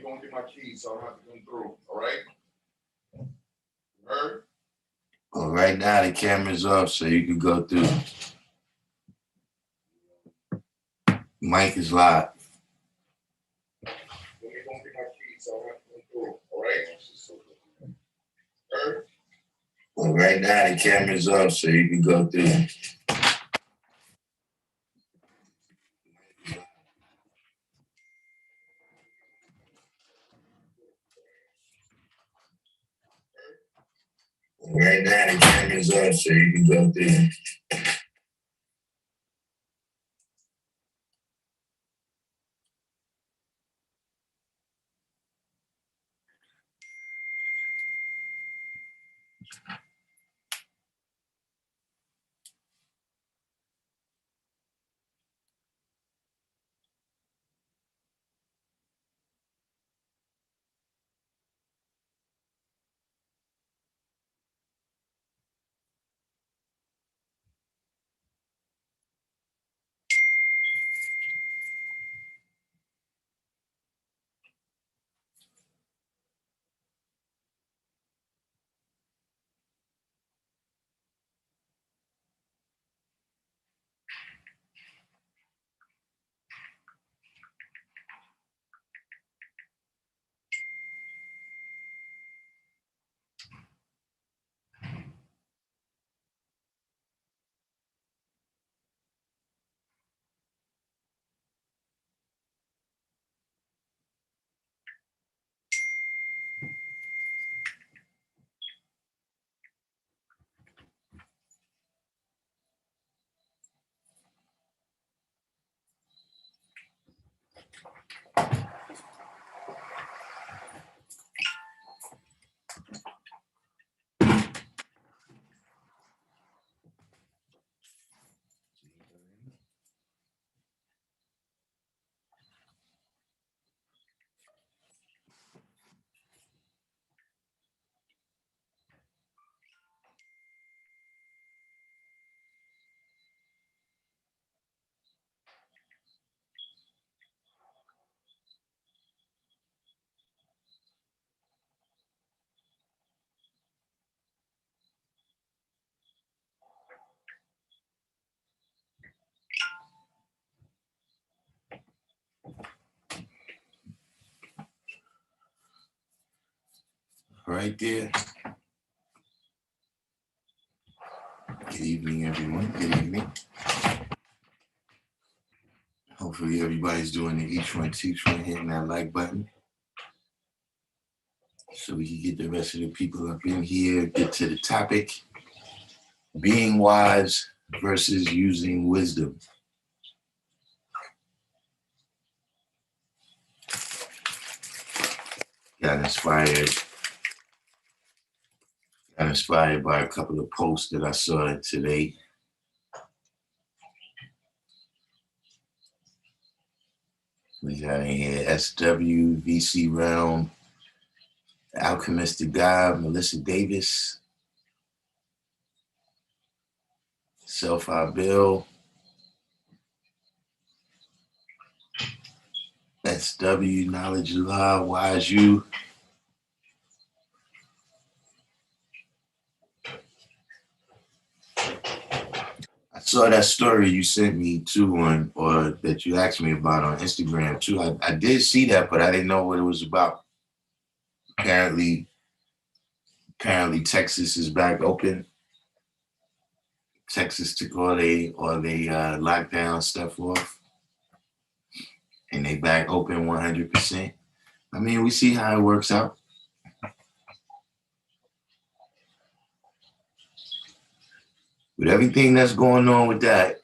go and get my keys so I don't have to come through. All right? Heard? Well, right now the camera's off, so you can go through. Mic is live. Let me go and get my keys so I don't have to come through. All right? Heard? Well, right now the camera's off, so you can go through. Right now the camera's off, so you can go through. Right there. Good evening, everyone. Good evening. Hopefully everybody's doing the each one, teach one, hitting that like button. So we can get the rest of the people up in here, get to the topic. Being wise versus using wisdom. Got inspired by a couple of posts that I saw today. We got in here SW, VC Realm, Alchemistic God, Melissa Davis, Self-I Bill, SW, Knowledge Law, Wise You. I saw that story you sent me too or that you asked me about on Instagram too. I did see that, but I didn't know what it was about. Apparently Texas is back open. Texas took all they lockdown stuff off, and they back open 100%. I mean, we see how it works out. With everything that's going on with that,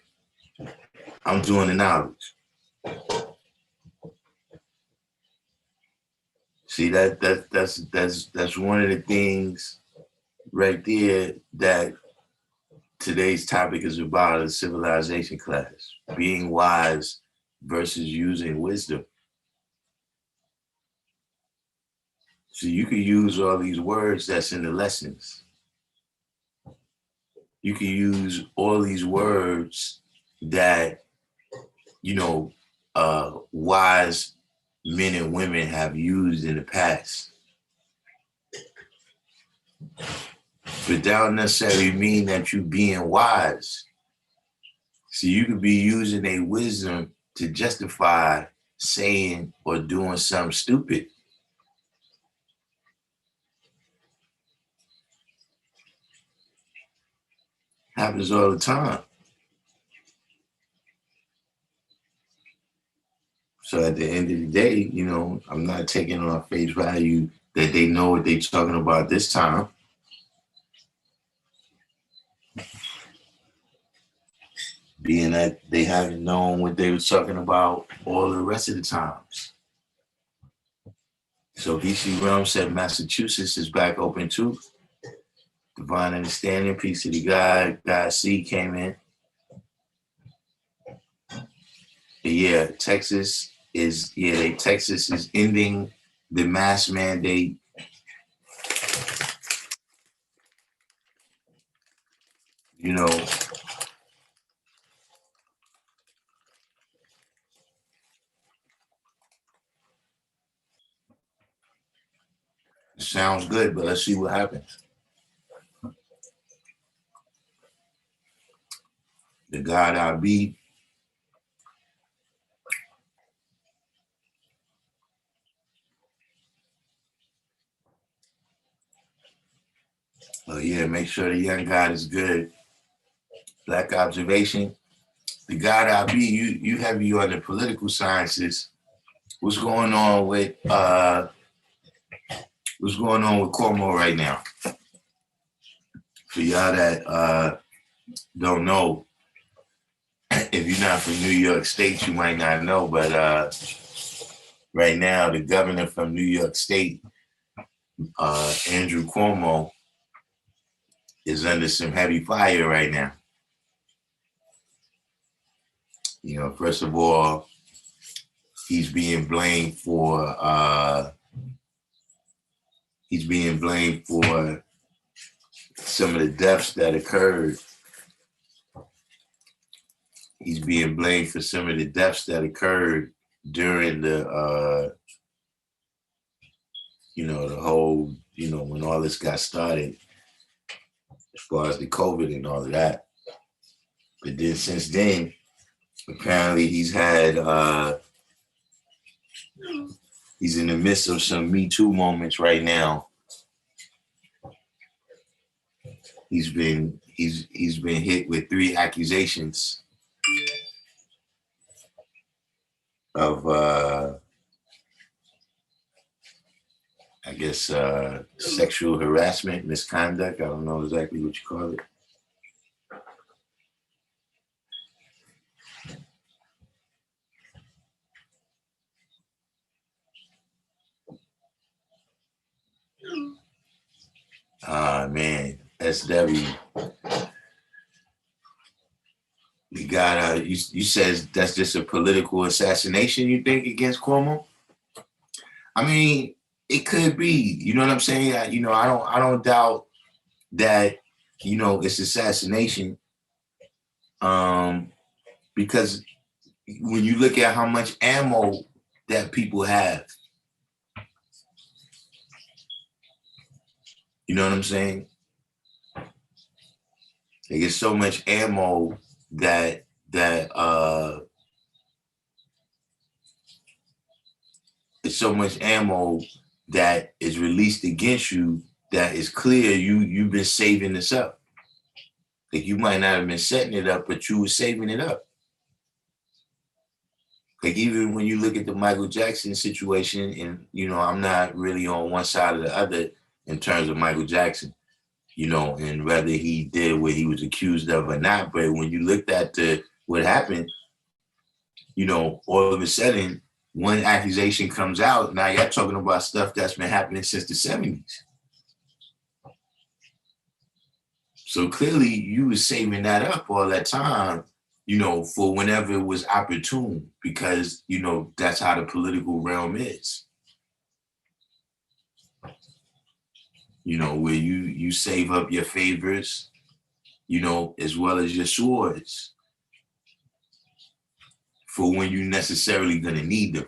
I'm doing the knowledge. See, that's one of the things right there that today's topic is about, a civilization class. Being wise versus using wisdom. So you can use all these words that's in the lessons. You can use all these words that, wise men and women have used in the past. But that don't necessarily mean that you being wise. So you could be using a wisdom to justify saying or doing something stupid. Happens all the time. So at the end of the day, you know, I'm not taking on face value that they know what they're talking about this time. Being that they haven't known what they were talking about all the rest of the times. So VC Realm said Massachusetts is back open too. Divine Understanding, peace to the God C came in. Yeah, Texas is ending the mask mandate. You know, it sounds good, but let's see what happens. The God I be. Oh yeah, make sure the young God is good. Black observation. The God I be, you have you on the political sciences. What's going on with Cuomo right now? For y'all that don't know, if you're not from New York State, you might not know, but right now the governor from New York State, Andrew Cuomo, is under some heavy fire right now. You know, first of all, he's being blamed for some of the deaths that occurred. He's being blamed for some of the deaths that occurred during the the whole, when all this got started, as far as the COVID and all of that. But then since then, apparently he's in the midst of some Me Too moments right now. He's been hit with 3 accusations of I guess sexual harassment, misconduct. I don't know exactly what you call it. Man, SW. You got you says that's just a political assassination, you think, against Cuomo? I mean, it could be. You know what I'm saying? I don't doubt that, it's assassination. Because when you look at how much ammo that people have, you know what I'm saying? They get so much ammo that it's so much ammo that is released against you that is clear you've been saving this up. Like, you might not have been setting it up, but you were saving it up. Like, even when you look at the Michael Jackson situation, and I'm not really on one side or the other in terms of Michael Jackson, and whether he did what he was accused of or not. But when you looked at what happened, all of a sudden, one accusation comes out. Now you're talking about stuff that's been happening since the 70s. So clearly you were saving that up all that time, for whenever it was opportune, because, that's how the political realm is. Where you save up your favors, as well as your swords for when you're necessarily going to need them.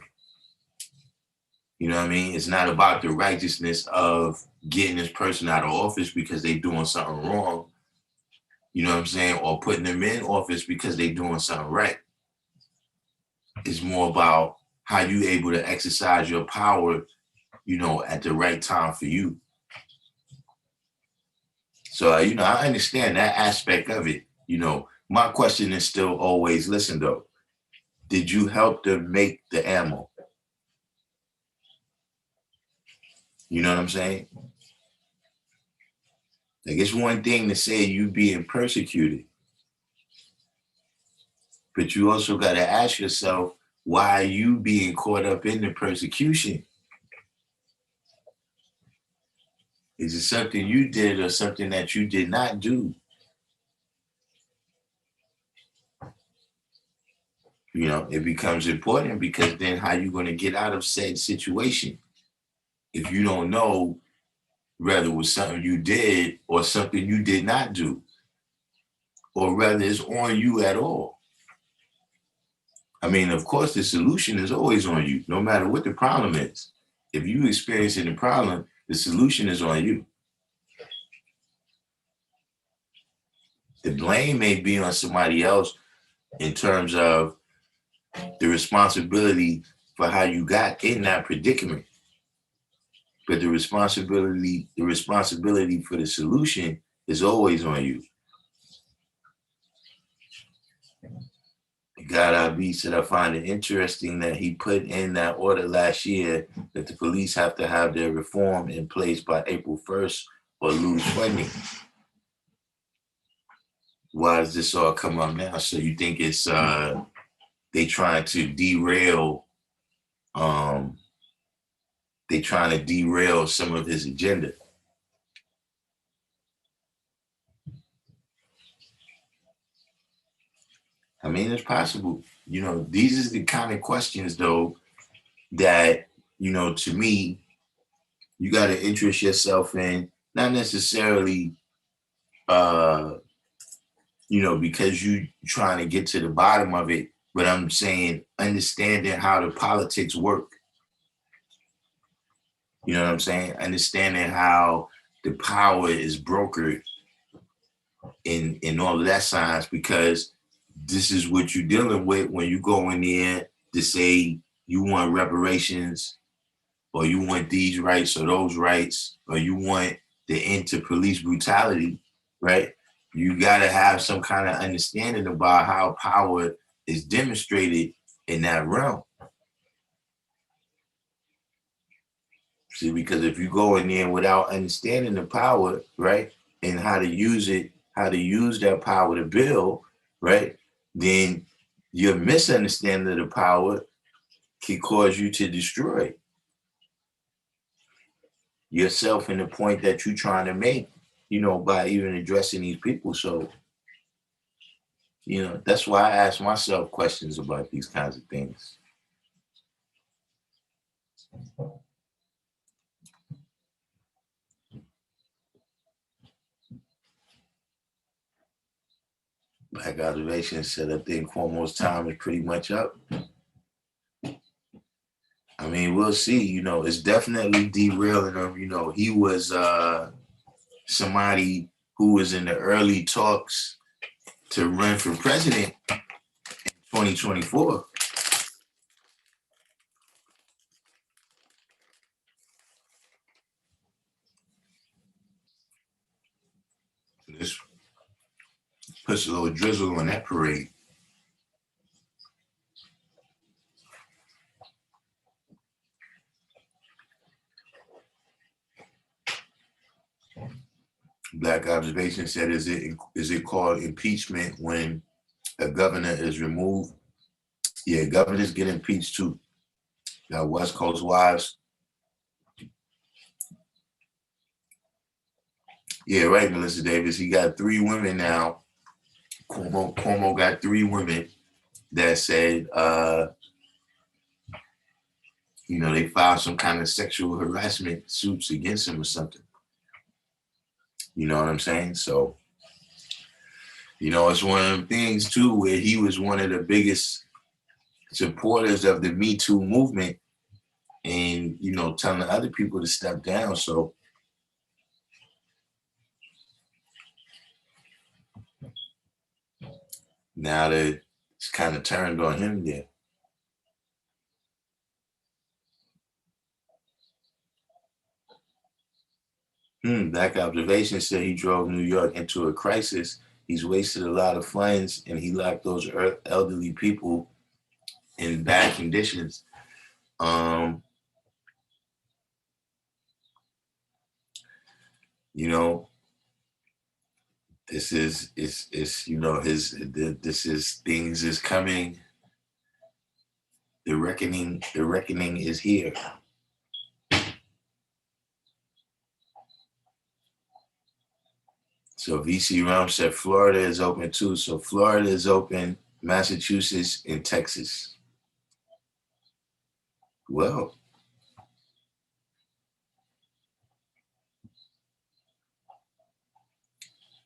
You know what I mean? It's not about the righteousness of getting this person out of office because they doing something wrong. You know what I'm saying? Or putting them in office because they doing something right. It's more about how you able to exercise your power, you know, at the right time for you. So, you know, I understand that aspect of it. You know, my question is still always, listen though, did you help them make the ammo? You know what I'm saying? Like, it's one thing to say you being persecuted, but you also got to ask yourself, why are you being caught up in the persecution? Is it something you did or something that you did not do? You know, it becomes important because then how you going to get out of said situation if you don't know whether it was something you did or something you did not do, or whether it's on you at all. I mean, of course, the solution is always on you, no matter what the problem is. If you experiencing the problem, the solution is on you. The blame may be on somebody else in terms of the responsibility for how you got in that predicament. But the responsibility for the solution is always on you. God I said, I find it interesting that he put in that order last year that the police have to have their reform in place by April 1st or lose funding. Why does this all come up now? So you think it's they trying to derail some of his agenda? I mean, it's possible. You know, these are the kind of questions though that, you know, to me, you got to interest yourself in, not necessarily you know, because you trying to get to the bottom of it, but I'm saying understanding how the politics work. You know what I'm saying? Understanding how the power is brokered in all of that science, because this is what you're dealing with when you go in there to say you want reparations, or you want these rights or those rights, or you want the end to police brutality, right? You got to have some kind of understanding about how power is demonstrated in that realm. See, because if you go in there without understanding the power, right, and how to use it, how to use that power to build, right, then your misunderstanding of the power can cause you to destroy yourself and the point that you're trying to make, you know, by even addressing these people. So, you know, that's why I ask myself questions about these kinds of things. Black Observation said, I think Cuomo's time is pretty much up. I mean, we'll see. You know, it's definitely derailing him. You know, he was somebody who was in the early talks to run for president in 2024. This puts a little drizzle on that parade. Black Observation said, is it called impeachment when a governor is removed? Yeah, governors get impeached too. Got West Coast wives. Yeah, right, Melissa Davis. He got 3 women now. Cuomo got 3 women that said, you know, they filed some kind of sexual harassment suits against him or something. You know what I'm saying? So, you know, it's one of them things too where he was one of the biggest supporters of the Me Too movement, and, you know, telling other people to step down. So now that it's kind of turned on him there. Black Observation said he drove New York into a crisis. He's wasted a lot of funds, and he left those elderly people in bad conditions. You know, this is you know this is things is coming. The reckoning is here. So VC Rum said Florida is open too. So Florida is open, Massachusetts and Texas. Well,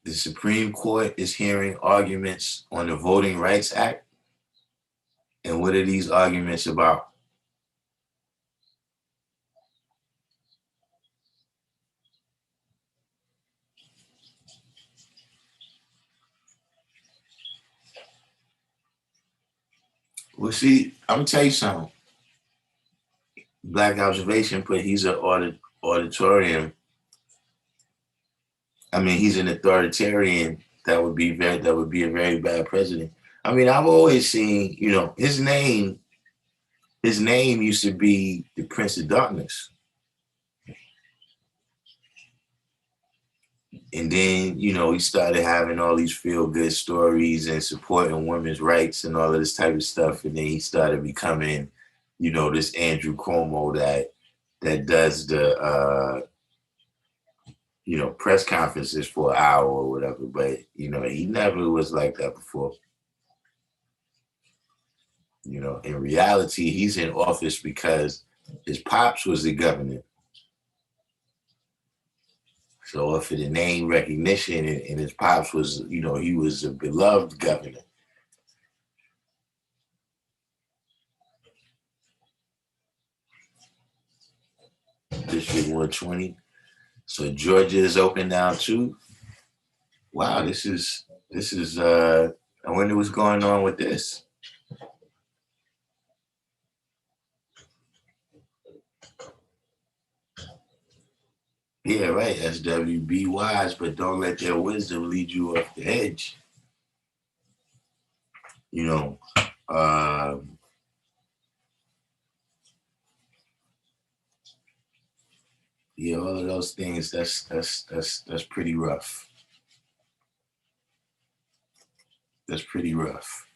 the Supreme Court is hearing arguments on the Voting Rights Act. And what are these arguments about? Well, see, I'm gonna tell you something. Black Observation put he's an auditorium. I mean, he's an authoritarian. That would be a very bad president. I mean, I've always seen, you know, his name used to be the Prince of Darkness. And then, you know, he started having all these feel good stories and supporting women's rights and all of this type of stuff. And then he started becoming, you know, this Andrew Cuomo that does the you know, press conferences for an hour or whatever. But, you know, he never was like that before. You know, in reality, he's in office because his pops was the governor. So for the name recognition, and his pops was, you know, he was a beloved governor. District 120. So Georgia is open now too. Wow, this is I wonder what's going on with this. Yeah, right. SW, be wise, but don't let their wisdom lead you off the edge. You know, yeah, all of those things. That's pretty rough. That's pretty rough.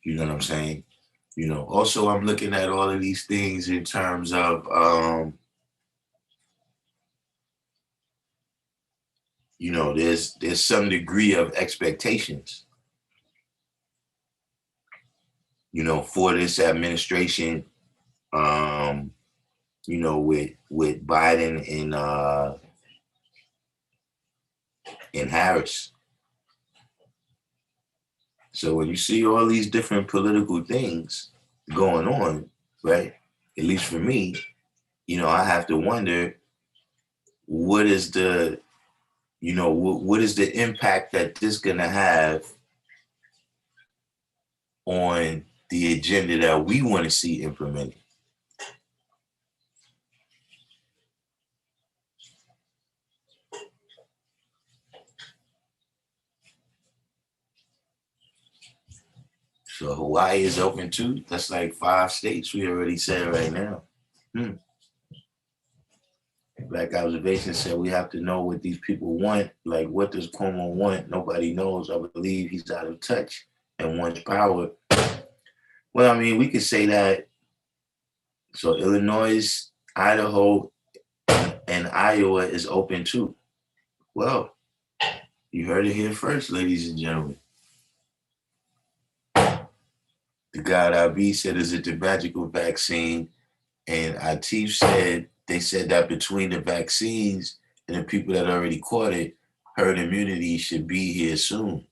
You know what I'm saying? You know. Also, I'm looking at all of these things in terms of, you know, there's some degree of expectations, you know, for this administration. Um, you know, with Biden and Harris. So when you see all these different political things going on, right? At least for me, you know, I have to wonder what is the, you know, what is the impact that this gonna have on the agenda that we want to see implemented. So Hawaii is open too. That's like 5 states we already said right now. Black Observation said we have to know what these people want. Like, what does Cuomo want? Nobody knows. I believe he's out of touch and wants power. Well, I mean, we could say that. So Illinois, Idaho, and Iowa is open too. Well, you heard it here first, ladies and gentlemen. The God IB said, is it the magical vaccine? And Atif said, they said that between the vaccines and the people that already caught it, herd immunity should be here soon.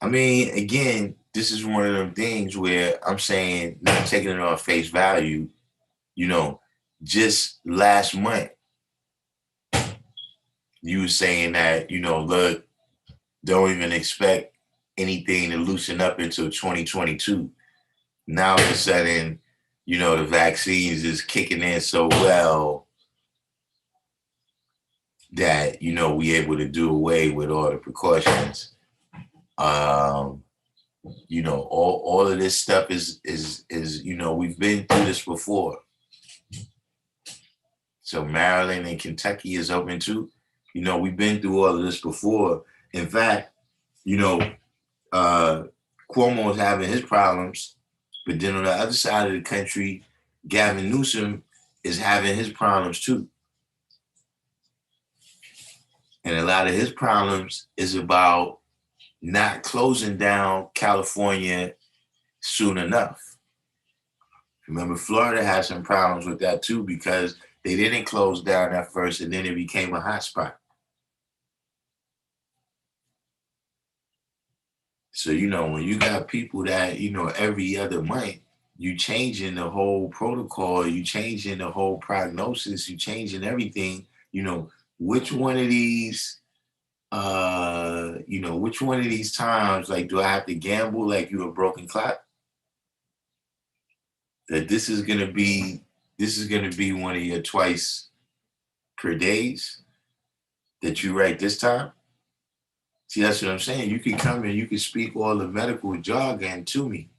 I mean, again, this is one of them things where I'm saying, not taking it on face value, you know, just last month, you were saying that, look, don't even expect anything to loosen up until 2022. Now all of a sudden, the vaccines is kicking in so well that, we able to do away with all the precautions. All of this stuff is we've been through this before. So Maryland and Kentucky is open too. We've been through all of this before. In fact, Cuomo is having his problems, but then on the other side of the country, Gavin Newsom is having his problems too. And a lot of his problems is about not closing down California soon enough. Remember, Florida had some problems with that too because they didn't close down at first and then it became a hotspot. So, when you got people that, every other month, you changing the whole protocol, you changing the whole prognosis, you changing everything, which one of these, which one of these times, like, do I have to gamble like you a broken clock? That this is gonna be one of your twice per days that you write this time. See, that's what I'm saying. You can come and you can speak all the medical jargon to me,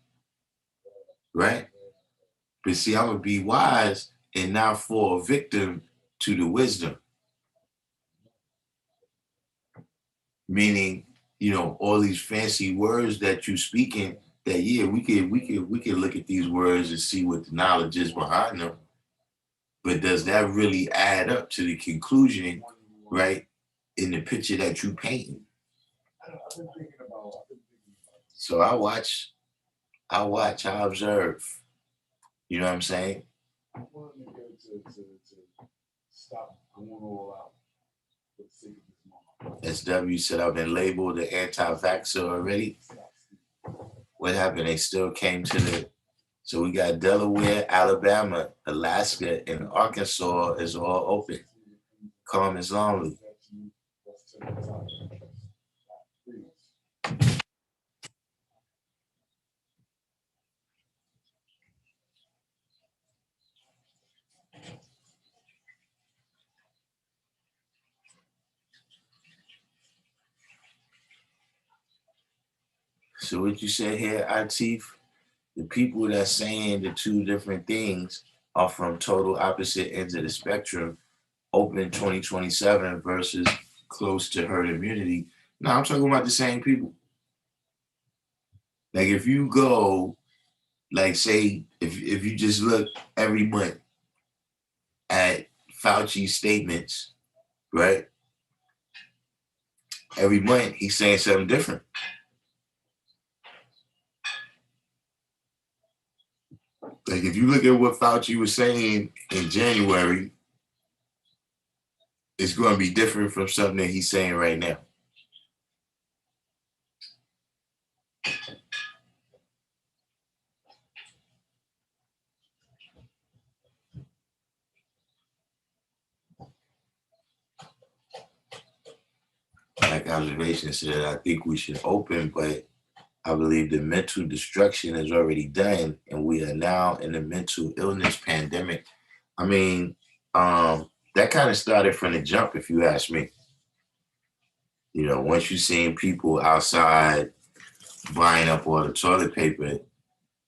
right? But see, I'm gonna be wise and not fall a victim to the wisdom. Meaning, all these fancy words that you speaking, that yeah, we could look at these words and see what the knowledge is behind them. But does that really add up to the conclusion, right, in the picture that you painting? So I watch, I observe. You know what I'm saying? I want to stop going all out for the sake of this moment. SW said I've been labeled the anti-vaxxer already. What happened? They still came to the. So we got Delaware, Alabama, Alaska, and Arkansas is all open. Calm as lonely. So what you said here, Atif, the people that's saying the two different things are from total opposite ends of the spectrum, open 2027 versus close to herd immunity. No, I'm talking about the same people. Like if you go, like say, if you just look every month at Fauci's statements, right? Every month he's saying something different. Like if you look at what Fauci was saying in January, it's going to be different from something that he's saying right now. Like observation said, I think we should open, but I believe the mental destruction is already done, and we are now in the mental illness pandemic. I mean, that kind of started from the jump, if you ask me. Once you seen people outside buying up all the toilet paper,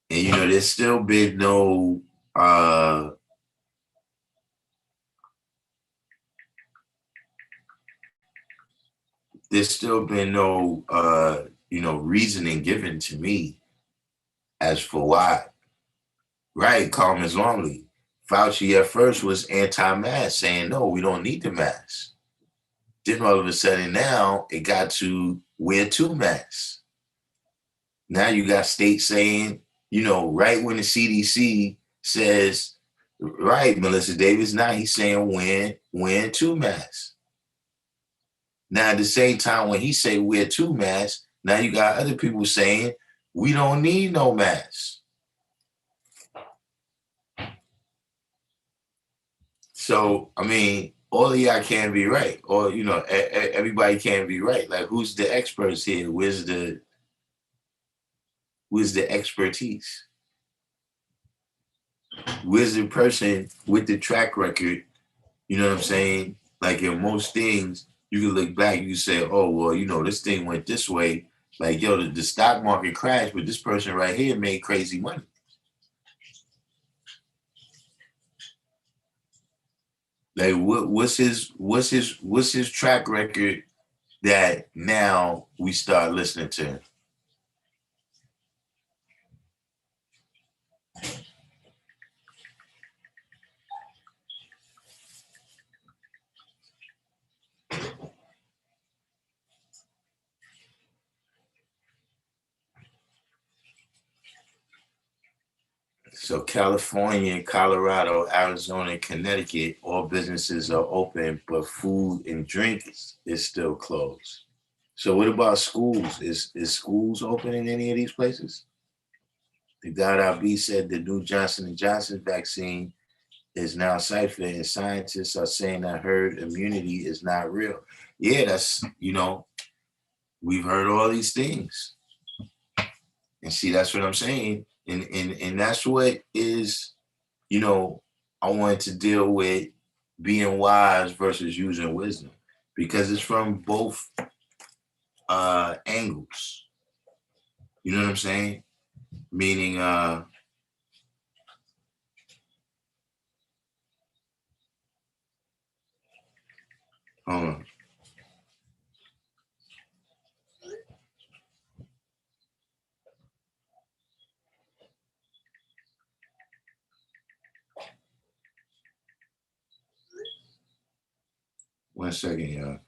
and there's still been no reasoning given to me as for why. Right, calm as lonely. Fauci at first was anti-mask, saying no, we don't need the mask. Then all of a sudden now it got to wear two masks. Now you got states saying, right when the CDC says, right, Melissa Davis, now he's saying wearing two masks. Now at the same time when he say wear two masks, Now you got other people saying we don't need no mask. So I mean, all of y'all can't be right, or everybody can't be right. Like, who's the experts here? Where's the expertise? Where's the person with the track record? You know what I'm saying? Like, in most things, you can look back, you can say, oh, well, this thing went this way. Like, yo, the stock market crashed, but this person right here made crazy money. Like, what's his track record that now we start listening to him? So California, Colorado, Arizona, and Connecticut, all businesses are open, but food and drink is still closed. So what about schools? Is schools open in any of these places? The God B said the new Johnson & Johnson vaccine is now safer, and scientists are saying that herd immunity is not real. Yeah, that's, we've heard all these things. And see, that's what I'm saying. And that's what is, I wanted to deal with being wise versus using wisdom, because it's from both angles. You know what I'm saying? Meaning, hold on. One second, y'all.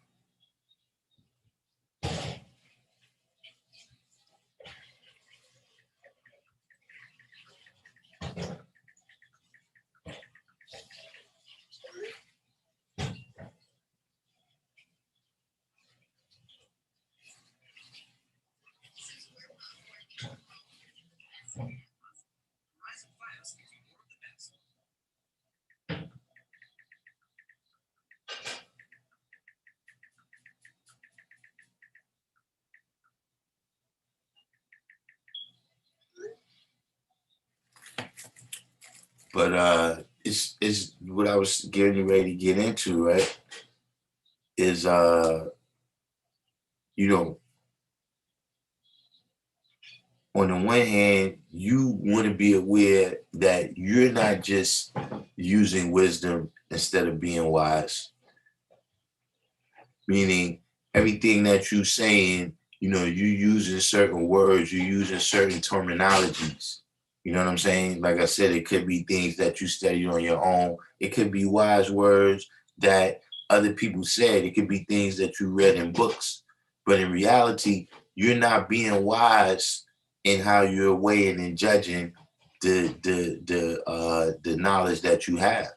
But it's what I was getting ready to get into, right? Is on the one hand, you want to be aware that you're not just using wisdom instead of being wise. Meaning everything that you're saying, you're using certain words, you're using certain terminologies. You know what I'm saying? Like I said, it could be things that you study on your own. It could be wise words that other people said. It could be things that you read in books. But in reality, you're not being wise in how you're weighing and judging the knowledge that you have.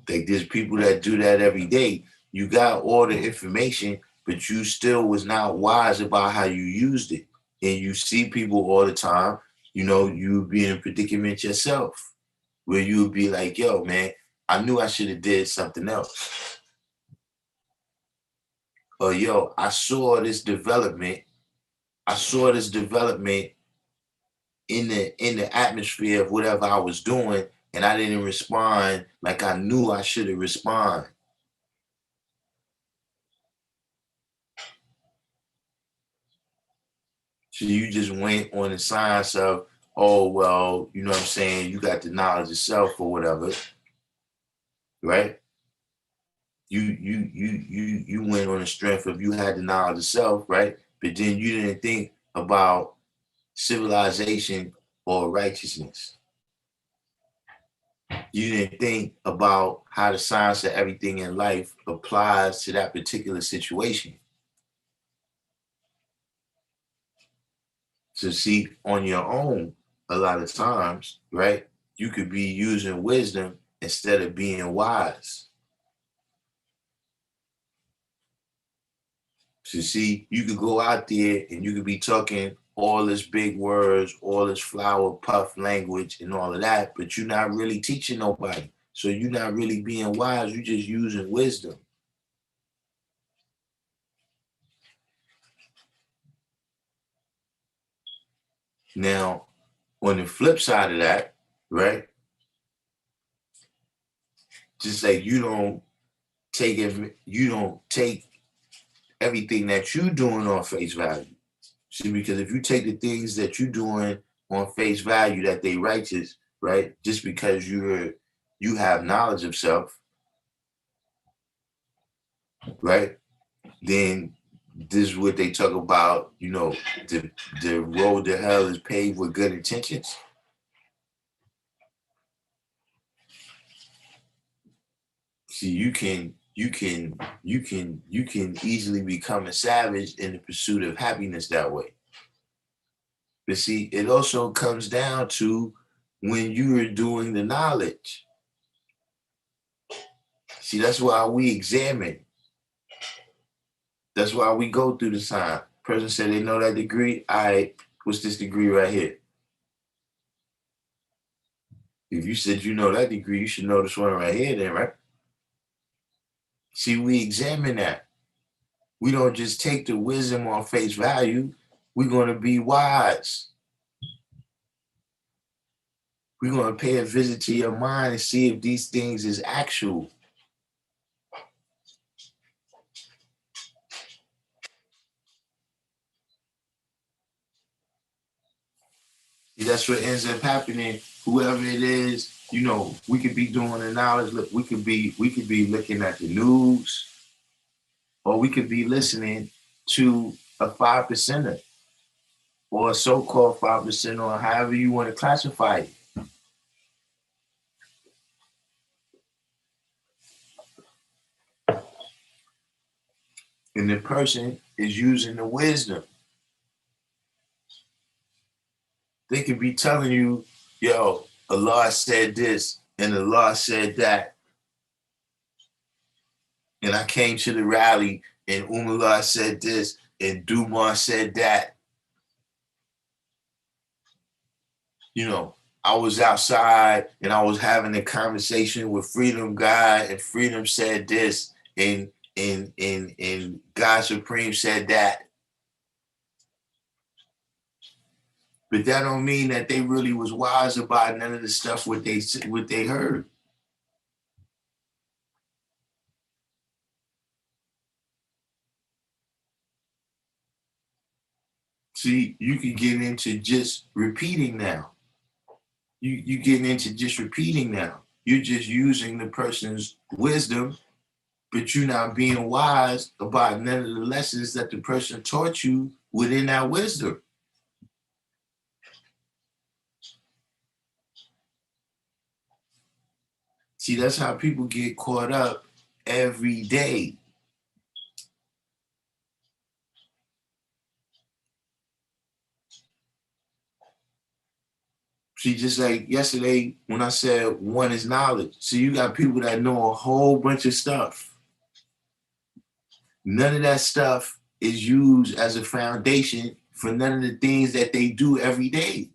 Like, there's people that do that every day. You got all the information, but you still was not wise about how you used it. And you see people all the time, you be in a predicament yourself, where you would be like, yo, man, I knew I should have did something else. Or, yo, I saw this development in the atmosphere of whatever I was doing, and I didn't respond like I knew I should have responded. So you just went on the science of, oh, well, you know what I'm saying, you got the knowledge of self or whatever, right? You went on the strength of you had the knowledge of self, right? But then you didn't think about civilization or righteousness. You didn't think about how the science of everything in life applies to that particular situation. So see, on your own, a lot of times, right, you could be using wisdom instead of being wise. So see, you could go out there and you could be talking all this big words, all this flower puff language and all of that, but you're not really teaching nobody. So you're not really being wise, you're just using wisdom. Now, on the flip side of that, right? Just like you don't take everything that you're doing on face value. See, because if you take the things that you're doing on face value that they righteous, right? Just because you have knowledge of self, right? Then this is what they talk about, the road to hell is paved with good intentions. See, you can easily become a savage in the pursuit of happiness that way. But see, it also comes down to when you are doing the knowledge. See, that's why we examine. That's why we go through the sign. Person said they know that degree. All right, what's this degree right here? If you said you know that degree, you should know this one right here then, right? See, we examine that. We don't just take the wisdom on face value. We're going to be wise. We're going to pay a visit to your mind and see if these things is actual. That's what ends up happening. Whoever it is, we could be doing the knowledge. Look, we could be looking at the news, or we could be listening to a 5%er or a so-called 5%, or however you want to classify it. And the person is using the wisdom. They could be telling you, yo, Allah said this and Allah said that. And I came to the rally and Allah said this and Dumar said that. I was outside and I was having a conversation with Freedom Guy, and Freedom said this, and God Supreme said that. But that don't mean that they really was wise about none of the stuff what they heard. See, you can get into just repeating now. You getting into just repeating now. You're just using the person's wisdom, but you're not being wise about none of the lessons that the person taught you within that wisdom. See, that's how people get caught up every day. See, just like yesterday when I said one is knowledge. So you got people that know a whole bunch of stuff. None of that stuff is used as a foundation for none of the things that they do every day.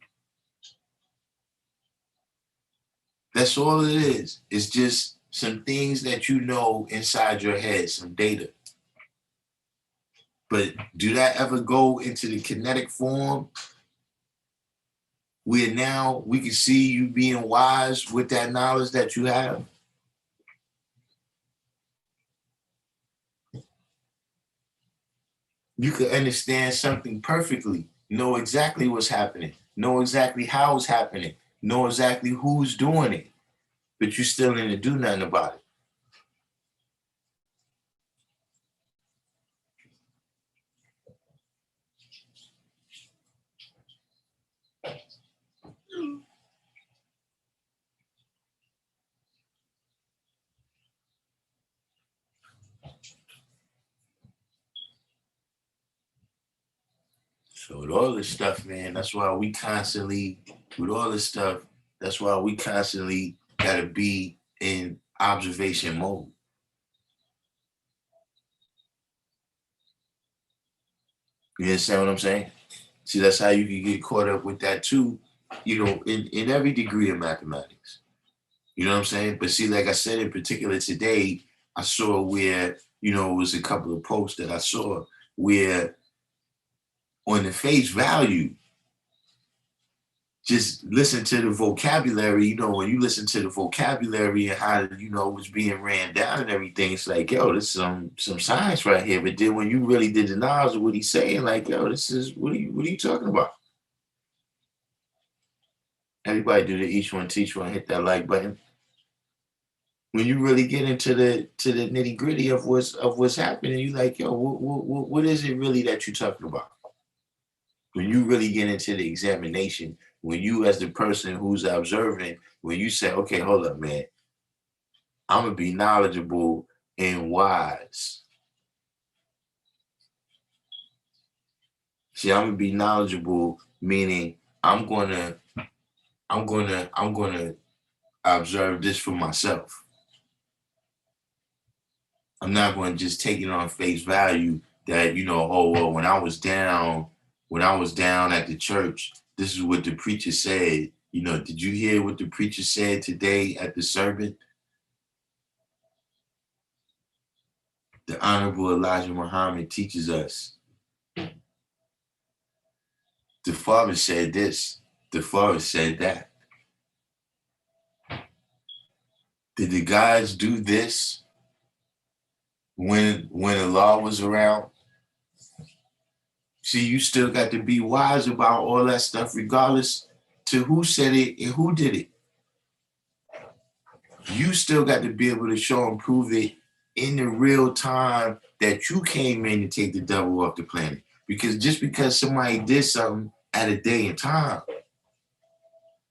That's all it is. It's just some things that you know inside your head, some data. But do that ever go into the kinetic form where now we can see you being wise with that knowledge that you have? You can understand something perfectly, know exactly what's happening, know exactly how it's happening, know exactly who's doing it, but you still didn't do nothing about it. So with all this stuff, man, that's why we constantly, with all this stuff, that's why we constantly gotta be in observation mode. You understand what I'm saying? See, that's how you can get caught up with that too, in every degree of mathematics. You know what I'm saying? But see, like I said, in particular today, I saw where, it was a couple of posts that I saw where on the face value, just listen to the vocabulary, when you listen to the vocabulary and how, it was being ran down and everything, it's like, yo, this is some science right here. But then when you really did the knowledge of what he's saying, like, yo, this is what are you talking about? Everybody do the each one teach one, hit that like button. When you really get into the nitty gritty of what's happening, you like, yo, what is it really that you're talking about? When you really get into the examination, when you as the person who's observing, when you say, okay, hold up, man, I'm gonna be knowledgeable and wise. See, I'm gonna be knowledgeable, meaning I'm gonna observe this for myself. I'm not going to just take it on face value that, oh, well, when I was down at the church, this is what the preacher said. Did you hear what the preacher said today at the sermon? The Honorable Elijah Muhammad teaches us. The Father said this. The Father said that. Did the guys do this when Allah was around? See, you still got to be wise about all that stuff, regardless to who said it and who did it. You still got to be able to show and prove it in the real time that you came in to take the devil off the planet. Because just because somebody did something at a day and time,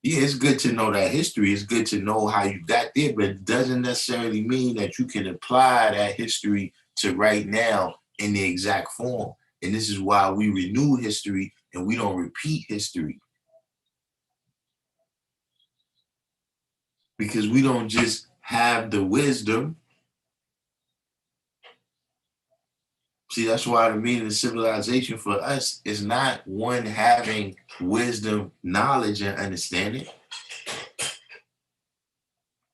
yeah, it's good to know that history. It's good to know how you got there, but it doesn't necessarily mean that you can apply that history to right now in the exact form. And this is why we renew history and we don't repeat history. Because we don't just have the wisdom. See, that's why the meaning of civilization for us is not one having wisdom, knowledge, and understanding.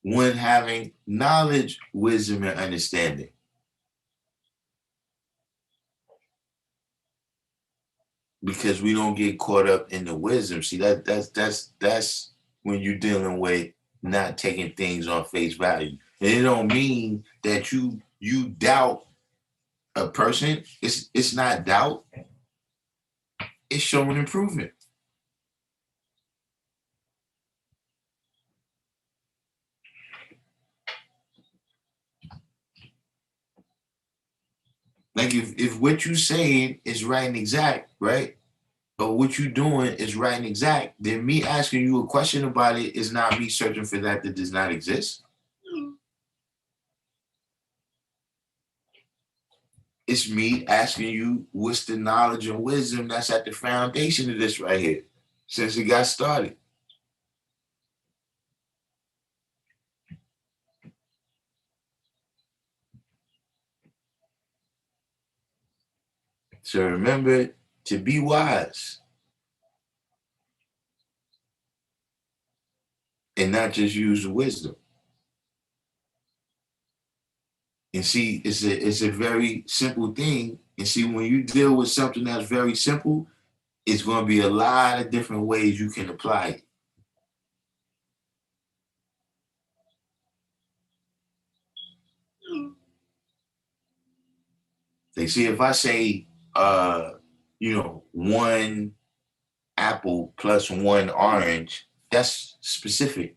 One having knowledge, wisdom, and understanding. Because we don't get caught up in the wisdom. See, that's when you're dealing with not taking things on face value. And it don't mean that you doubt a person. It's not doubt. It's showing improvement. Like if what you saying is right and exact, right? Or what you doing is right and exact, then me asking you a question about it is not me searching for that does not exist. It's me asking you what's the knowledge and wisdom that's at the foundation of this right here since it got started. So remember to be wise and not just use wisdom. And see, it's a very simple thing. And see, when you deal with something that's very simple, it's going to be a lot of different ways you can apply it. They see if I say, one apple plus one orange, that's specific.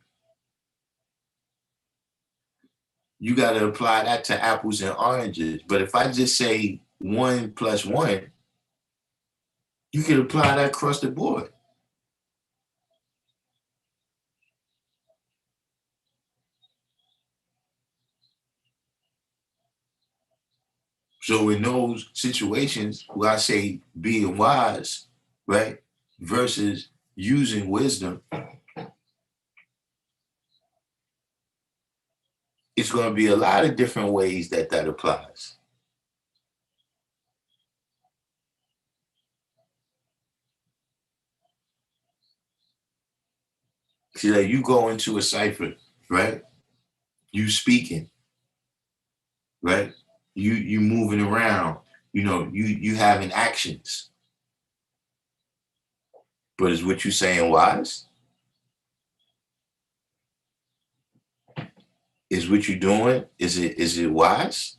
You got to apply that to apples and oranges. But if I just say one plus one, you can apply that across the board. So in those situations where I say being wise, right, versus using wisdom, it's going to be a lot of different ways that applies. See, like you go into a cipher, right? You speaking, right? You moving around, you having actions. But is what you saying wise? Is what you doing? Is it wise?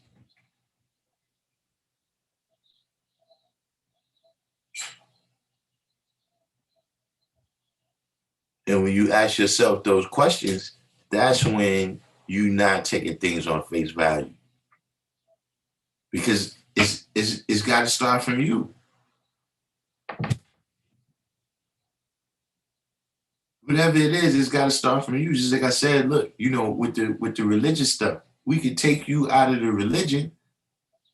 And when you ask yourself those questions, that's when you not taking things on face value. Because it's got to start from you. Whatever it is, it's got to start from you. Just like I said, look, with the religious stuff, we could take you out of the religion,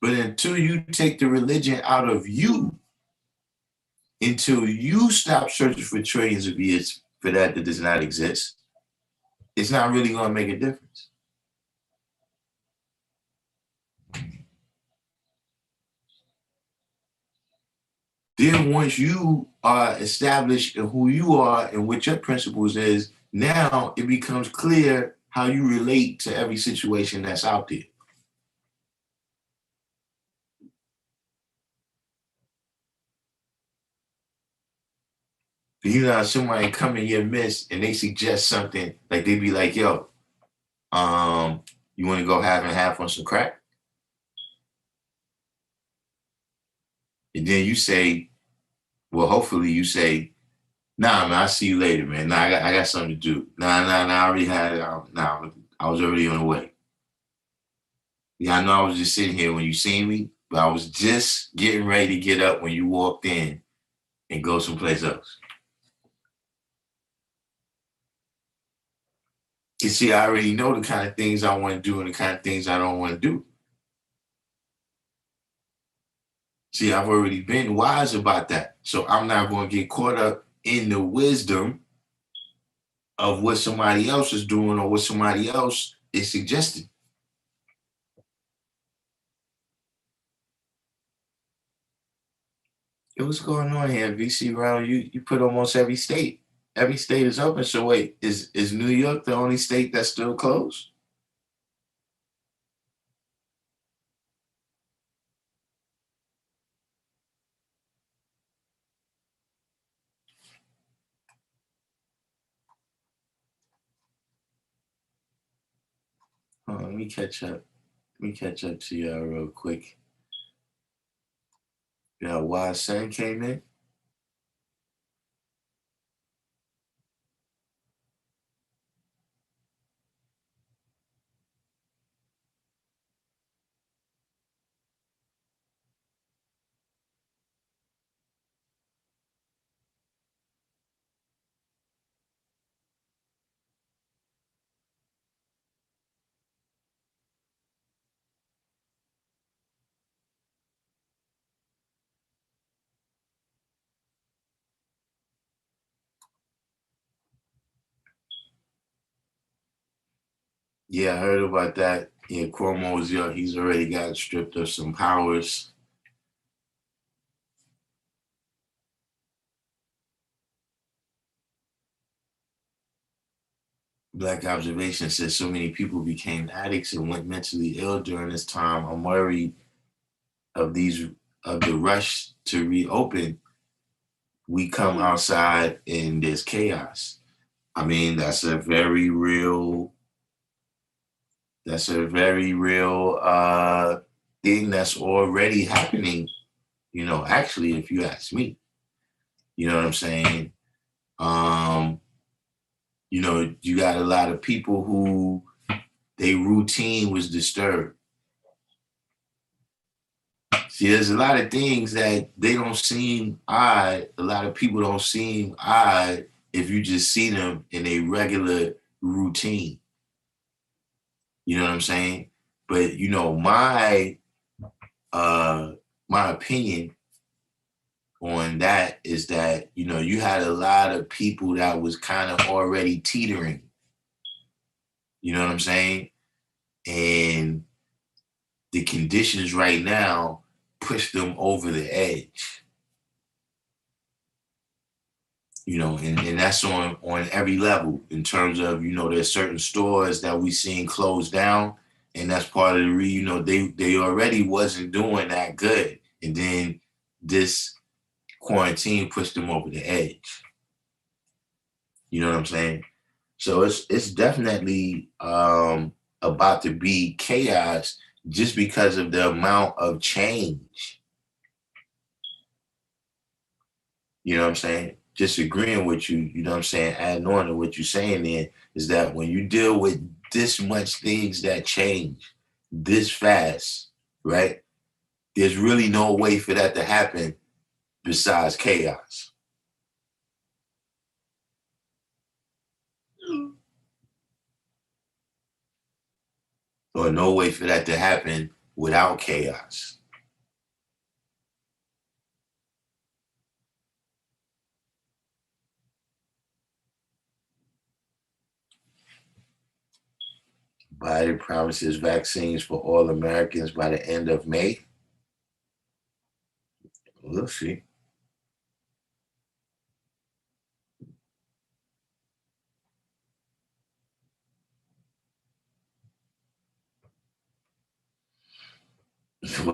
but until you take the religion out of you, until you stop searching for trillions of years for that does not exist, it's not really going to make a difference. Then once you are established in who you are and what your principles is, now it becomes clear how you relate to every situation that's out there. Somebody come in your midst and they suggest something, like they be like, yo, you want to go half and half on some crack? And then you say, well, hopefully you say, nah, man, I'll see you later, man. Nah, I got something to do. Nah, I already had it. Nah, I was already on the way. Yeah, I know I was just sitting here when you seen me, but I was just getting ready to get up when you walked in and go someplace else. You see, I already know the kind of things I want to do and the kind of things I don't want to do. See, I've already been wise about that. So I'm not going to get caught up in the wisdom of what somebody else is doing or what somebody else is suggesting. Hey, what's going on here, VC Round? You put almost every state. Every state is open. So wait, is New York the only state that's still closed? Hold on, let me catch up. Let me catch up to y'all real quick. Yeah, Wise Sen came in. Yeah, I heard about that. Yeah, Cuomo's he's already got stripped of some powers. Black Observation says so many people became addicts and went mentally ill during this time. I'm worried of the rush to reopen. We come outside and there's chaos. I mean, that's a very real thing that's already happening, actually, if you ask me. You know what I'm saying? You got a lot of people who their routine was disturbed. See, there's a lot of things that they don't seem odd. A lot of people don't seem odd if you just see them in a regular routine. You know what I'm saying? But my opinion on that is that you had a lot of people that was kind of already teetering. You know what I'm saying? And the conditions right now push them over the edge. and that's on every level in terms of, there's certain stores that we seen close down, and that's part of they already wasn't doing that good. And then this quarantine pushed them over the edge. You know what I'm saying? So it's definitely about to be chaos just because of the amount of change. You know what I'm saying? Just agreeing with you, you know what I'm saying? Adding on to what you're saying then is that when you deal with this much things that change this fast, right? There's really no way for that to happen besides chaos. Or no way for that to happen without chaos. Biden promises vaccines for all Americans by the end of May. We'll see.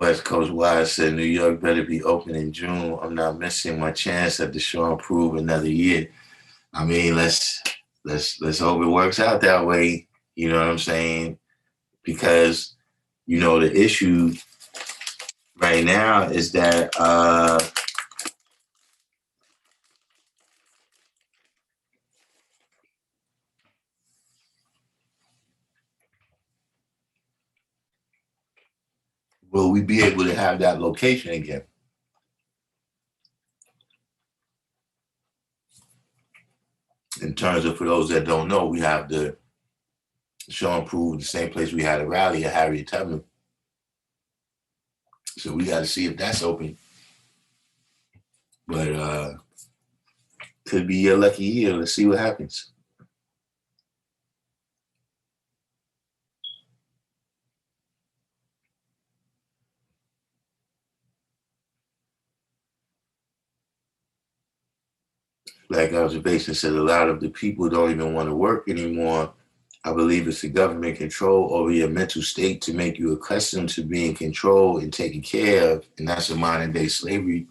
West Coast Wise said New York better be open in June. I'm not missing my chance at the show improve another year. I mean, let's hope it works out that way. You know what I'm saying? Because the issue right now is that will we be able to have that location again? In terms of, for those that don't know, we have the show improve the same place we had a rally at Harriet Tubman. So we got to see if that's open. But could be a lucky year. Let's see what happens. Black Observation said a lot of the people don't even want to work anymore. I believe it's the government control over your mental state to make you accustomed to being controlled and taken care of. And that's a modern day slavery.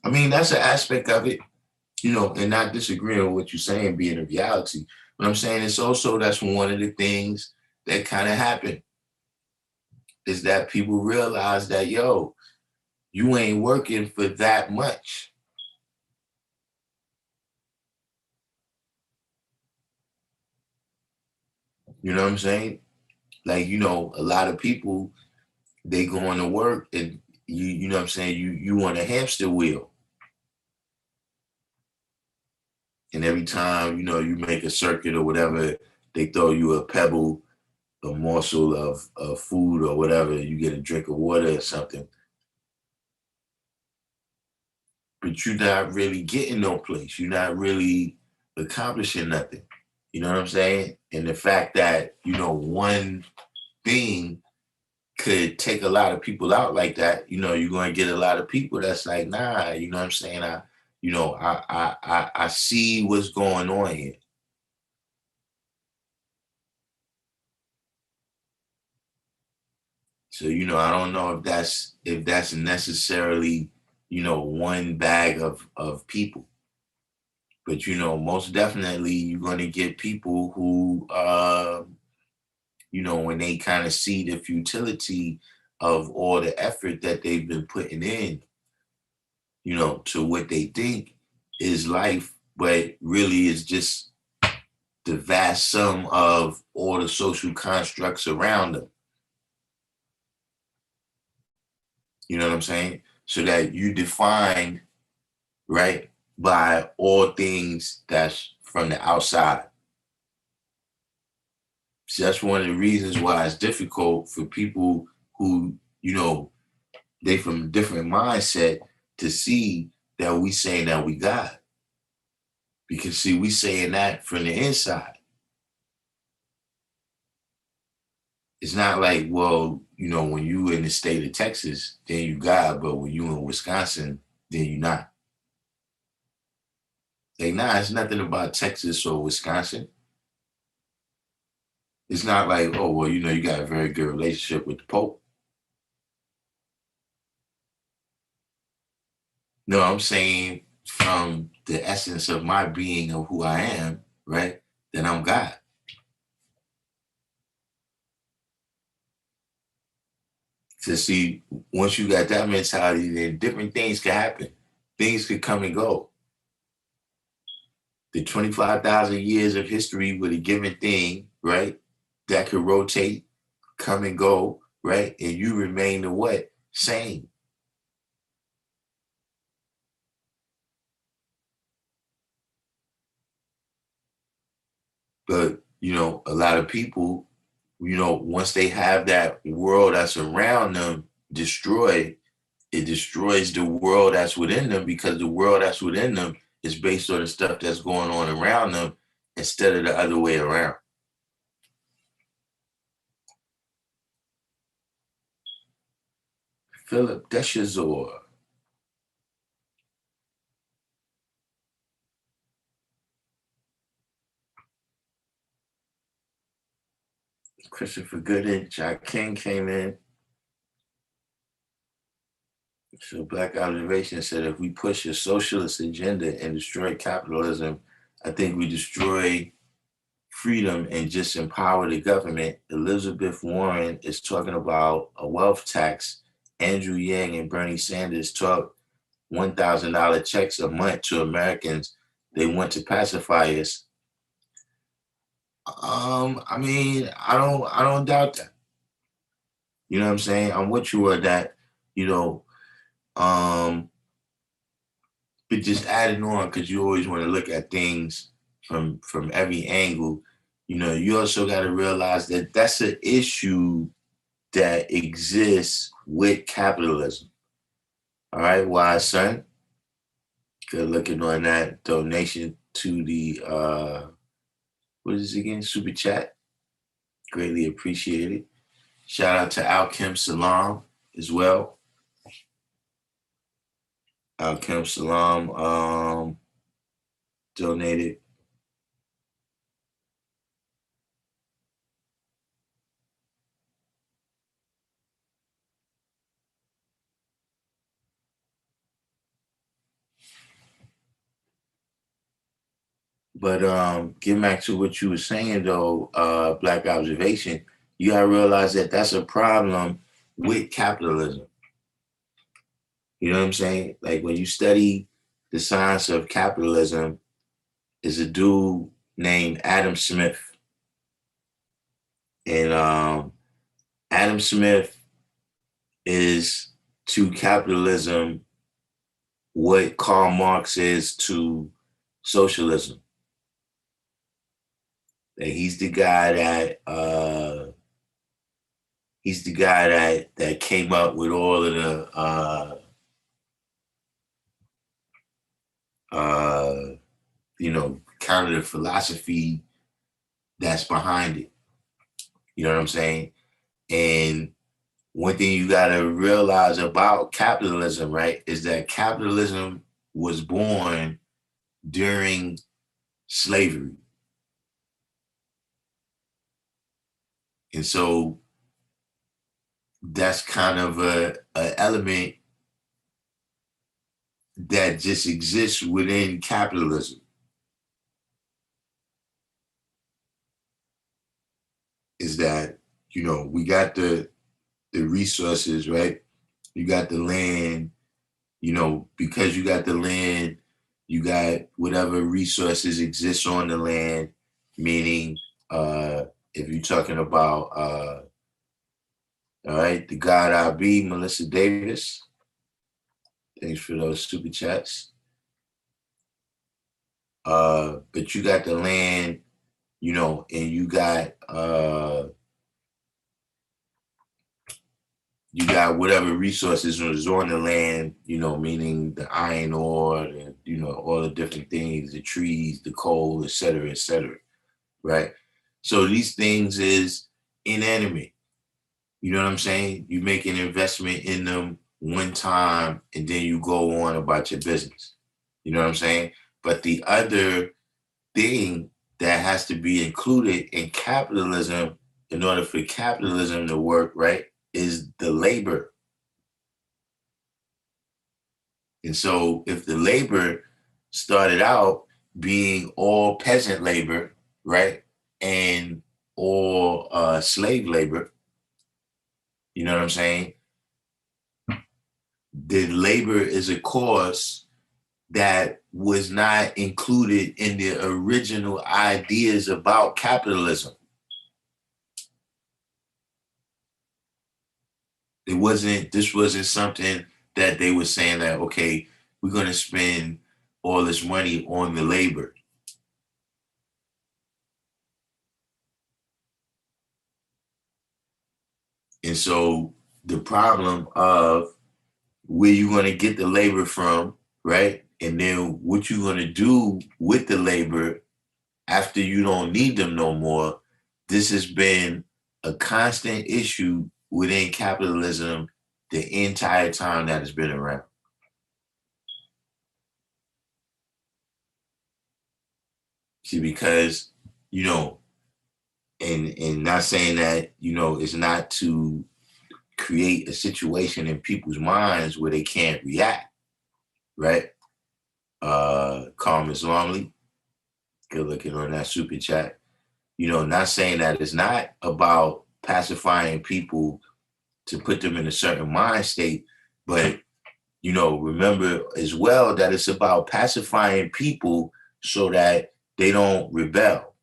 I mean, that's an aspect of it, and not disagreeing with what you're saying being a reality. But I'm saying it's also, that's one of the things that kind of happened is that people realize that, yo, you ain't working for that much. You know what I'm saying? Like, a lot of people, they going to work and you know what I'm saying, you on a hamster wheel. And every time, you make a circuit or whatever, they throw you a pebble, a morsel of food or whatever, you get a drink of water or something. But you're not really getting no place. You're not really accomplishing nothing. You know what I'm saying? And the fact that, one thing could take a lot of people out like that, you're going to get a lot of people that's like, nah, you know what I'm saying? I see what's going on here. So, I don't know if that's necessarily, one bag of people. But, most definitely you're going to get people who, when they kind of see the futility of all the effort that they've been putting in, to what they think is life, but really is just the vast sum of all the social constructs around them. You know what I'm saying? So that you define, right, by all things that's from the outside. So that's one of the reasons why it's difficult for people who, they from a different mindset to see that we saying that we God. Because see, we saying that from the inside. It's not like, well, when you in the state of Texas, then you God, but when you in Wisconsin, then you not. Like, nah, it's nothing about Texas or Wisconsin. It's not like, oh, well, you got a very good relationship with the Pope. No, I'm saying from the essence of my being of who I am, right? Then I'm God. To see, once you got that mentality, then different things can happen. Things could come and go. The 25,000 years of history with a given thing, right? That could rotate, come and go, right? And you remain the what? Same. But, a lot of people, once they have that world that's around them destroyed, it destroys the world that's within them, because the world that's within them is based on the stuff that's going on around them instead of the other way around. Philip Deschazor. Christopher Gooden, Jack King came in. So Black Observation said, if we push a socialist agenda and destroy capitalism, I think we destroy freedom and just empower the government. Elizabeth Warren is talking about a wealth tax. Andrew Yang and Bernie Sanders talk $1,000 checks a month to Americans. They want to pacify us. I mean, I don't doubt that. You know what I'm saying? I'm with you on that. You know, um, but just adding on, because you always want to look at things from every angle. You also got to realize that that's an issue that exists with capitalism. All right, wise son. Good looking on that donation to the what is it again? Super chat. Greatly appreciated. Shout out to Alkim Salam as well. Alkim Salam donated. But getting back to what you were saying though, Black Observation, you gotta realize that that's a problem with capitalism. You know what I'm saying? Like when you study the science of capitalism, is a dude named Adam Smith. And Adam Smith is to capitalism what Karl Marx is to socialism. That he's the guy that came up with all of the kind of the philosophy that's behind it. You know what I'm saying? And one thing you gotta realize about capitalism, right, is that capitalism was born during slavery. And so that's kind of a element that just exists within capitalism. Is that, we got the resources, right? You got the land, because you got the land, you got whatever resources exist on the land, meaning if you're talking about all right, the God I be, Melissa Davis. Thanks for those super chats. But you got the land, and you got whatever resources is on the land, meaning the iron ore, all the different things, the trees, the coal, et cetera, right? So these things is inanimate. You know what I'm saying? You make an investment in them one time and then you go on about your business. You know what I'm saying? But the other thing that has to be included in capitalism in order for capitalism to work, right, is the labor. And so if the labor started out being all peasant labor, right, and all slave labor, you know what I'm saying? The labor is a cost that was not included in the original ideas about capitalism. This wasn't something that they were saying that, okay, we're going to spend all this money on the labor. And so the problem of where you're going to get the labor from, right? And then what you're going to do with the labor after you don't need them no more, this has been a constant issue within capitalism the entire time that it's been around. See, because, you know, and not saying that, you know, it's not to create a situation in people's minds where they can't react, right? Calm Islamly, good looking on that super chat. You know, not saying that it's not about pacifying people to put them in a certain mind state, but, you know, remember as well that it's about pacifying people so that they don't rebel.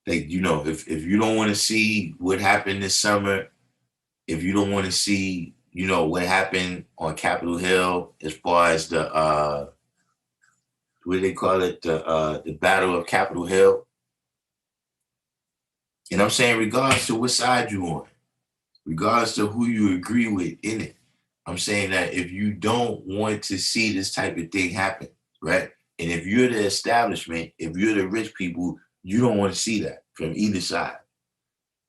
Like, you know, if you don't want to see what happened this summer, if you don't want to see, you know, what happened on Capitol Hill as far as the what do they call it? The Battle of Capitol Hill. And I'm saying regardless to what side you on, regardless to who you agree with in it. I'm saying that if you don't want to see this type of thing happen, right? And if you're the establishment, if you're the rich people, you don't want to see that from either side.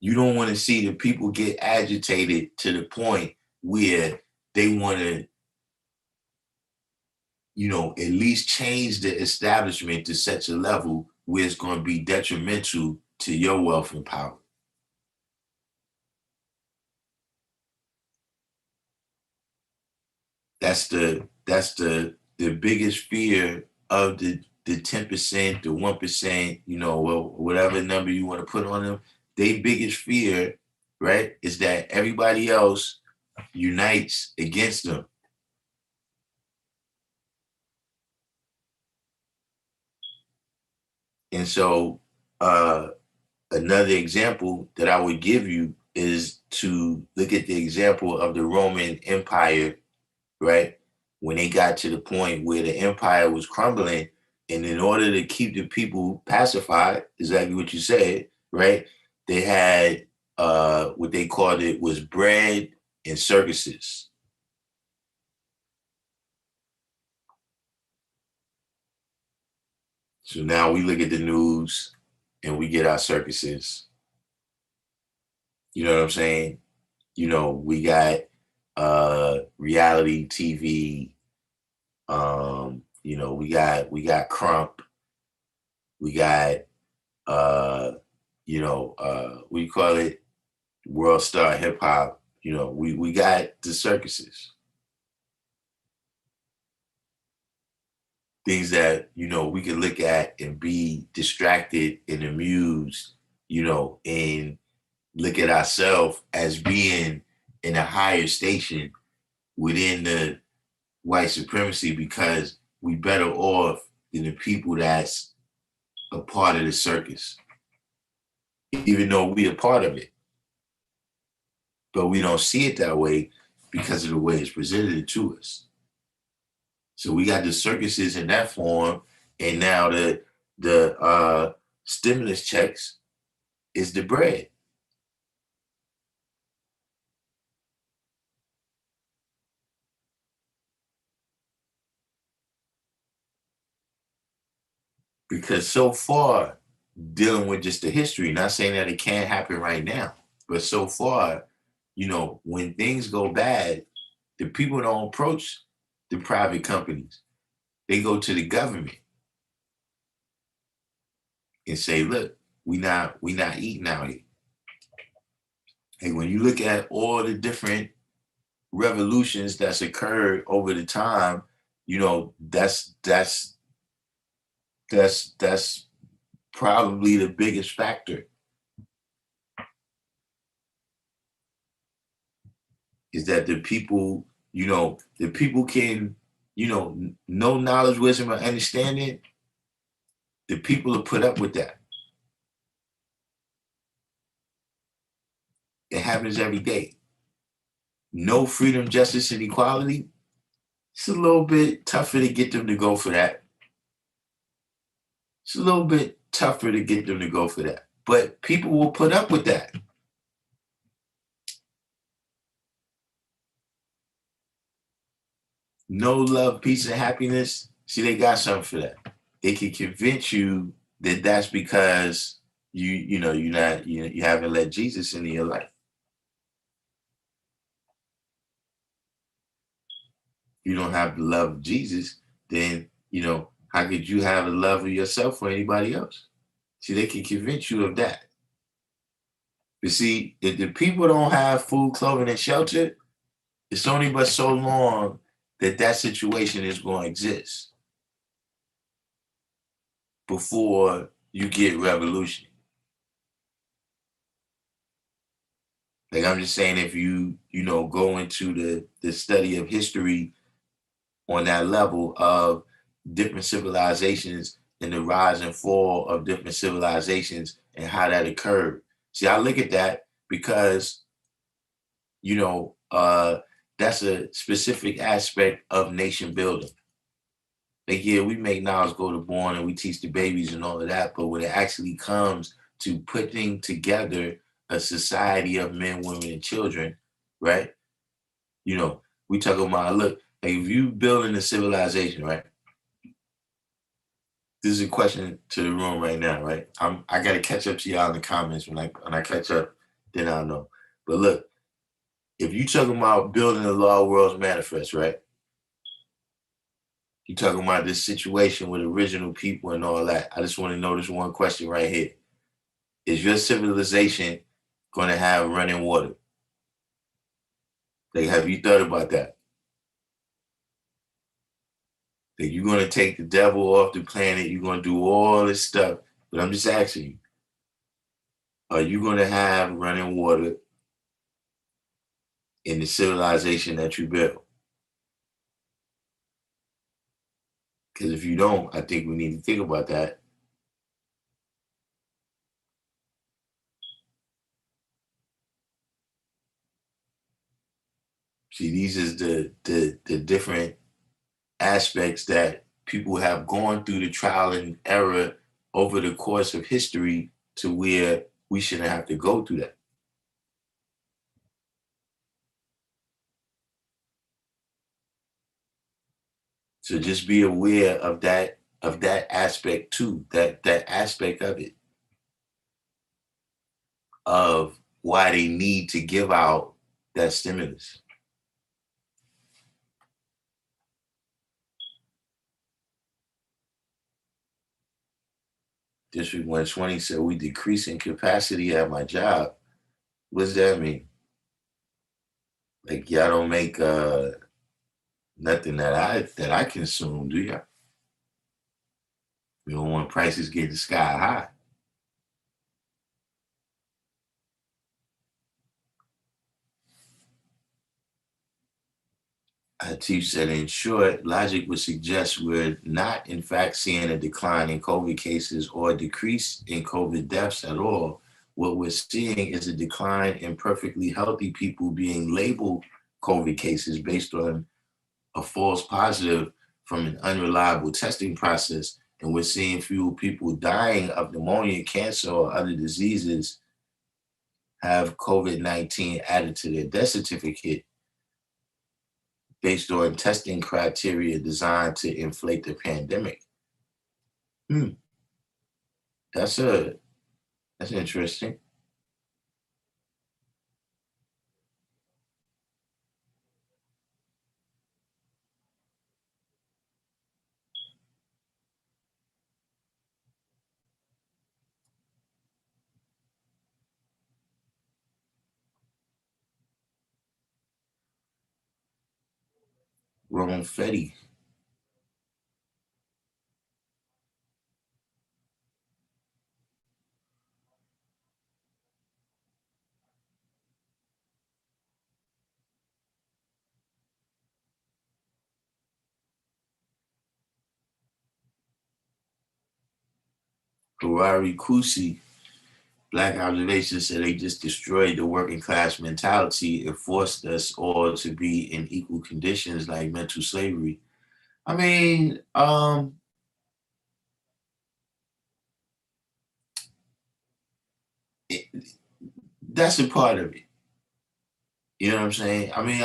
You don't want to see the people get agitated to the point where they want to, you know, at least change the establishment to such a level where it's going to be detrimental to your wealth and power. That's the biggest fear of the 10%, the 1%, you know, well, whatever number you want to put on them. Their biggest fear, right, is that everybody else unites against them. And so another example that I would give you is to look at the example of the Roman Empire, right? When they got to the point where the empire was crumbling, and in order to keep the people pacified, exactly what you said, right? They had what they called it was bread and circuses. So now we look at the news and we get our circuses. You know what I'm saying? You know, we got reality TV. You know, we got Crump. We got you know, what do you call it? World Star Hip Hop. You know, we got the circuses. Things that, you know, we can look at and be distracted and amused, you know, and look at ourselves as being in a higher station within the white supremacy because we better off than the people that's a part of the circus, even though we a part of it. But we don't see it that way because of the way it's presented to us. So we got the circuses in that form, and now the stimulus checks is the bread. Because so far, dealing with just the history, not saying that it can't happen right now, but so far, when things go bad, the people don't approach the private companies. They go to the government and say, look, we not eating out here. Hey, when you look at all the different revolutions that's occurred over the time, that's probably the biggest factor, is that the people can, no knowledge, wisdom, or understanding, the people will put up with that. It happens every day. No freedom, justice, and equality, it's a little bit tougher to get them to go for that. It's a little bit tougher to get them to go for that. But people will put up with that. No love, peace, and happiness. See, they got something for that. They can convince you that that's because you haven't let Jesus into your life. You don't have the love of Jesus, then how could you have the love of yourself or anybody else? See, they can convince you of that. But see, if the people don't have food, clothing, and shelter, it's only but so long that situation is going to exist before you get revolution. Like, I'm just saying, if you go into the study of history on that level of different civilizations and the rise and fall of different civilizations and how that occurred. See, I look at that because, that's a specific aspect of nation building. Like, yeah, we make knowledge go to born and we teach the babies and all of that, but when it actually comes to putting together a society of men, women, and children, right? We talk about, look, like, if you building a civilization, right? This is a question to the room right now, right? I gotta catch up to y'all in the comments. When I catch up, then I'll know. But look, if you talking about building a law of worlds manifest, right? You talking about this situation with original people and all that. I just want to know this one question right here. Is your civilization going to have running water? Like, have you thought about that? Like, you're going to take the devil off the planet, you're going to do all this stuff, but I'm just asking you, are you going to have running water in the civilization that you build? Because if you don't, I think we need to think about that. See, these is the different aspects that people have gone through the trial and error over the course of history to where we shouldn't have to go through that. So just be aware of that aspect too, that aspect of it, of why they need to give out that stimulus. District 120 said, we decreasing capacity at my job. What does that mean? Like, y'all don't make nothing that I consume, do y'all? We don't want prices get the sky high. Chief said, in short, logic would suggest we're not, in fact, seeing a decline in COVID cases or a decrease in COVID deaths at all. What we're seeing is a decline in perfectly healthy people being labeled COVID cases based on a false positive from an unreliable testing process. And we're seeing fewer people dying of pneumonia, cancer, or other diseases have COVID-19 added to their death certificate based on testing criteria designed to inflate the pandemic. That's interesting. Roman Fetty. Harari Kusi, Black Observations, said they just destroyed the working class mentality and forced us all to be in equal conditions like mental slavery. I mean, it, that's a part of it. You know what I'm saying? I mean,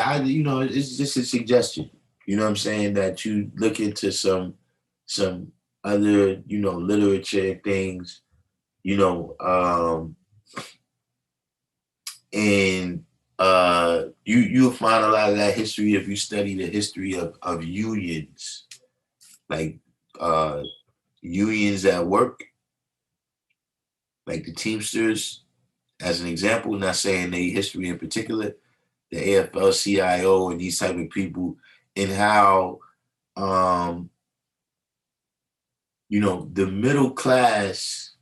it's just a suggestion. You know what I'm saying? That you look into some other, literature and things, you know, and you'll find a lot of that history if you study the history of unions, like uh unions at work, like the Teamsters, as an example, not saying the history in particular, the AFL-CIO and these type of people, and how um, the middle class,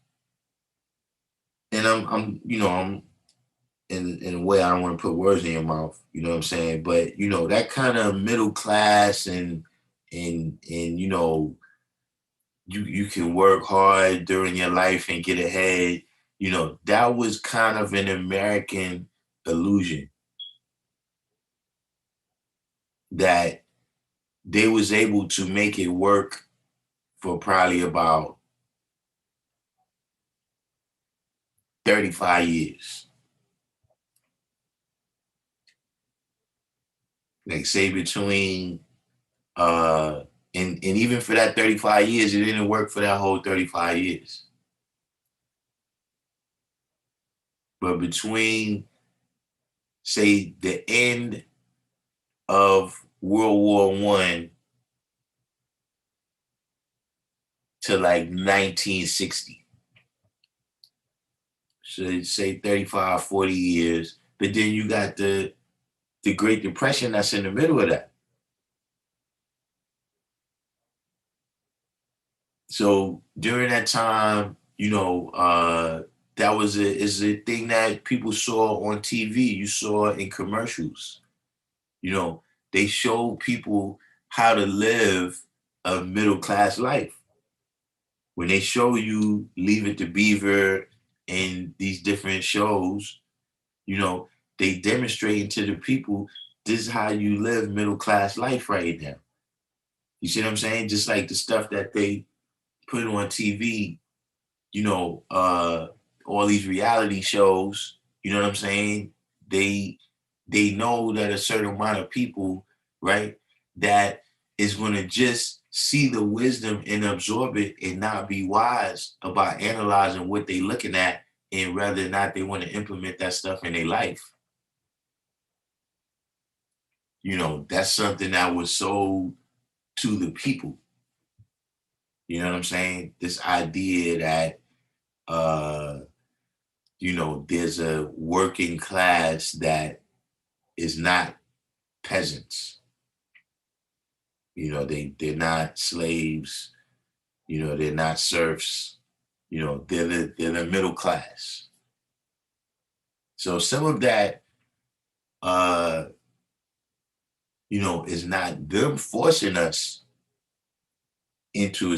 and I'm in a way, I don't want to put words in your mouth, you know what I'm saying? But that kind of middle class, and you can work hard during your life and get ahead. That was kind of an American illusion that they was able to make it work for probably about 35 years. Like say between and even for that 35 years, it didn't work for that whole 35 years. But between say the end of World War One to like 1960, so say 35, 40 years, but then you got the Great Depression that's in the middle of that. So during that time, that was is a thing that people saw on TV. You saw in commercials. You know, they showed people how to live a middle class life. When they show you Leave It to Beaver and these different shows, you know, they demonstrating to the people this is how you live middle class life right now. You see what I'm saying? Just like the stuff that they put on TV, all these reality shows, you know what I'm saying? They they know that a certain amount of people, right, that is gonna just see the wisdom and absorb it and not be wise about analyzing what they looking at and whether or not they want to implement that stuff in their life. That's something that was sold to the people. You know what I'm saying? This idea that uh there's a working class that is not peasants. They're not slaves. They're not serfs. They're the middle class. So some of that, uh, is not them forcing us into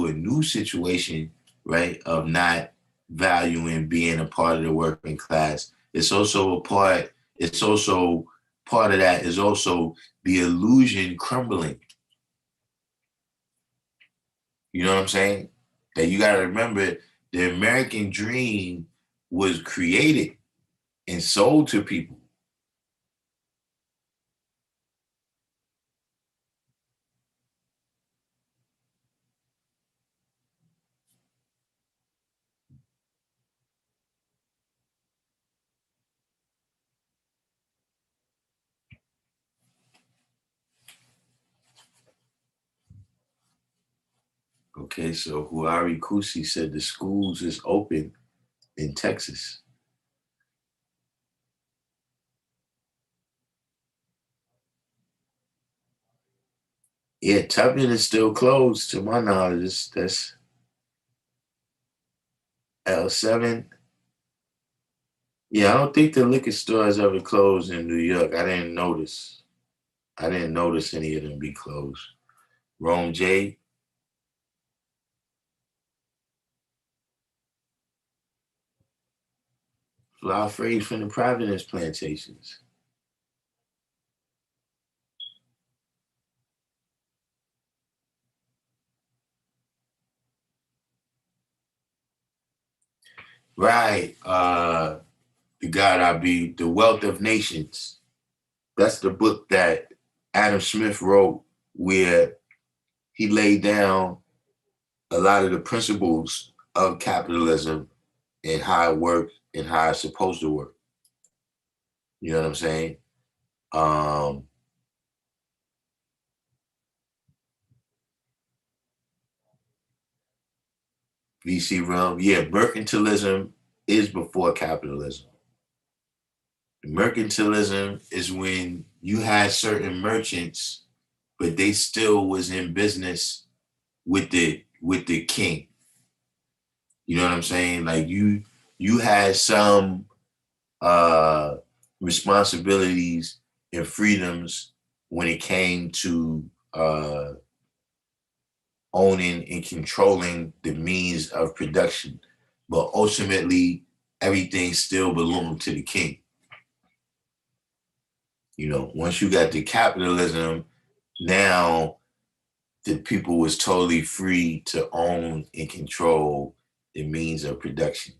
a new situation, right? Of not valuing being a part of the working class. It's also part of that is also the illusion crumbling. You know what I'm saying? That you gotta remember the American dream was created and sold to people. Okay, so Huari Kusi said the schools is open in Texas. Yeah, Tubman is still closed to my knowledge. That's L7. Yeah, I don't think the liquor store has ever closed in New York. I didn't notice. I didn't notice any of them be closed. Rome J. Flower phrase from the Providence plantations. Right. The God I Be, The Wealth of Nations. That's the book that Adam Smith wrote, where he laid down a lot of the principles of capitalism and how it works and how it's supposed to work. You know what I'm saying? Um, VC realm, yeah, mercantilism is before capitalism. Mercantilism is when you had certain merchants, but they still was in business with the king. You know what I'm saying? Like you had some uh responsibilities and freedoms when it came to owning and controlling the means of production. But ultimately everything still belonged to the king. You know, once you got the capitalism, now the people was totally free to own and control the means of production.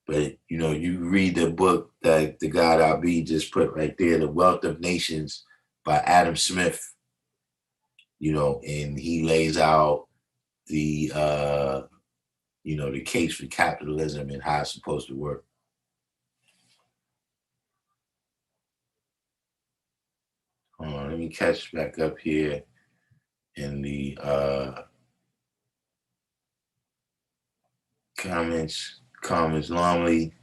But you know, you read the book that the God I Be just put right there, The Wealth of Nations by Adam Smith, you know, and he lays out the you know, the case for capitalism and how it's supposed to work. Let me catch back up here in the comments normally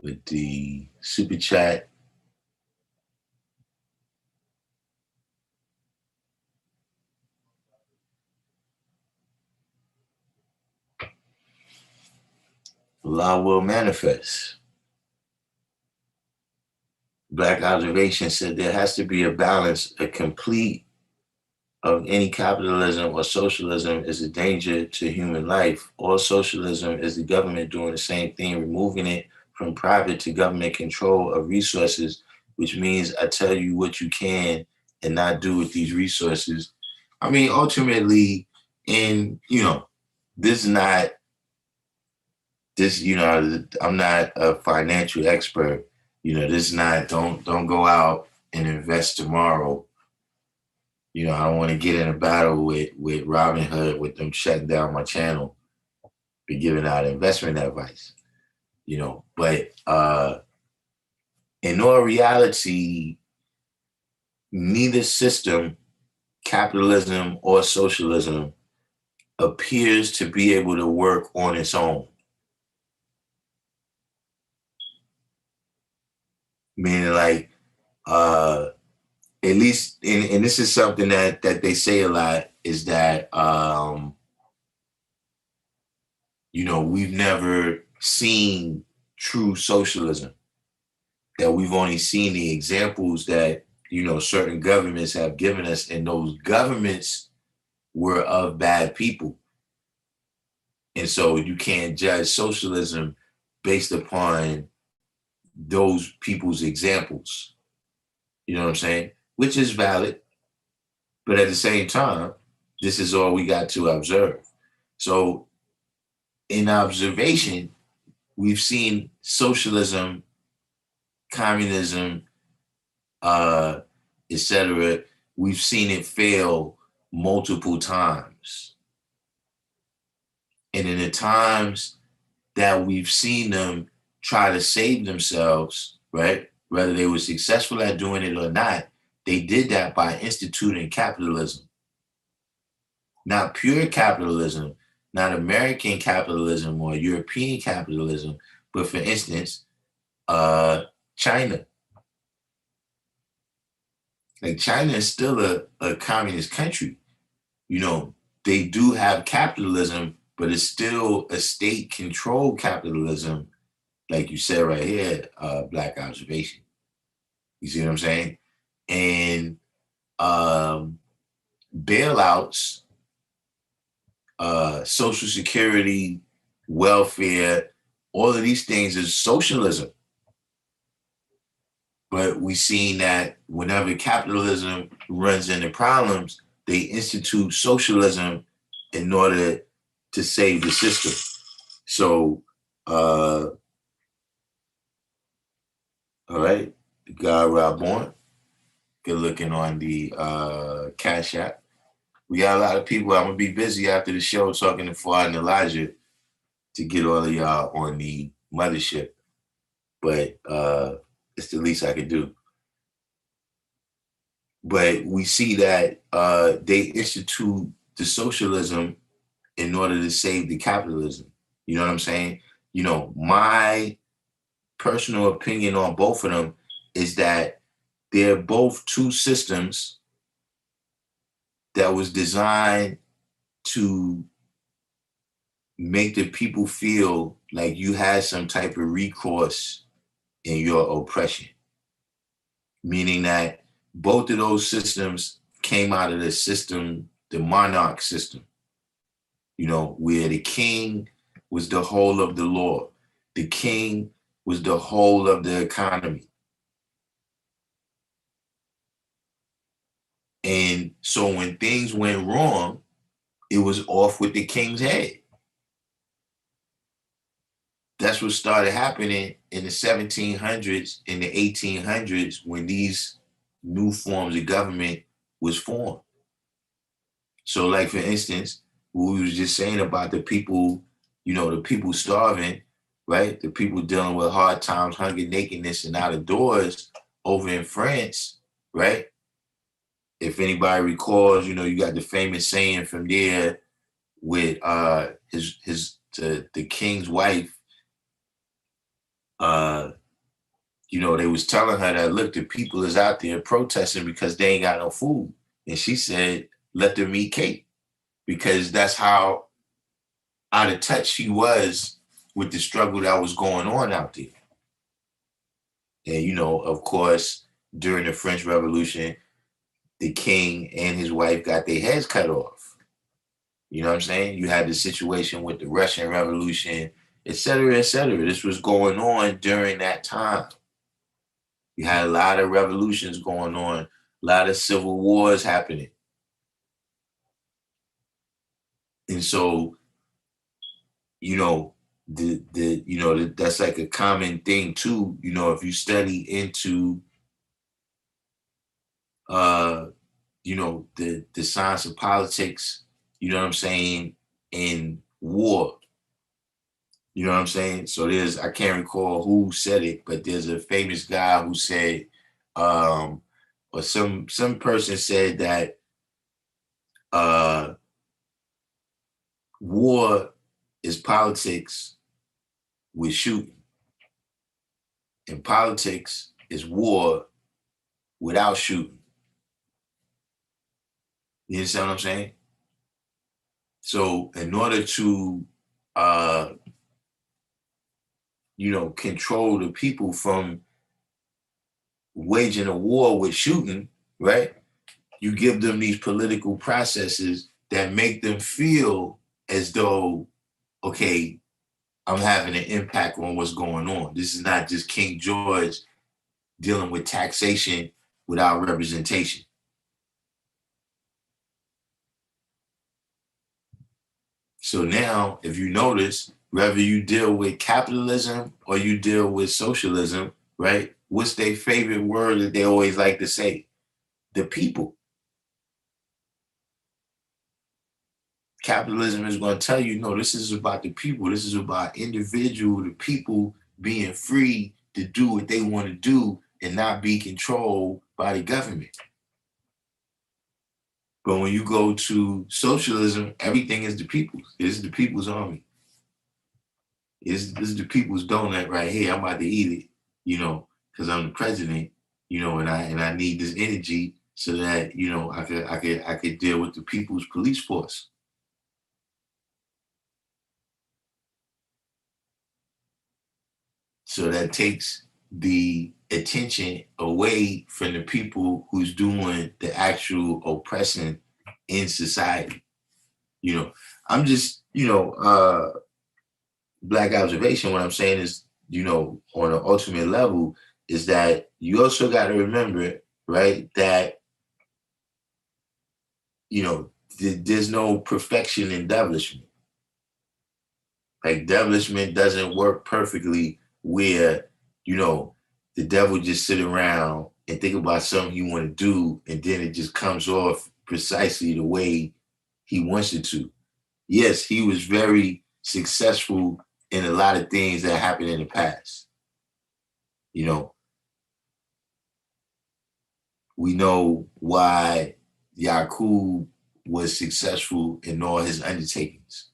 with the super chat. Law will manifest. Black Observation said there has to be a balance. A complete of any capitalism or socialism is a danger to human life. All socialism is the government doing the same thing, removing it from private to government control of resources, which means I tell you what you can and not do with these resources. I mean, ultimately, and you know, this is not this, you know, I'm not a financial expert. You know, this is not don't go out and invest tomorrow. You know, I don't want to get in a battle with Robin Hood with them shutting down my channel for giving out investment advice. You know, but in all reality, neither system, capitalism or socialism, appears to be able to work on its own. Meaning, like, at least, and this is something that they say a lot, is that you know, we've never seen true socialism. That we've only seen the examples that, you know, certain governments have given us, and those governments were of bad people. And so you can't judge socialism based upon those people's examples. You know what I'm saying? Which is valid, but at the same time, this is all we got to observe. So in observation, we've seen socialism, communism, uh, etc. We've seen it fail multiple times. And in the times that we've seen them try to save themselves, right? Whether they were successful at doing it or not, they did that by instituting capitalism. Not pure capitalism, not American capitalism or European capitalism, but for instance, China. Like China is still a communist country. You know, they do have capitalism, but it's still a state-controlled capitalism, like you said right here, Black Observation. You see what I'm saying? And um, bailouts, Social Security, welfare, all of these things is socialism. But we've seen that whenever capitalism runs into problems, they institute socialism in order to save the system. So, all right, God Rob Born, good looking on the Cash App. We got a lot of people. I'm gonna be busy after the show talking to Fuad and Elijah to get all of y'all on the mothership, but it's the least I could do. But we see that they institute the socialism in order to save the capitalism. You know what I'm saying? You know, my personal opinion on both of them is that they're both two systems that was designed to make the people feel like you had some type of recourse in your oppression. Meaning that both of those systems came out of the system, the monarch system, you know, where the king was the whole of the law. The king was the whole of the economy. And so when things went wrong, it was off with the king's head. That's what started happening in the 1700s, in the 1800s, when these new forms of government was formed. So like, for instance, what we was just saying about the people, you know, the people starving, right? The people dealing with hard times, hunger, nakedness, and out of doors over in France, right? If anybody recalls, you know, you got the famous saying from there with the king's wife, uh, you know, they was telling her that, look, the people is out there protesting because they ain't got no food. And she said, let them eat cake, because that's how out of touch she was with the struggle that was going on out there. And, you know, of course, during the French Revolution, the king and his wife got their heads cut off. You know what I'm saying? You had the situation with the Russian Revolution, et cetera, et cetera. This was going on during that time. You had a lot of revolutions going on, a lot of civil wars happening. And so, you know, that's like a common thing too. You know, if you study into you know, the science of politics, you know what I'm saying, in war. You know what I'm saying? So I can't recall who said it, but there's a famous guy who said, or some person said that uh, war is politics with shooting, and politics is war without shooting. You understand what I'm saying? So in order to uh, you know, control the people from waging a war with shooting, right? You give them these political processes that make them feel as though, okay, I'm having an impact on what's going on. This is not just King George dealing with taxation without representation. So now, if you notice, whether you deal with capitalism or you deal with socialism, right? What's their favorite word that they always like to say? The people. Capitalism is going to tell you, no, this is about the people. This is about the people being free to do what they want to do and not be controlled by the government. But when you go to socialism, everything is the people's. It's the people's army. This is the people's donut right here. I'm about to eat it, you know, because I'm the president, you know, and I need this energy. so that, you know, I could deal with the people's police force. So that takes the attention away from the people who's doing the actual oppressing in society. You know, I'm just, black observation. What I'm saying is, on an ultimate level, is that you also got to remember, right, that, there's no perfection in devilishment. Like, devilishment doesn't work perfectly where, you know, the devil just sit around and think about something he want to do, and then it just comes off precisely the way he wants it to. Yes, he was very successful in a lot of things that happened in the past. You know, we know why Yakub was successful in all his undertakings.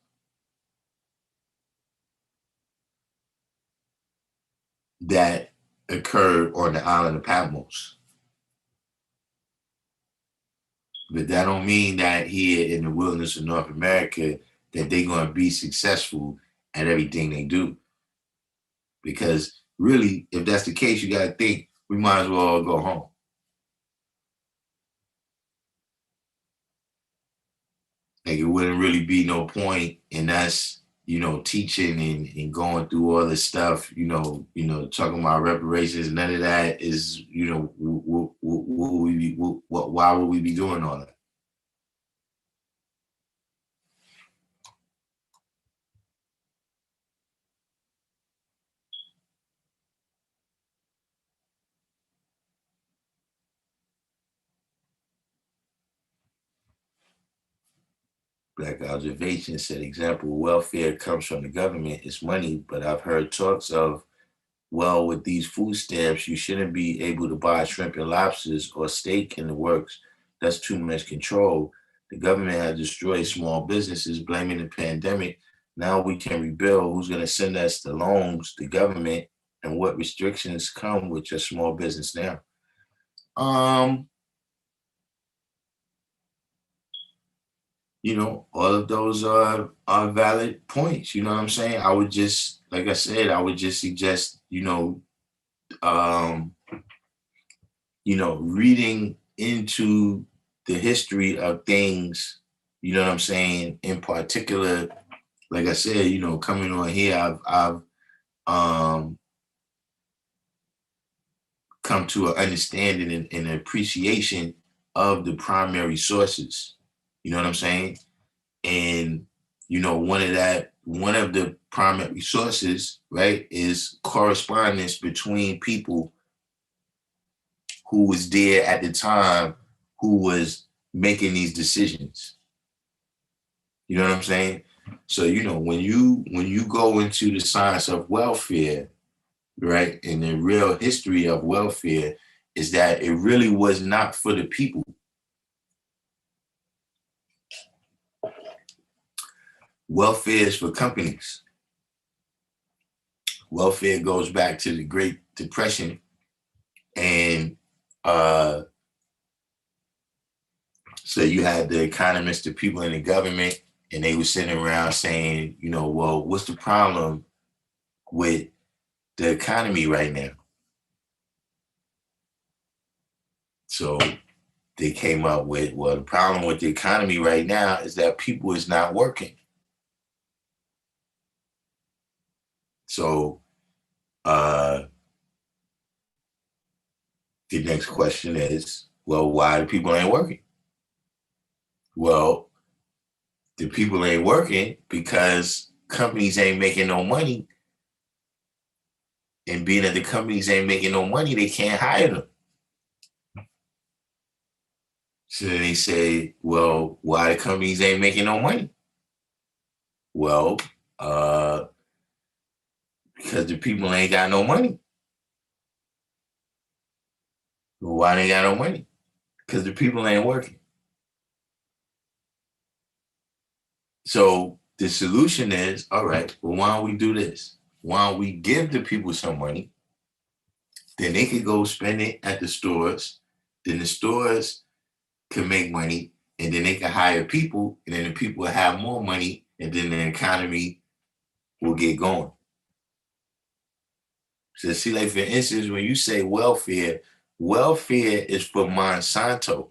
That occurred on the island of Patmos. But that don't mean that here in the wilderness of North America that they're going to be successful at everything they do. Because really, if that's the case, you got to think we might as well all go home. Like, it wouldn't really be no point in us, teaching and going through all this stuff, talking about reparations. None of that is, why would we be doing all that? Black observation said, example, welfare comes from the government, it's money, but I've heard talks of, well, with these food stamps, you shouldn't be able to buy shrimp and lobsters or steak in the works. That's too much control. The government has destroyed small businesses, blaming the pandemic. Now we can rebuild. Who's going to send us the loans? The government. And what restrictions come with your small business now? All of those are valid points. You know what I'm saying? I would just, like I said, I would just suggest, um, reading into the history of things, you know what I'm saying? In particular, like I said, coming on here, I've come to an understanding and an appreciation of the primary sources. You know what I'm saying? And one of the primary sources, right, is correspondence between people who was there at the time, who was making these decisions. You know what I'm saying? So, when you go into the science of welfare, right, and the real history of welfare is that it really was not for the people. Welfare is for companies. Welfare goes back to the Great Depression, and so you had the economists, the people in the government, and they were sitting around saying, well, what's the problem with the economy right now? So they came up with, well, the problem with the economy right now is that people is not working. So the next question is, well, why the people ain't working? Well, the people ain't working because companies ain't making no money. And being that the companies ain't making no money, they can't hire them. So then they say, well, why the companies ain't making no money? Well, because the people ain't got no money. Well, why they got no money? Because the people ain't working. So the solution is, all right, well, why don't we do this? Why don't we give the people some money? Then they could go spend it at the stores. Then the stores can make money, and then they can hire people, and then the people will have more money, and then the economy will get going. So see, like for instance, when you say welfare, welfare is for Monsanto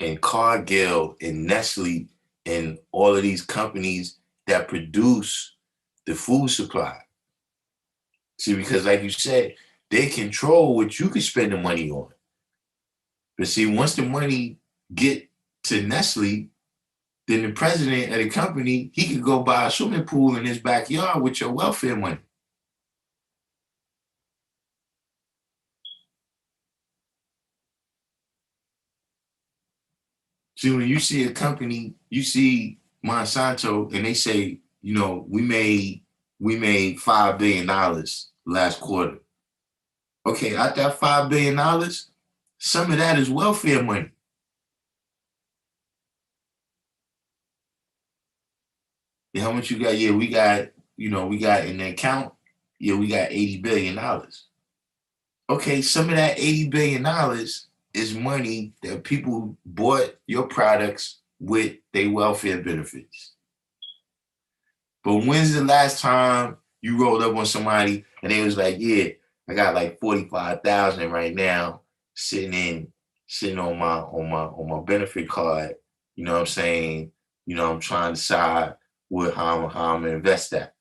and Cargill and Nestle and all of these companies that produce the food supply. See, because like you said, they control what you can spend the money on. But see, once the money get to Nestle, then the president of the company, he could go buy a swimming pool in his backyard with your welfare money. See, when you see a company, you see Monsanto, and they say, you know, we made $5 billion last quarter. Okay, out that $5 billion, some of that is welfare money. Yeah, how much you got? Yeah, we got in the account. Yeah, we got $80 billion. Okay, some of that $80 billion is money that people bought your products with their welfare benefits. But when's the last time you rolled up on somebody and they was like, yeah, I got like 45,000 right now sitting on my benefit card. You know what I'm saying? You know, I'm trying to decide how I'm gonna invest that.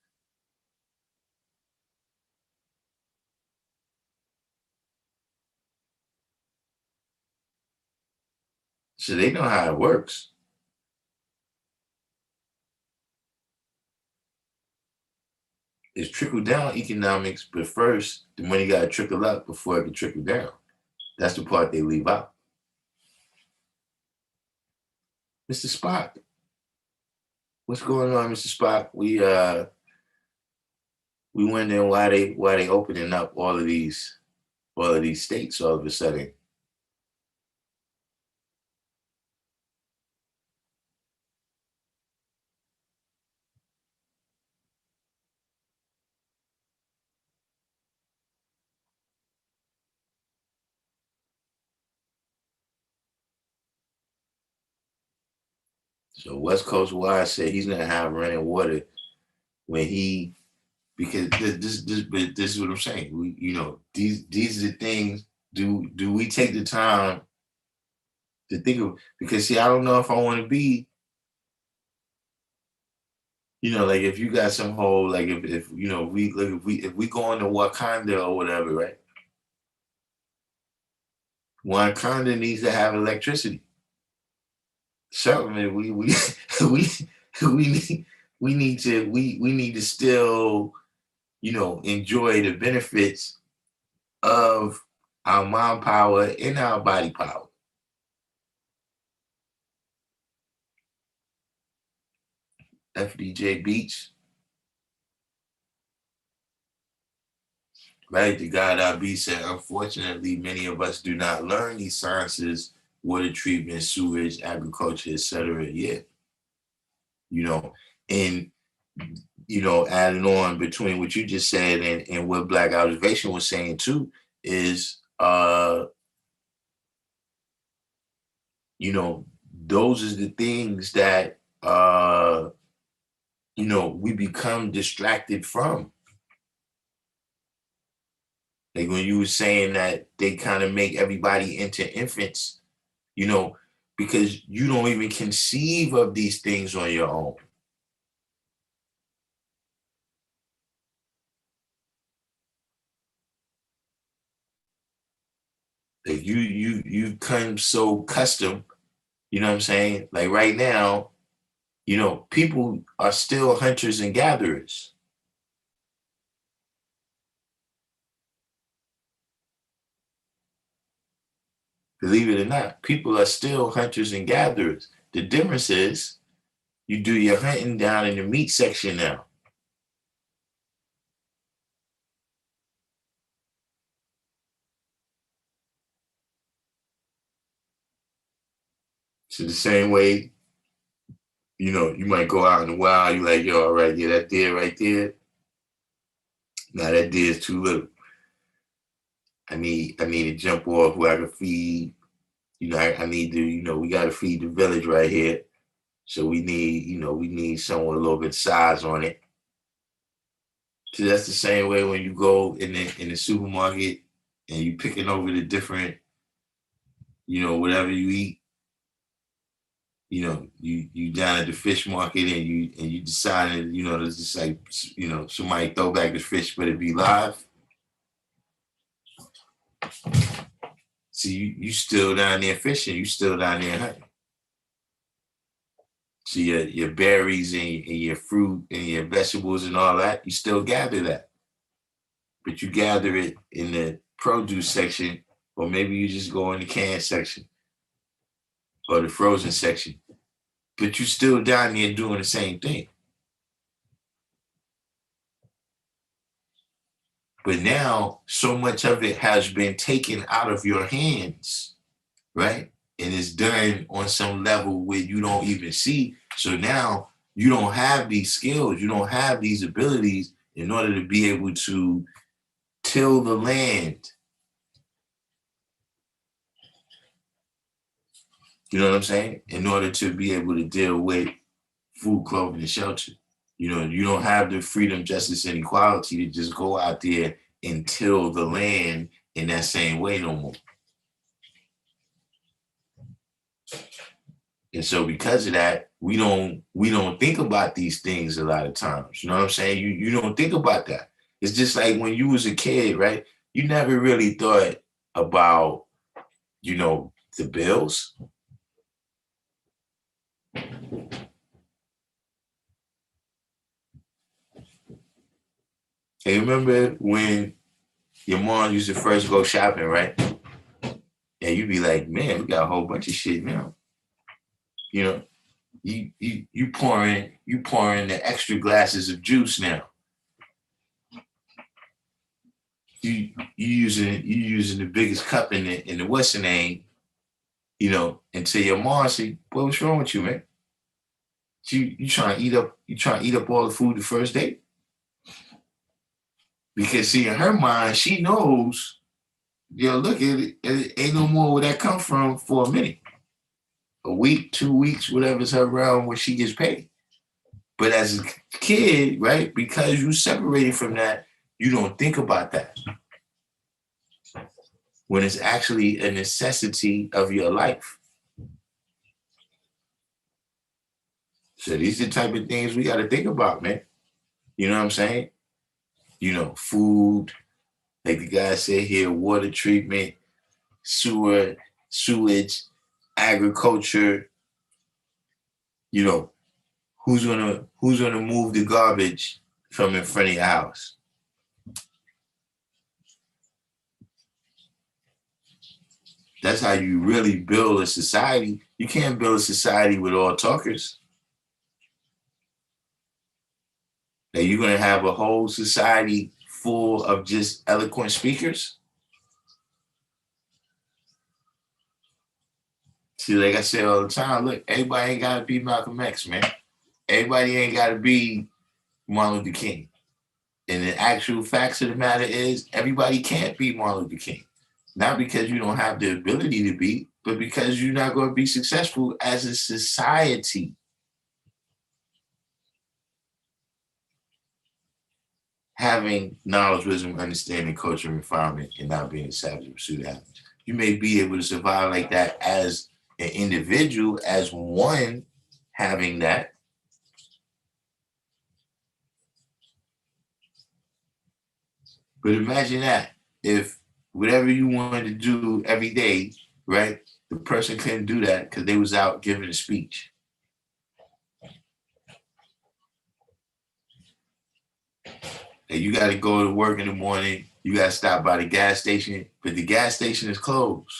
So they know how it works. It's trickle down economics, but first the money gotta trickle up before it can trickle down. That's the part they leave out. Mr. Spock, what's going on, Mr. Spock? We wondering why they opening up all of these states all of a sudden. So West Coast Wise said he's gonna have running water when he because this is what I'm saying. These are the things. Do we take the time to think of? Because see, I don't know if I want to be. Like if you got some whole like if we look if we go into Wakanda or whatever, right? Wakanda needs to have electricity. Certainly, we we need we need to still enjoy the benefits of our mind power and our body power. FDJ Beach, right? The God I said, unfortunately, many of us do not learn these sciences, water treatment, sewage, agriculture, etc. yet. You know, and adding on between what you just said and what Black Observation was saying too, is those are the things that we become distracted from. Like when you were saying that they kind of make everybody into infants, because you don't even conceive of these things on your own. Like you come so custom, you know what I'm saying? Like right now, people are still hunters and gatherers. Believe it or not, people are still hunters and gatherers. The difference is you do your hunting down in the meat section now. So the same way, you might go out in the wild, you like, yo, all right, yeah, that deer right there. Now that deer is too little. I need to jump off where I can feed, I need to, we got to feed the village right here. So we need someone a little bit size on it. So that's the same way when you go in the supermarket and you picking over the different, whatever you eat. You down at the fish market and you decided, it's just like, somebody throw back the fish, but it be live. See, you still down there fishing, you still down there hunting. So your berries and your fruit and your vegetables and all that, you still gather that. But you gather it in the produce section, or maybe you just go in the can section or the frozen section. But you still down there doing the same thing. But now so much of it has been taken out of your hands, right? And it's done on some level where you don't even see. So now you don't have these skills, you don't have these abilities in order to be able to till the land. You know what I'm saying? In order to be able to deal with food, clothing, and shelter. You don't have the freedom, justice, and equality to just go out there and till the land in that same way no more. And so because of that, we don't think about these things a lot of times. You know what I'm saying? You don't think about that. It's just like when you was a kid, right? You never really thought about, the bills. Hey, remember when your mom used to first go shopping, right? And you'd be like, man, we got a whole bunch of shit now. You pouring the extra glasses of juice now. You using the biggest cup in the what's the name, until your mom say, "Boy, what's wrong with you, man? You trying to eat up all the food the first day?" Because see, in her mind, she knows, look, it ain't no more where that come from for a minute. A week, 2 weeks, whatever's her realm where she gets paid. But as a kid, right, because you separated from that, you don't think about that. When it's actually a necessity of your life. So these are the type of things we got to think about, man. You know what I'm saying? Food, like the guy said here, water treatment, sewage, agriculture. Who's gonna move the garbage from in front of your house? That's how you really build a society. You can't build a society with all talkers. Now you're gonna have a whole society full of just eloquent speakers. See, like I say all the time, look, everybody ain't gotta be Malcolm X, man. Everybody ain't gotta be Martin Luther King. And the actual facts of the matter is everybody can't be Martin Luther King. Not because you don't have the ability to be, but because you're not going to be successful as a society. Having knowledge, wisdom, understanding, culture, and refinement, and not being a savage in pursuit of happiness. You may be able to survive like that as an individual, as one having that. But imagine that if whatever you wanted to do every day, right? The person couldn't do that because they was out giving a speech. And you got to go to work in the morning. You got to stop by the gas station, but the gas station is closed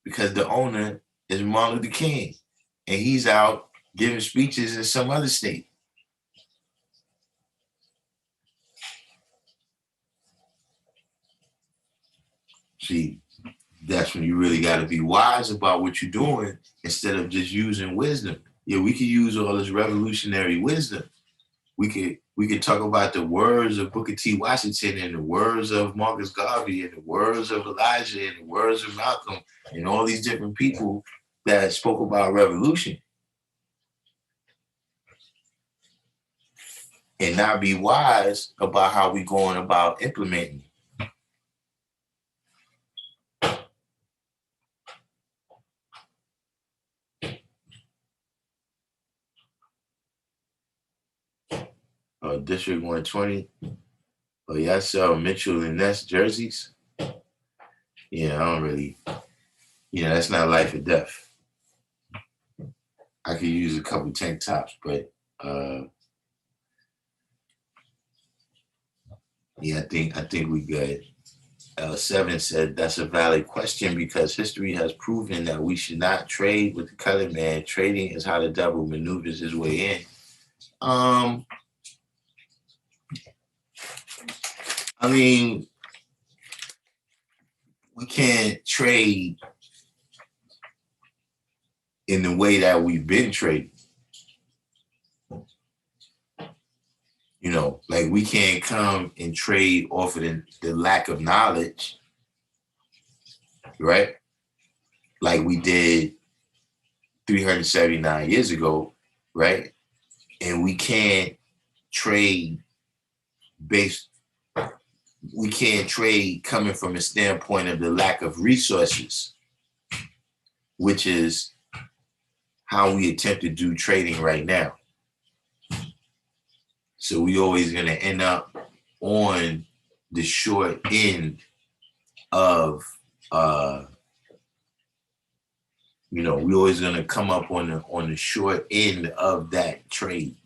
because the owner is Martin Luther King, and he's out giving speeches in some other state. See, that's when you really got to be wise about what you're doing instead of just using wisdom. Yeah, we could use all this revolutionary wisdom. We could We could talk about the words of Booker T. Washington and the words of Marcus Garvey and the words of Elijah and the words of Malcolm and all these different people that spoke about revolution and not be wise about how we going about implementing. District 120. Oh, y'all sell Mitchell and Ness jerseys? Yeah, I don't really, that's not life or death. I could use a couple tank tops, but yeah, I think we good. L7 said that's a valid question because history has proven that we should not trade with the colored man. Trading is how the devil maneuvers his way in. I mean, we can't trade in the way that we've been trading. Like we can't come and trade off of the lack of knowledge, right? Like we did 379 years ago, right? And we can't trade coming from a standpoint of the lack of resources, which is how we attempt to do trading right now. So we always gonna end up on the short end of we always gonna come up on the short end of that trade.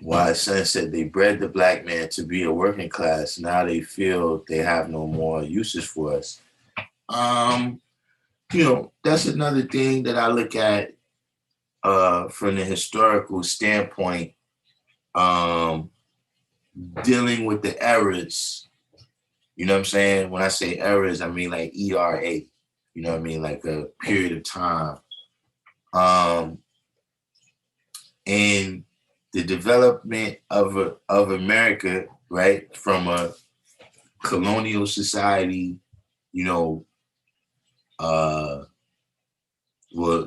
Why son said they bred the black man to be a working class. Now they feel they have no more uses for us. That's another thing that I look at from the historical standpoint, dealing with the errors. You know what I'm saying? When I say errors, I mean like ERA. You know what I mean? Like a period of time. And the development of America, right, from a colonial society, well,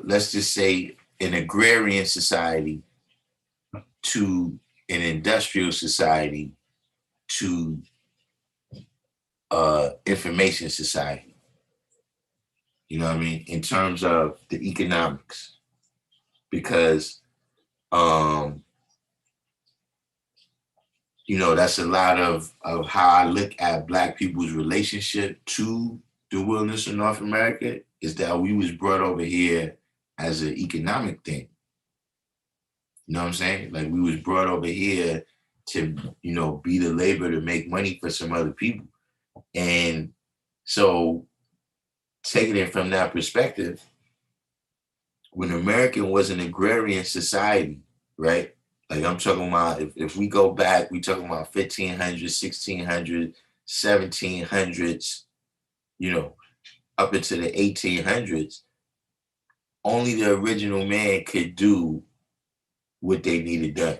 let's just say an agrarian society to an industrial society to information society. You know what I mean? In terms of the economics, because that's a lot of how I look at Black people's relationship to the wilderness of North America is that we was brought over here as an economic thing. You know what I'm saying? Like we was brought over here to, be the labor to make money for some other people. And so taking it from that perspective, when America was an agrarian society, right? Like I'm talking about, if we go back, we talking about 1500s, 1600s, 1700s, up into the 1800s, only the original man could do what they needed done.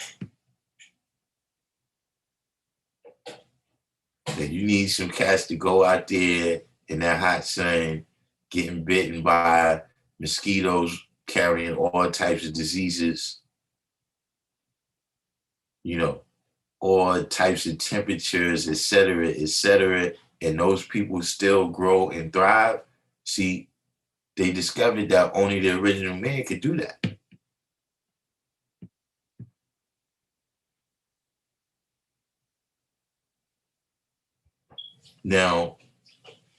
That you need some cats to go out there in that hot sun, getting bitten by mosquitoes, carrying all types of diseases, all types of temperatures, et cetera, and those people still grow and thrive. See, they discovered that only the original man could do that. Now,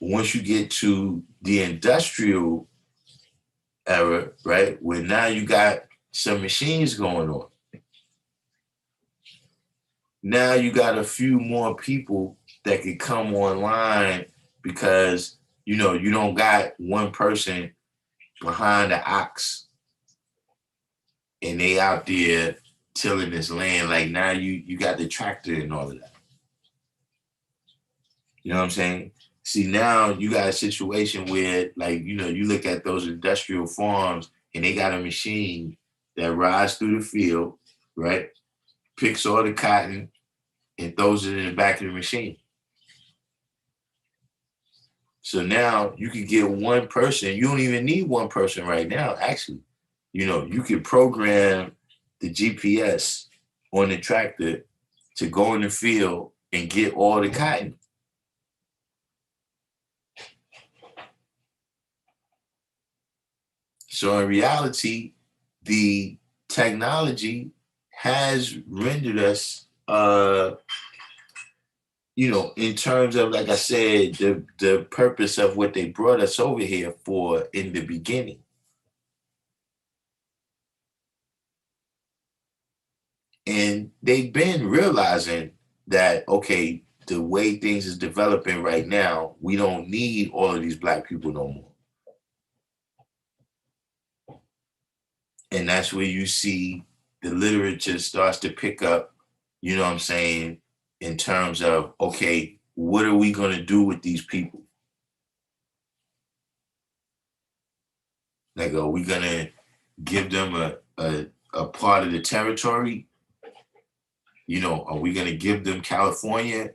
once you get to the industrial era, right, where now you got some machines going on. now you got a few more people that could come online because you know you don't got one person behind the ox and they out there tilling this land. Like now you got the tractor and all of that. You know what I'm saying? See, now you got a situation where, like, you know, you look at those industrial farms and they got a machine that rides through the field, right? Picks all the cotton and throws it in the back of the machine. So now you can get one person. You don't even need one person right now, actually. You know, you can program the GPS on the tractor to go in the field and get all the cotton. So in reality, the technology has rendered us, you know, in terms of, like I said, the purpose of what they brought us over here for in the beginning. And they've been realizing that, okay, the way things is developing right now, we don't need all of these black people no more. And that's where you see the literature starts to pick up, you know what I'm saying, in terms of, okay, what are we going to do with these people? Like, are we going to give them a part of the territory? You know, are we going to give them California?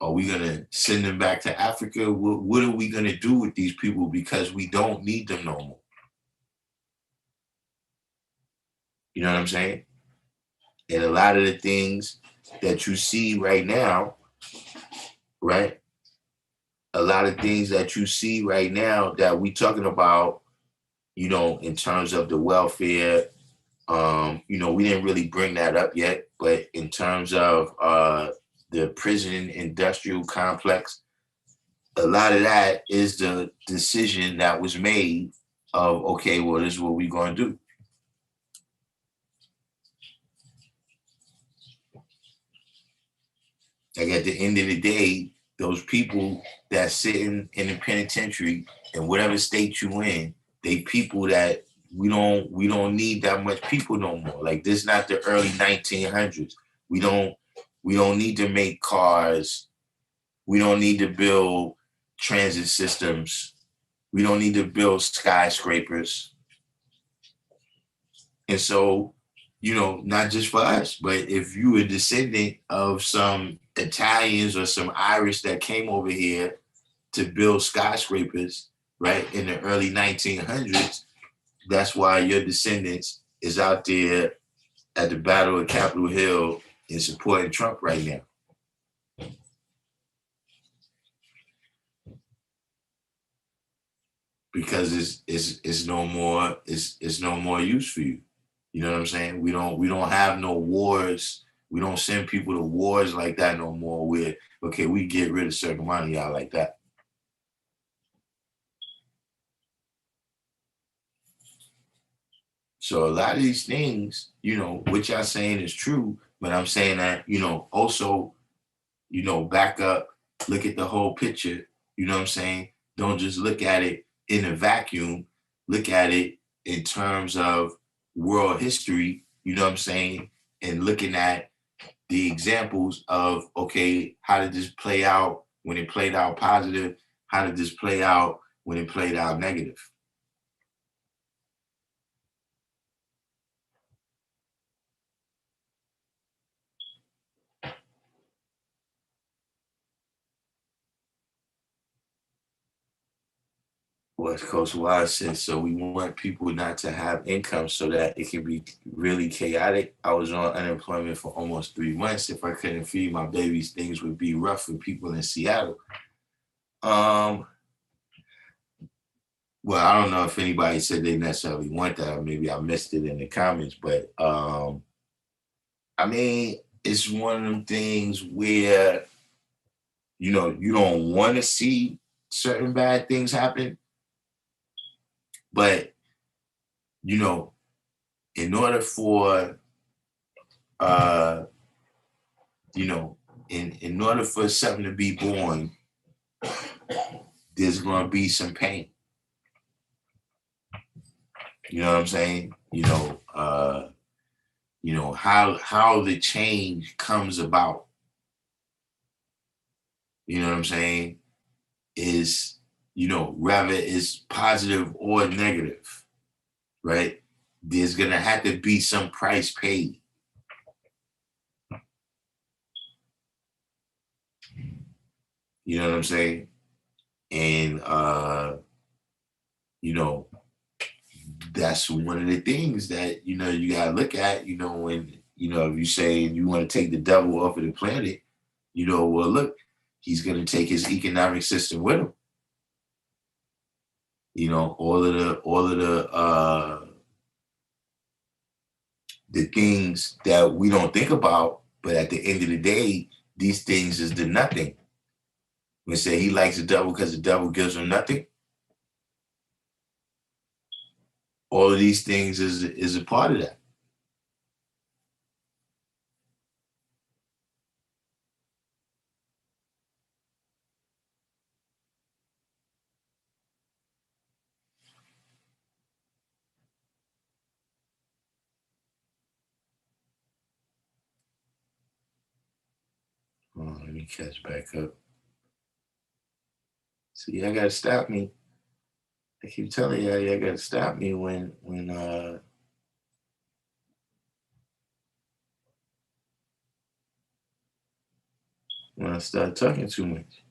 Are we going to send them back to Africa? What are we going to do with these people because we don't need them no more? You know what I'm saying? And a lot of the things that you see right now, right? A lot of things that you see right now that we talking about, you know, in terms of the welfare, you know, we didn't really bring that up yet, but in terms of the prison industrial complex, a lot of that is the decision that was made of, okay, well, this is what we're going to do. Like at the end of the day, those people that sitting in the penitentiary in whatever state you in, they people that we don't need that much people no more. Like this not the early 1900s. We don't we don't need to make cars. We don't need to build transit systems. We don't need to build skyscrapers. And so, you know, not just for us, but if you a descendant of some Italians or some Irish that came over here to build skyscrapers, right, in the early 1900s, that's why your descendants is out there at the Battle of Capitol Hill and supporting Trump right now. Because it's no more use for you. You know what I'm saying? We don't have no wars. We don't send people to wars like that no more. Where okay, we get rid of certain money out like that. So a lot of these things, you know, what y'all saying is true, but I'm saying that, you know, also, you know, back up, look at the whole picture. You know what I'm saying? Don't just look at it in a vacuum. Look at it in terms of world history. You know what I'm saying? And looking at the examples of, okay, how did this play out when it played out positive? How did this play out when it played out negative? What Coach Wise said, so we want people not to have income so that it can be really chaotic. I was on unemployment for almost 3 months. If I couldn't feed my babies, things would be rough for people in Seattle. Um, well, I don't know if anybody said they necessarily want that, or maybe I missed it in the comments, but I mean, it's one of them things where, you know, you don't want to see certain bad things happen, but you know, in order for uh in order for something to be born, there's going to be some pain. You know what I'm saying? How the change comes about. You know what I'm saying? Is, whether it's positive or negative, right? There's going to have to be some price paid. You know what I'm saying? And, that's one of the things that, you got to look at, when, if you say you want to take the devil off of the planet, well, look, he's going to take his economic system with him. All of the things that we don't think about, but at the end of the day, these things is the nothing. We say he likes the devil because the devil gives him nothing. All of these things is a part of that. Let me catch back up. See, I gotta stop me. I keep telling you, gotta stop me when I start talking too much.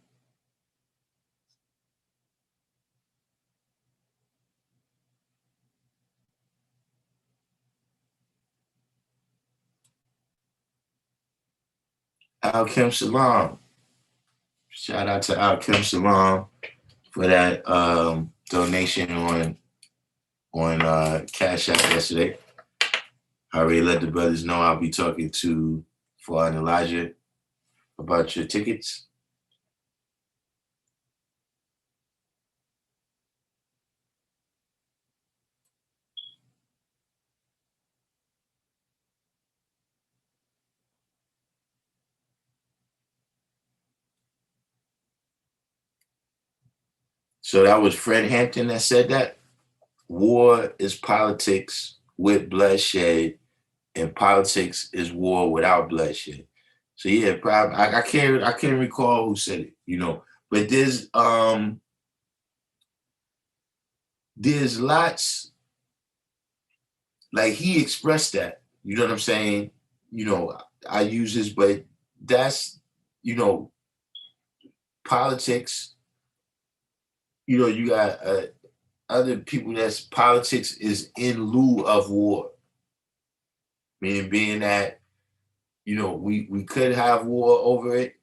Alchem Salam. Shout out to Alchem Salam for that donation on Cash App yesterday. I already let the brothers know I'll be talking to Fuad and Elijah about your tickets. So that was Fred Hampton that said that. War is politics with bloodshed, and politics is war without bloodshed. So yeah, probably I can't recall who said it, but there's lots, like he expressed that, you know what I'm saying? I use this, but that's, politics, you got other people that's politics is in lieu of war. Meaning being that, we could have war over it,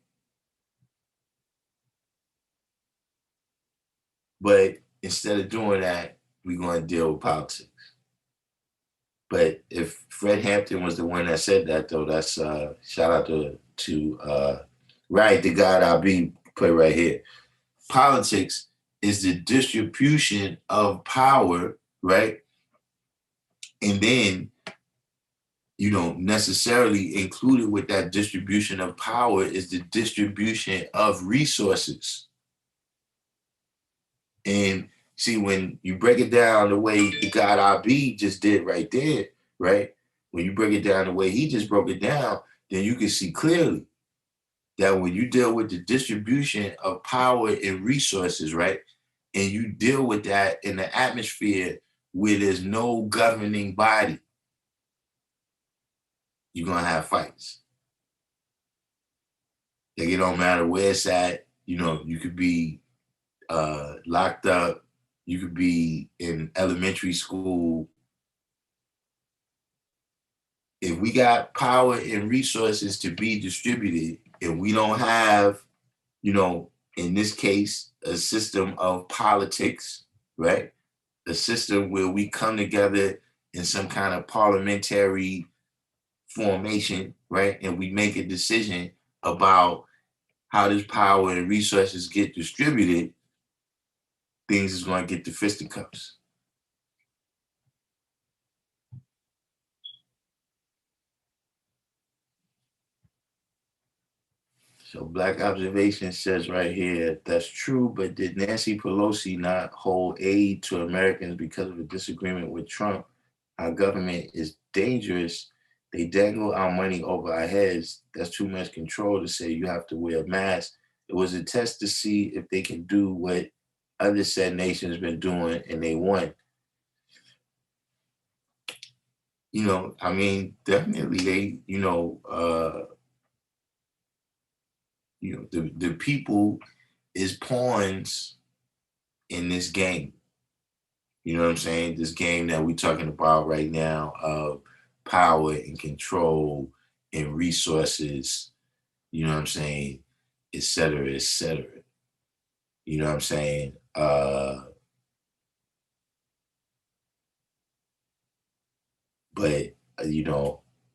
but instead of doing that, we're going to deal with politics. But if Fred Hampton was the one that said that, though, that's shout out to right, the God I'll be put right here. Politics is the distribution of power, right? And then, necessarily included with that distribution of power is the distribution of resources. And see, when you break it down the way the God I just did right there, right? When you break it down the way he just broke it down, then you can see clearly that when you deal with the distribution of power and resources, right? And you deal with that in the atmosphere where there's no governing body, you're going to have fights. Like, it don't matter where it's at. You could be locked up. You could be in elementary school. If we got power and resources to be distributed, and we don't have, in this case, a system of politics, right? A system where we come together in some kind of parliamentary formation, right? And we make a decision about how this power and resources get distributed, things is going to get to fisticuffs. So Black Observation says right here, that's true, but did Nancy Pelosi not hold aid to Americans because of a disagreement with Trump? Our government is dangerous. They dangle our money over our heads. That's too much control to say you have to wear a mask. It was a test to see if they can do what other said nations been doing, and they won. You know, I mean, definitely they, the people is pawns in this game. You know what I'm saying? This game that we're talking about right now of power and control and resources, you know what I'm saying, et cetera, et cetera. You know what I'm saying? But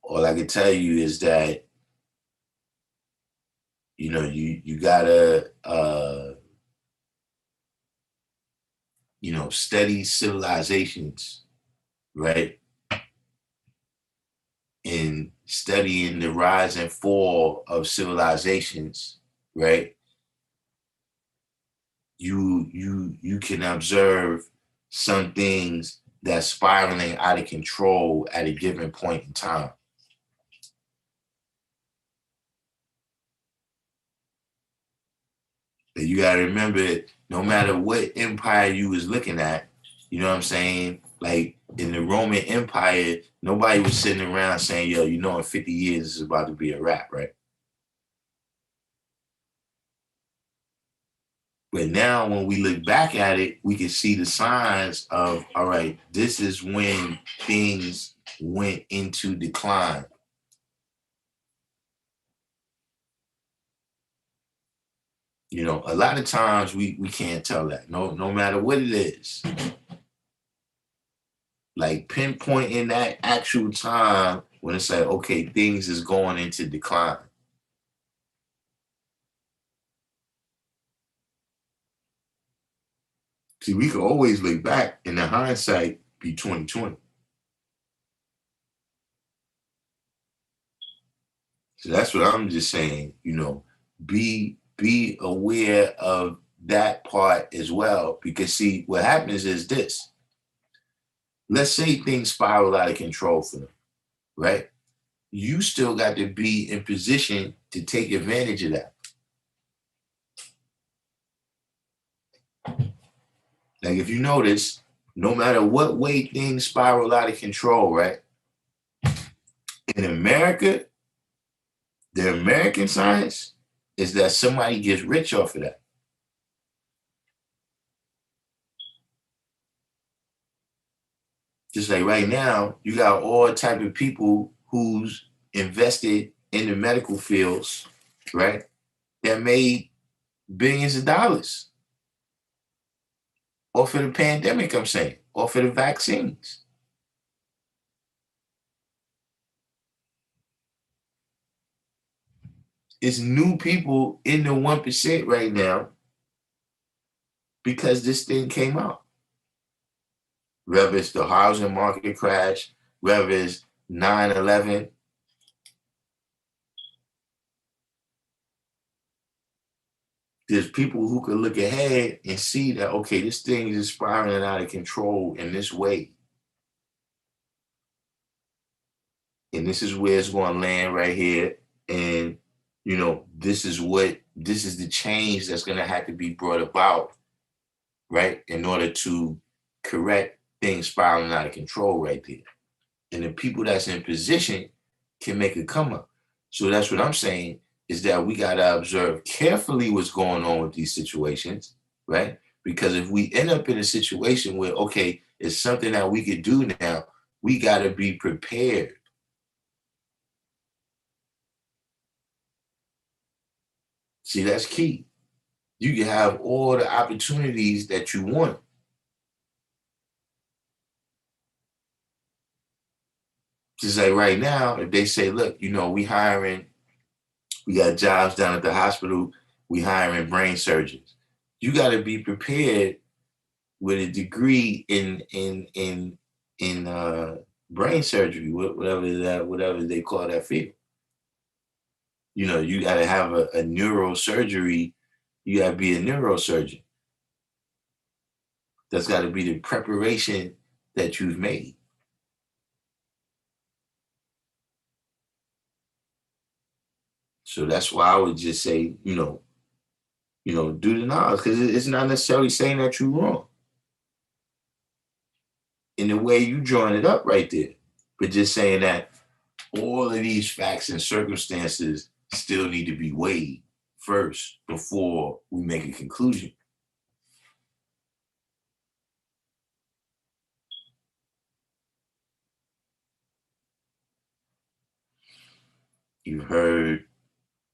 all I can tell you is that, you gotta study civilizations, right? In studying the rise and fall of civilizations, right? You can observe some things that's spiraling out of control at a given point in time. But you gotta remember, no matter what empire you was looking at, you know what I'm saying? Like in the Roman Empire, nobody was sitting around saying, yo, in 50 years this is about to be a wrap, right? But now when we look back at it, we can see the signs of, all right, this is when things went into decline. A lot of times we can't tell that. No matter what it is. Like pinpointing that actual time when it's like, okay, things is going into decline. See, we can always look back and the hindsight be 2020. So that's what I'm just saying, be aware of that part as well. Because see, what happens is this. Let's say things spiral out of control for them, right? You still got to be in position to take advantage of that. Like if you notice, no matter what way things spiral out of control, right? In America, the American science is that somebody gets rich off of that. Just like right now, you got all type of people who's invested in the medical fields, right? That made billions of dollars off of the pandemic, I'm saying, off of the vaccines. It's new people in the 1% right now because this thing came out. Whether it's the housing market crash, whether it's 9/11, there's people who can look ahead and see that, okay, this thing is spiraling out of control in this way. And this is where it's going to land right here. And, this is the change that's going to have to be brought about, right? In order to correct things spiraling out of control right there. And the people that's in position can make a come up. So that's what I'm saying is that we got to observe carefully what's going on with these situations, right? Because if we end up in a situation where, okay, it's something that we could do now, we got to be prepared. See, that's key. You can have all the opportunities that you want. Just like right now, if they say, look, we got jobs down at the hospital, we hiring brain surgeons. You got to be prepared with a degree in brain surgery, whatever they call that field. you got to have a neurosurgery. You got to be a neurosurgeon. That's got to be the preparation that you've made. So that's why I would just say, do the knowledge, because it's not necessarily saying that you're wrong in the way you drawing it up right there, but just saying that all of these facts and circumstances still need to be weighed first before we make a conclusion. You heard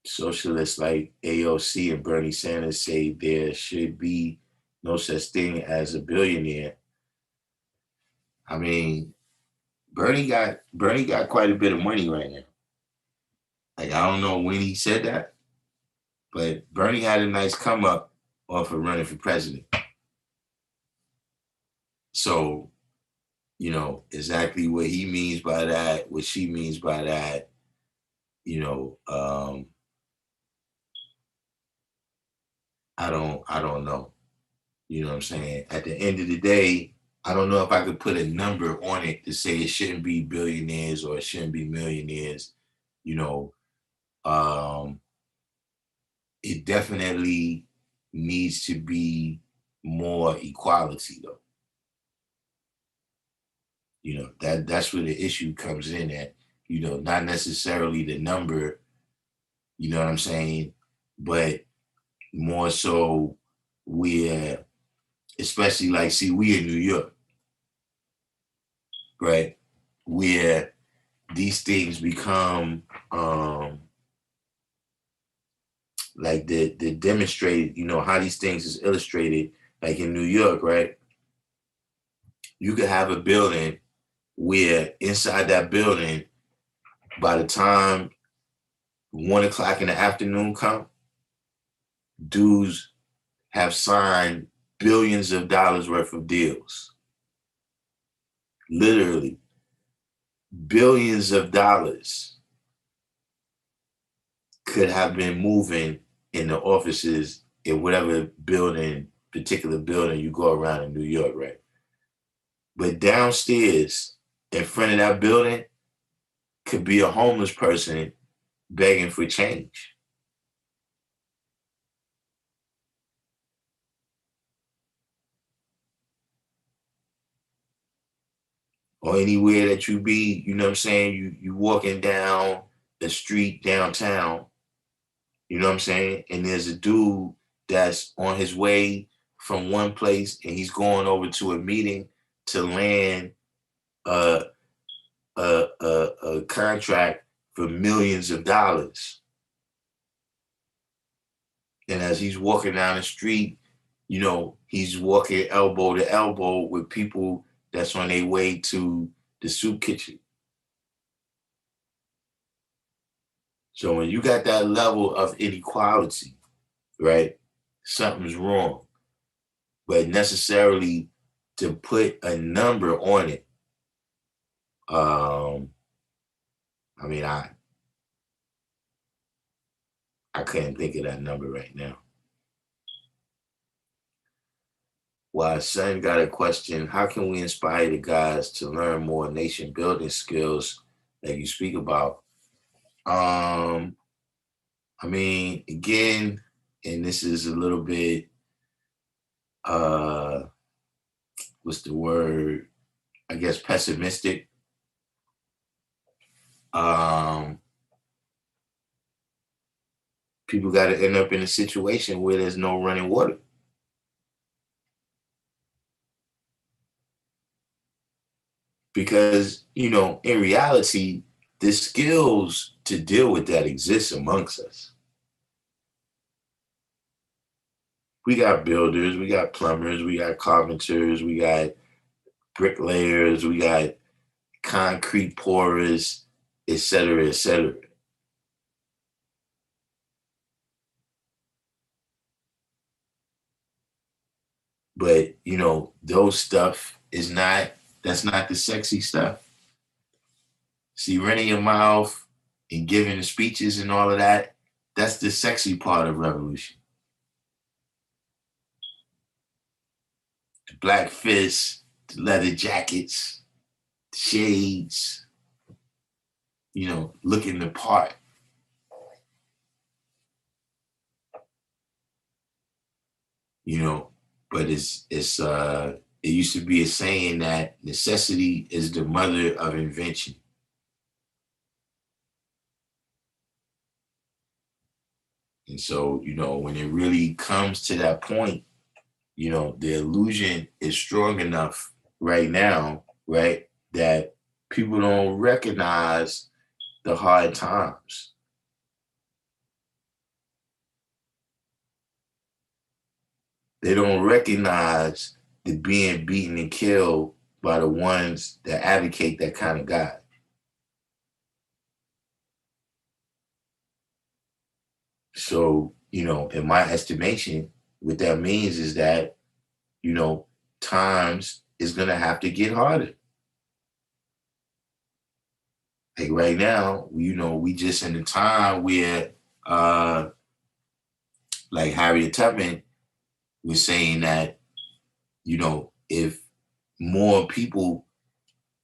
socialists like AOC and Bernie Sanders say there should be no such thing as a billionaire. I mean, Bernie got quite a bit of money right now. Like, I don't know when he said that, but Bernie had a nice come up off of running for president. So, exactly what he means by that, what she means by that, I don't know. You know what I'm saying? At the end of the day, I don't know if I could put a number on it to say it shouldn't be billionaires or it shouldn't be millionaires. You know, um, it definitely needs to be more equality, though. That's where the issue comes in at. Not necessarily the number. You know what I'm saying? But more so, we're especially like, see, we in New York, right? Where these things become like the demonstrated, how these things is illustrated, like in New York, right? You could have a building where inside that building, by the time 1 o'clock in the afternoon come, dudes have signed billions of dollars worth of deals. Literally, billions of dollars could have been moving in the offices in whatever particular building you go around in New York, right? But downstairs, in front of that building, could be a homeless person begging for change. Or anywhere that you be, you know what I'm saying? You walking down the street downtown, you know what I'm saying? And there's a dude that's on his way from one place and he's going over to a meeting to land a a contract for millions of dollars. And as he's walking down the street, he's walking elbow to elbow with people that's on their way to the soup kitchen. So when you got that level of inequality, right, something's wrong. But necessarily to put a number on it, I mean, I couldn't think of that number right now. Well, son got a question. How can we inspire the guys to learn more nation building skills that you speak about? I mean, again, and this is a little bit, what's the word? I guess pessimistic. People got to end up in a situation where there's no running water. Because, in reality, the skills to deal with that exist amongst us. We got builders, we got plumbers, we got carpenters, we got bricklayers, we got concrete pourers, et cetera, et cetera. But, those stuff that's not the sexy stuff. See, running your mouth and giving the speeches and all of that, That's the sexy part of revolution. The black fists, the leather jackets, the shades, looking the part. But it used to be a saying that necessity is the mother of invention. And so, when it really comes to that point, the illusion is strong enough right now, right, that people don't recognize the hard times. They don't recognize the being beaten and killed by the ones that advocate that kind of God. So, in my estimation, what that means is that, times is going to have to get harder. Like right now, we just in a time where, like Harriet Tubman was saying that, if more people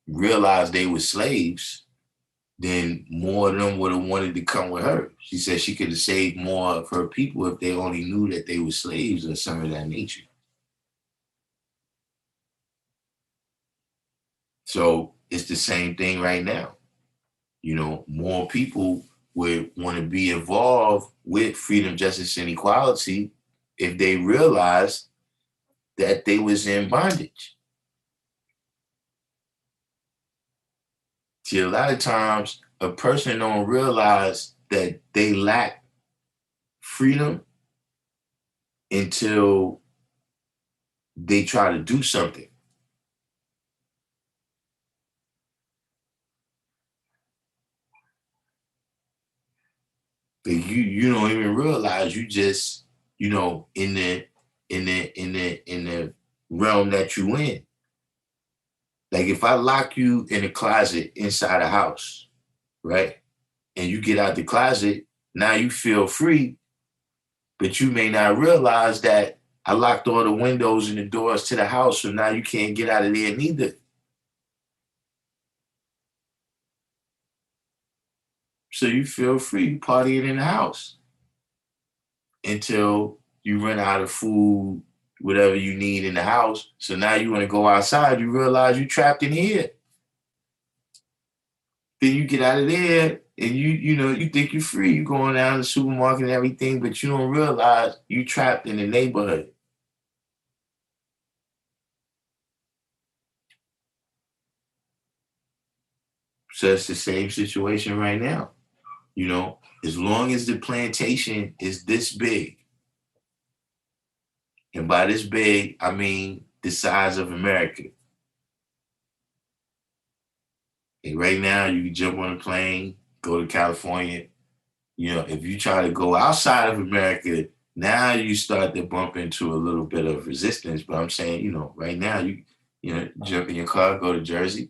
realized they were slaves, then more of them would have wanted to come with her. She said she could have saved more of her people if they only knew that they were slaves or some of that nature. So it's the same thing right now. More people would want to be involved with freedom, justice, and equality if they realized that they was in bondage. See, a lot of times a person don't realize that they lack freedom until they try to do something. But you don't even realize you just, in the realm that you in. Like if I lock you in a closet inside a house, right? And you get out the closet, now you feel free, but you may not realize that I locked all the windows and the doors to the house, so now you can't get out of there neither. So you feel free partying in the house until you run out of food, whatever you need in the house. So now you want to go outside, you realize you're trapped in here. Then you get out of there and you think you're free. You're going down to the supermarket and everything, but you don't realize you trapped in the neighborhood. So it's the same situation right now. As long as the plantation is this big, and by this big, I mean the size of America. And right now, you can jump on a plane, go to California. If you try to go outside of America, now you start to bump into a little bit of resistance. But I'm saying, right now, you jump in your car, go to Jersey.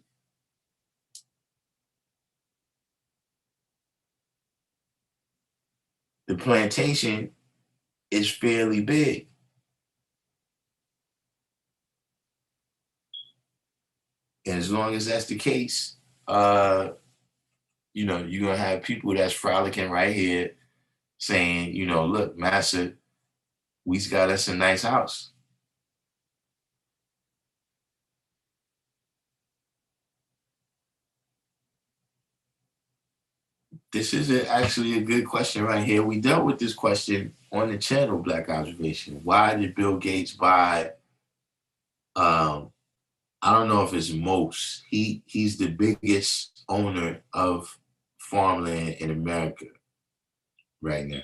The plantation is fairly big. And as long as that's the case, you're going to have people that's frolicking right here saying, look, massa, we's got us a nice house. This is actually a good question right here. We dealt with this question on the channel, Black Observation. Why did Bill Gates buy, I don't know if it's most, he's the biggest owner of farmland in America right now.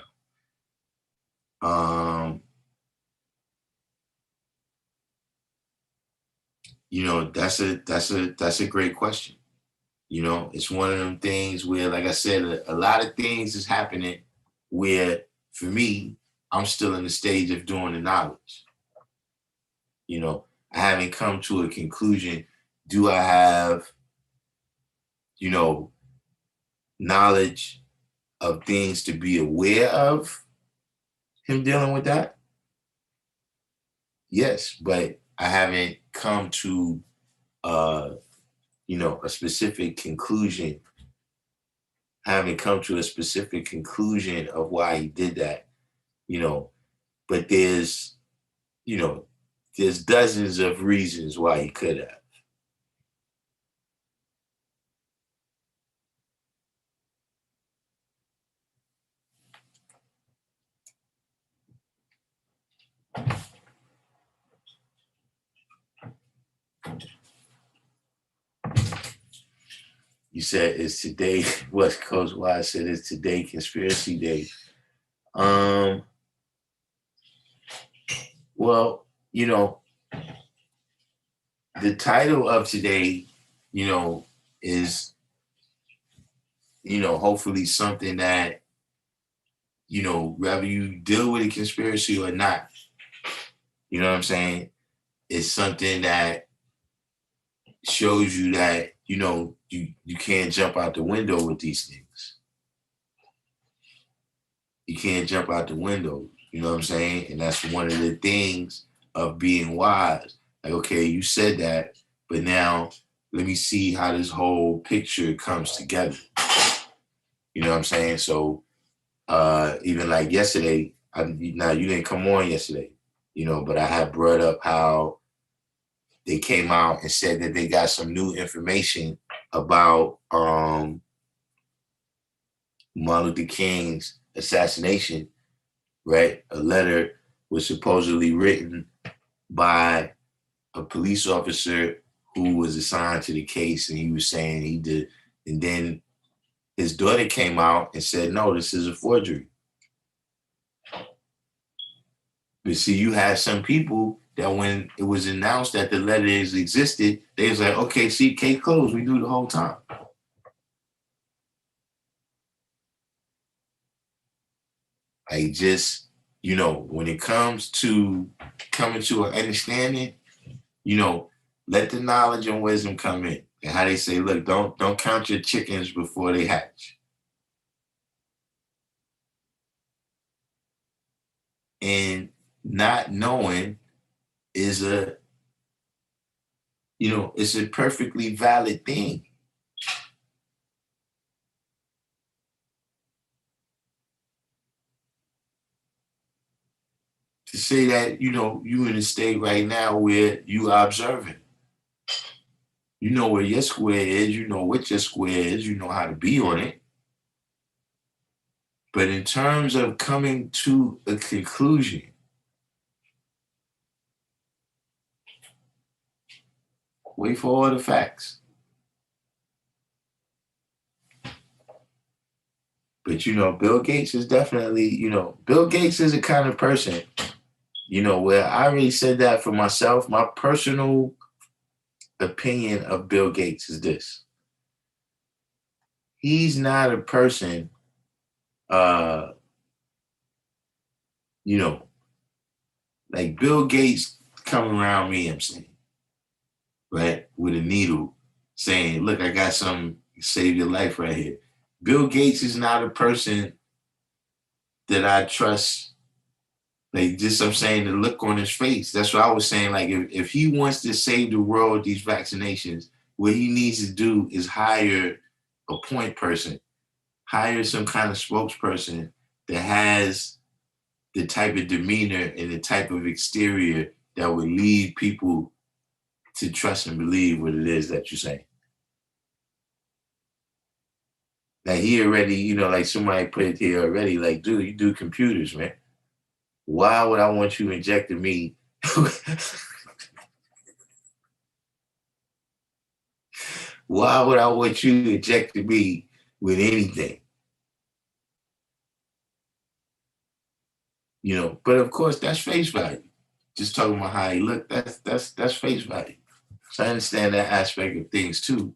That's a great question. It's one of them things where, like I said, a lot of things is happening where, for me, I'm still in the stage of doing the knowledge. I haven't come to a conclusion. Do I have, knowledge of things to be aware of him dealing with that? Yes, but I haven't come to a specific conclusion. I haven't come to a specific conclusion of why he did that, you know, but you know, there's dozens of reasons why he could have. You said it's today, West Coast Why I said it's today conspiracy day. Well, the title of today, is, hopefully something that, whether you deal with a conspiracy or not, you know what I'm saying? It's something that shows you that, you can't jump out the window with these things. You can't jump out the window, you know what I'm saying? And that's one of the things of being wise. Like, okay, you said that, but now let me see how this whole picture comes together. You know what I'm saying? So even like yesterday, now you didn't come on yesterday, but I had brought up how they came out and said that they got some new information about Martin Luther King's assassination, right? A letter was supposedly written by a police officer who was assigned to the case, and he was saying he did. And then his daughter came out and said, no, this is a forgery. But see, you had some people that when it was announced that the letters existed, they was like, okay, see, case closed. We knew the whole time. Like just, when it comes to coming to an understanding, let the knowledge and wisdom come in. And how they say, look, don't count your chickens before they hatch. And not knowing is it's a perfectly valid thing. To say that, you in a state right now where you are observing. You know where your square is, you know what your square is, you know how to be on it. But in terms of coming to a conclusion, wait for all the facts. But Bill Gates is definitely, Bill Gates is the kind of person, where I already said that for myself. My personal opinion of Bill Gates is this. He's not a person, uh, like Bill Gates coming around me, I'm saying, right, with a needle saying, look, I got some save your life right here. Bill Gates is not a person that I trust. Like just I'm saying, the look on his face. That's what I was saying. Like if he wants to save the world with these vaccinations, what he needs to do is hire a point person, hire some kind of spokesperson that has the type of demeanor and the type of exterior that would lead people to trust and believe what it is that you're saying. Like he already, like somebody put it here already, like, dude, you do computers, man. Why would I want you injecting me? Why would I want you injecting me with anything? But of course that's face value. Just talking about how he looked, that's face value. So I understand that aspect of things too.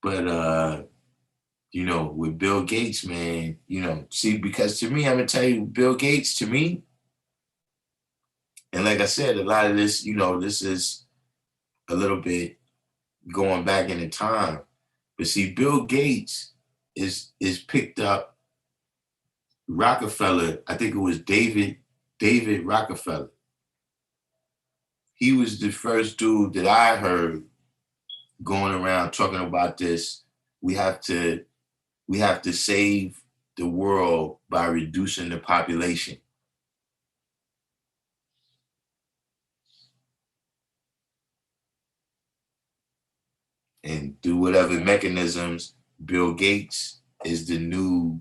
But with Bill Gates, man, see, because to me, I'm gonna tell you, Bill Gates to me, and like I said, a lot of this, this is a little bit going back in the time. But see, Bill Gates is picked up Rockefeller. I think it was David Rockefeller. He was the first dude that I heard going around talking about this. We have to save the world by reducing the population. And through whatever mechanisms, Bill Gates is the new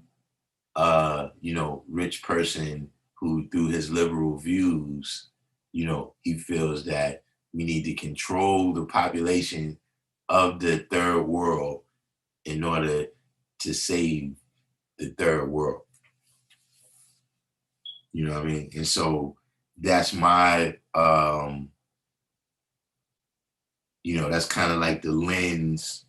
rich person who, through his liberal views, he feels that we need to control the population of the third world in order to save the third world. You know what I mean? And so that's my, that's kind of like the lens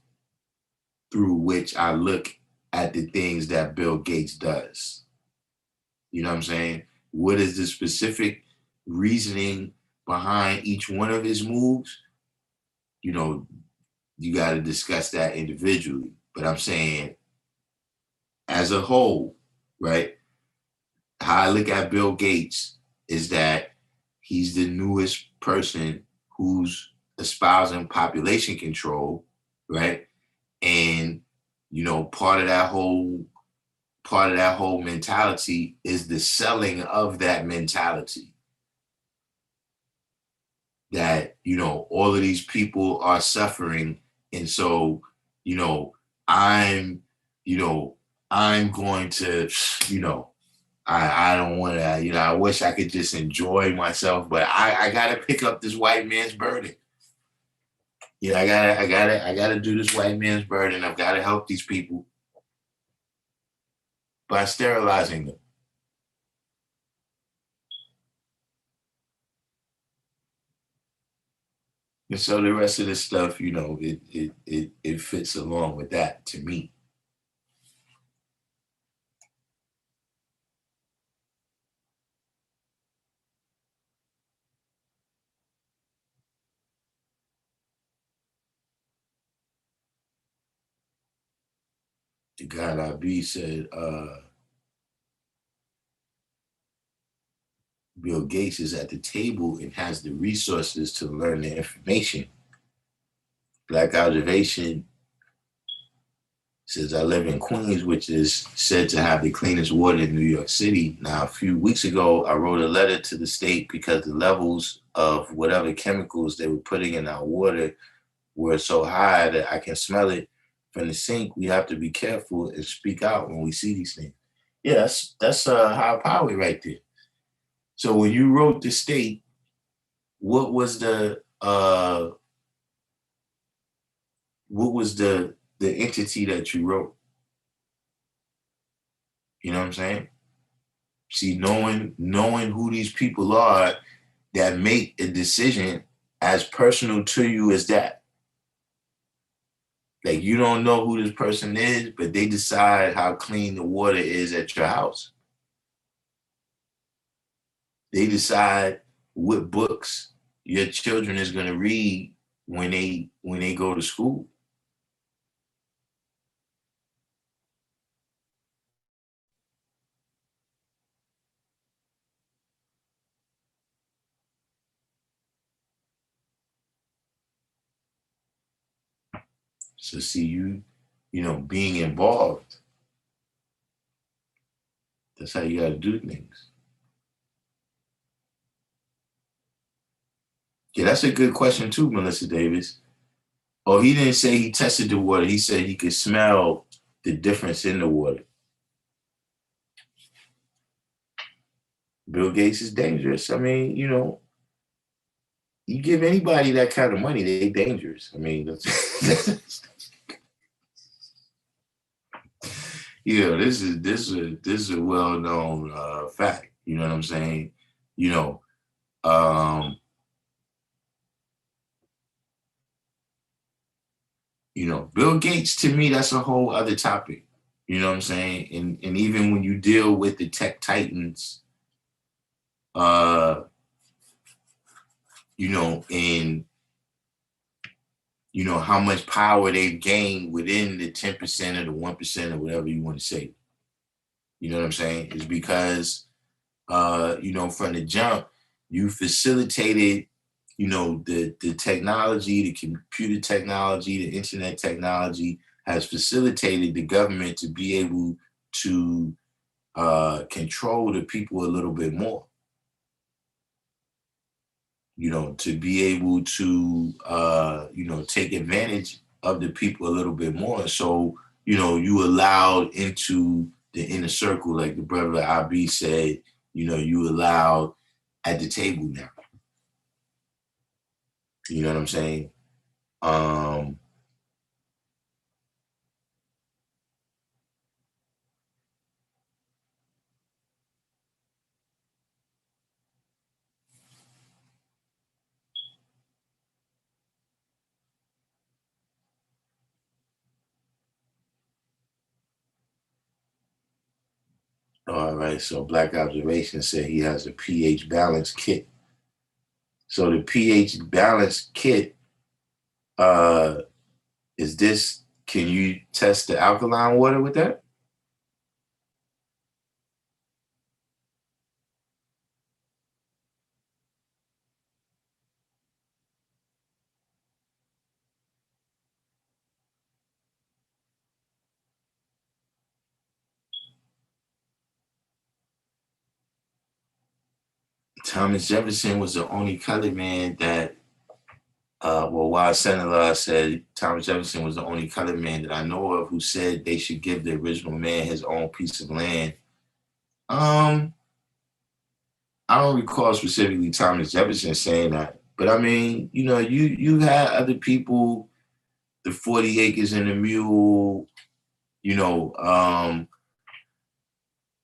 through which I look at the things that Bill Gates does. You know what I'm saying? What is the specific reasoning behind each one of his moves? You got to discuss that individually. But I'm saying, as a whole, right? How I look at Bill Gates is that he's the newest person who's espousing population control, right? And part of that whole mentality is the selling of that mentality. That all of these people are suffering, and so I'm I'm going to I don't want to I wish I could just enjoy myself, but I gotta pick up this white man's burden. I gotta do this white man's burden. I've got to help these people by sterilizing them. And so the rest of the stuff, it fits along with that to me. The God I be said, Bill Gates is at the table and has the resources to learn the information. Black Observation says, I live in Queens, which is said to have the cleanest water in New York City. Now, a few weeks ago, I wrote a letter to the state because the levels of whatever chemicals they were putting in our water were so high that I can smell it from the sink. We have to be careful and speak out when we see these things. Yeah, that's high power right there. So when you wrote the state, what was the entity that you wrote? You know what I'm saying? See, knowing who these people are that make a decision as personal to you as that. Like, you don't know who this person is, but they decide how clean the water is at your house. They decide what books your children is going to read when they go to school. So see, you being involved, that's how you got to do things. Yeah, that's a good question too, Melissa Davis. Oh, he didn't say he tested the water. He said he could smell the difference in the water. Bill Gates is dangerous. I mean, you give anybody that kind of money, they're dangerous. I mean, this is a well-known fact. You know what I'm saying? Bill Gates, to me, that's a whole other topic. You know what I'm saying? And even when you deal with the tech titans, in you know, how much power they've gained within the 10% or the 1% or whatever you want to say. You know what I'm saying? It's because, you know, from the jump, you facilitated, you know, the technology, the computer technology, the internet technology has facilitated the government to be able to control the people a little bit more. You know, to be able to, you know, take advantage of the people a little bit more. So, you know, you allowed into the inner circle, like the brother IB said, you know, you allowed at the table now. You know what I'm saying? Um, all right, so Black Observation said he has a pH balance kit. So the pH balance kit, uh, is this, can you test the alkaline water with that? Thomas Jefferson was the only colored man that, well, while Senator said Thomas Jefferson was the only colored man that I know of who said they should give the original man his own piece of land. Um, I don't recall specifically Thomas Jefferson saying that, but I mean, you know, you had other people, the 40 acres and the mule, you know,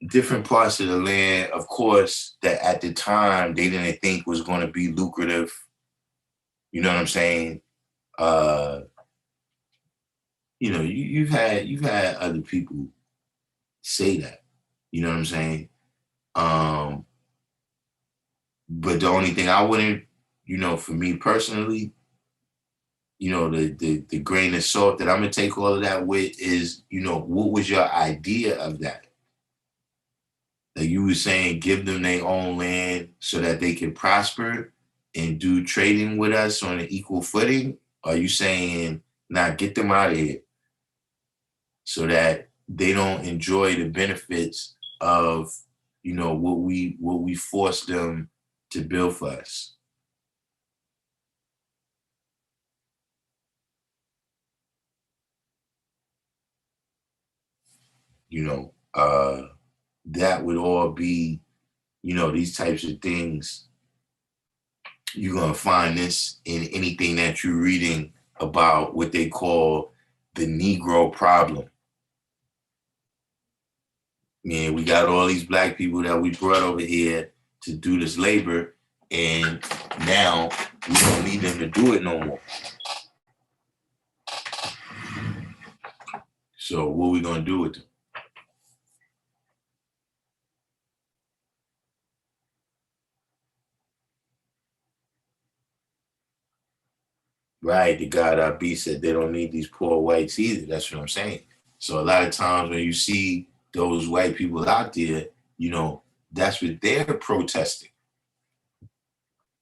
different parts of the land, of course, that at the time they didn't think was going to be lucrative. You know what I'm saying? Uh, you know, you've had other people say that. You know what I'm saying? Um, but the only thing I wouldn't, you know, for me personally, you know, the grain of salt that I'm gonna take all of that with is, you know, what was your idea of that? Like you were saying, give them their own land so that they can prosper and do trading with us on an equal footing? Are you saying, nah, get them out of here so that they don't enjoy the benefits of, you know, what we force them to build for us? You know, that would all be, you know, these types of things. You're gonna find this in anything that you're reading about what they call the Negro problem. Man, we got all these black people that we brought over here to do this labor, and now we don't need them to do it no more. So what are we gonna do with them? Right, the God I be said they don't need these poor whites either. That's what I'm saying. So a lot of times when you see those white people out there, you know, that's what they're protesting.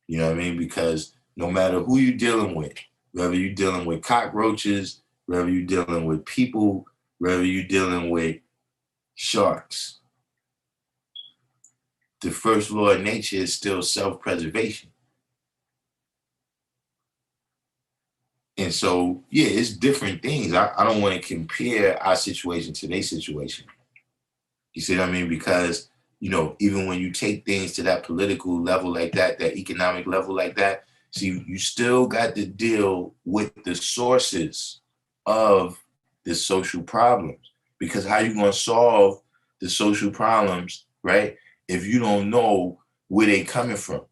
You know what I mean? Because no matter who you're dealing with, whether you're dealing with cockroaches, whether you're dealing with people, whether you're dealing with sharks, the first law of nature is still self-preservation. And so, yeah, it's different things. I don't want to compare our situation to their situation. You see what I mean? Because, you know, even when you take things to that political level like that economic level like that, see, you still got to deal with the sources of the social problems. Because how you gonna solve the social problems, right? If you don't know where they coming from.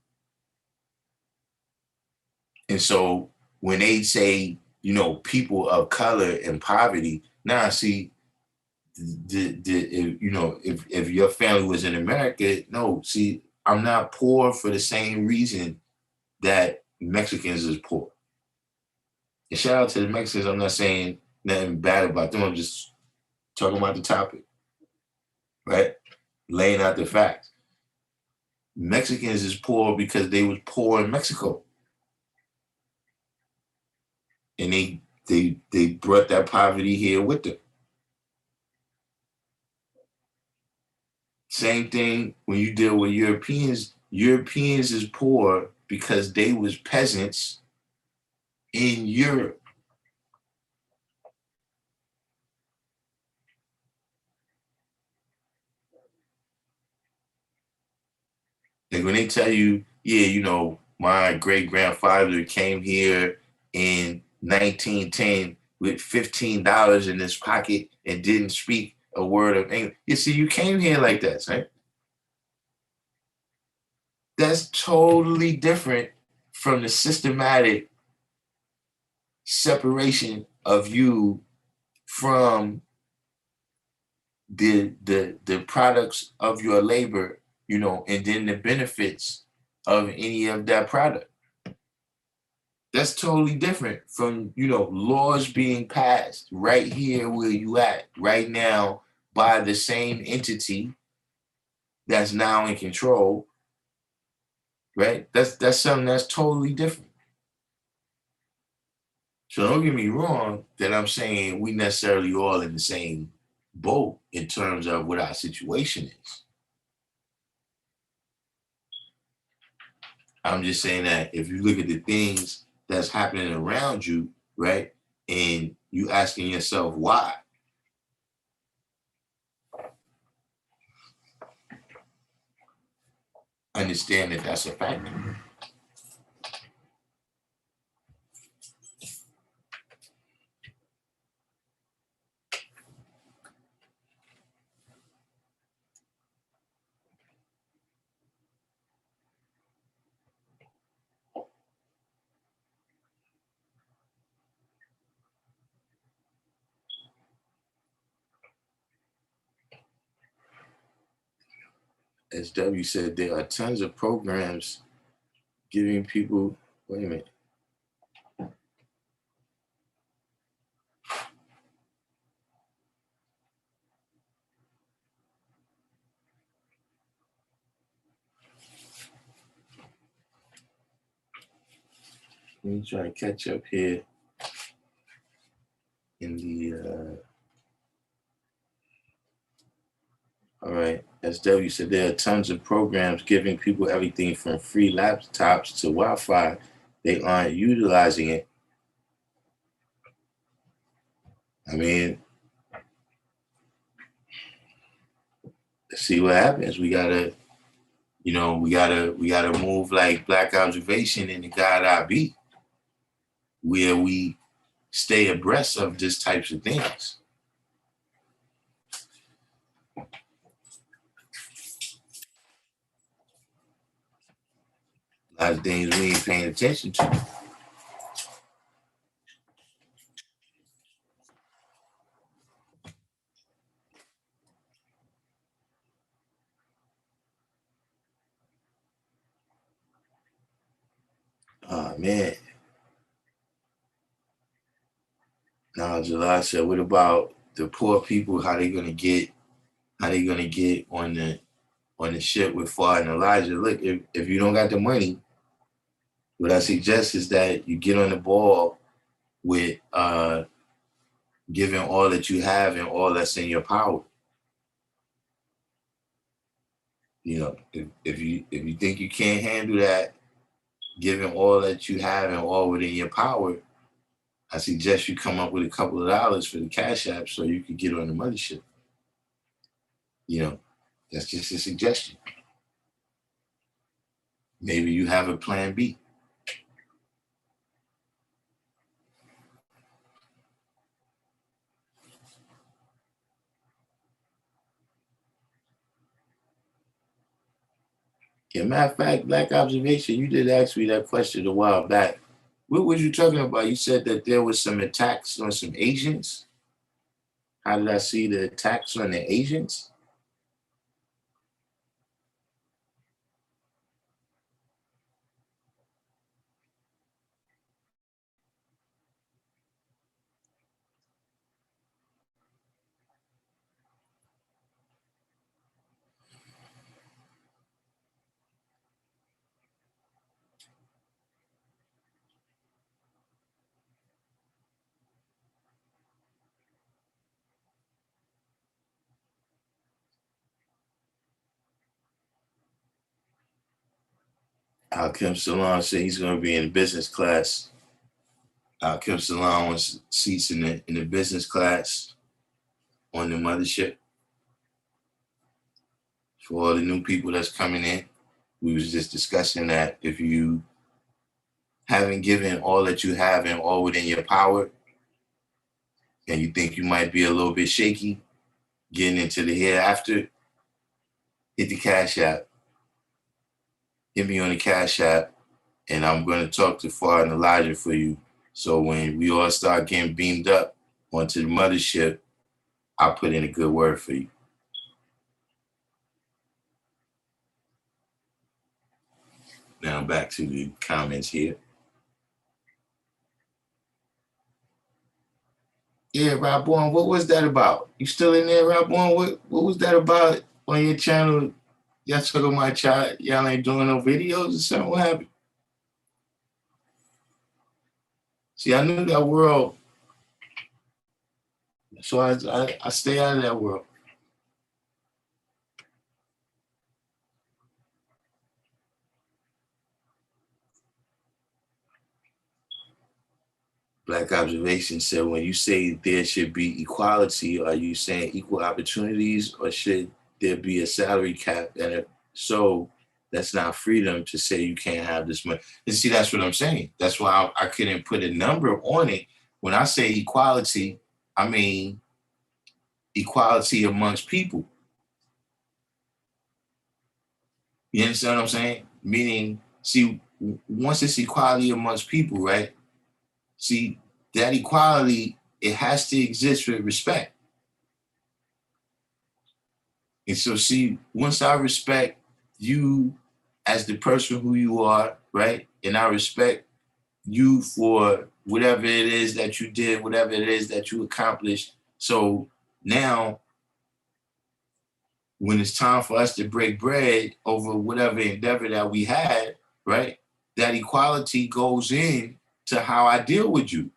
And so when they say, you know, people of color and poverty, now see, if, you know, if your family was in America, no, see, I'm not poor for the same reason that Mexicans is poor. And shout out to the Mexicans. I'm not saying nothing bad about them. I'm just talking about the topic, right? Laying out the facts. Mexicans is poor because they was poor in Mexico, and they brought that poverty here with them. Same thing when you deal with Europeans. Europeans is poor because they was peasants in Europe. Like when they tell you, yeah, you know, my great grandfather came here in 1910 with $15 in his pocket and didn't speak a word of English. You see, you came here like that, right? That's totally different from the systematic separation of you from the products of your labor, you know, and then the benefits of any of that product. That's totally different from, you know, laws being passed right here where you at right now by the same entity that's now in control, right? That's something that's totally different. So don't get me wrong that I'm saying we necessarily all in the same boat in terms of what our situation is. I'm just saying that if you look at the things that's happening around you, right, and you asking yourself why, understand that that's a factor. As W said, there are tons of programs giving people. Wait a minute. Let me try to catch up here in the. All right. As W said, there are tons of programs giving people everything from free laptops to Wi-Fi. They aren't utilizing it. I mean, let's see what happens. We gotta move like Black Observation in the God I Be, where we stay abreast of these types of things. A lot of things we ain't paying attention to. Oh man. Now July said, what about the poor people? How they gonna get on the ship with Fuad and Elijah? Look, if you don't got the money, what I suggest is that you get on the ball with giving all that you have and all that's in your power. You know, if you think you can't handle that, giving all that you have and all within your power, I suggest you come up with a couple of dollars for the cash app so you can get on the mothership. You know, that's just a suggestion. Maybe you have a plan B. Yeah, matter of fact, Black Observation, you did ask me that question a while back. What was you talking about? You said that there was some attacks on some Asians. How did I see the attacks on the Asians? Alkim Salon said he's going to be in business class. Alkim Salon wants seats in the business class on the mothership for all the new people that's coming in. We was just discussing that if you haven't given all that you have and all within your power, and you think you might be a little bit shaky getting into the hereafter, hit the Cash App. Hit me on the Cash App, and I'm going to talk to Far and Elijah for you. So when we all start getting beamed up onto the mothership, I'll put in a good word for you. Now back to the comments here. Yeah, Rob Bourne, what was that about? You still in there, Rob Bourne? What was that about on your channel? Y'all talking my child, y'all ain't doing no videos or something? What happened? See, I knew that world, so I stay out of that world. Black Observation said, when you say there should be equality, are you saying equal opportunities, or should there be a salary cap? And if so, that's not freedom to say you can't have this much. And see, that's what I'm saying. That's why I couldn't put a number on it. When I say equality, I mean equality amongst people. You understand what I'm saying? Meaning, see, once it's equality amongst people, right? See, that equality, it has to exist with respect. And so, see, once I respect you as the person who you are, right? And I respect you for whatever it is that you did, whatever it is that you accomplished. So now, when it's time for us to break bread over whatever endeavor that we had, right? That equality goes in to how I deal with you.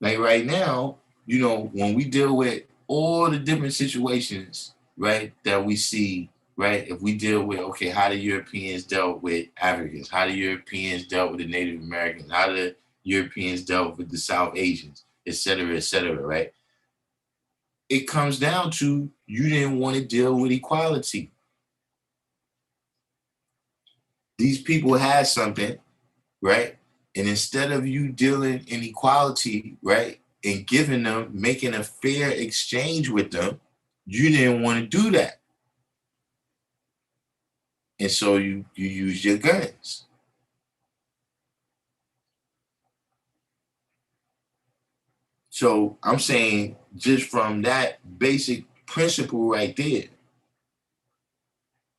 Like right now, you know, when we deal with all the different situations, right, that we see, right, if we deal with, okay, how the Europeans dealt with Africans, how the Europeans dealt with the Native Americans, how the Europeans dealt with the South Asians, et cetera, right? It comes down to you didn't want to deal with equality. These people had something, right? And instead of you dealing in equality, right, and giving them, making a fair exchange with them, you didn't want to do that. And so you use your guns. So I'm saying just from that basic principle right there,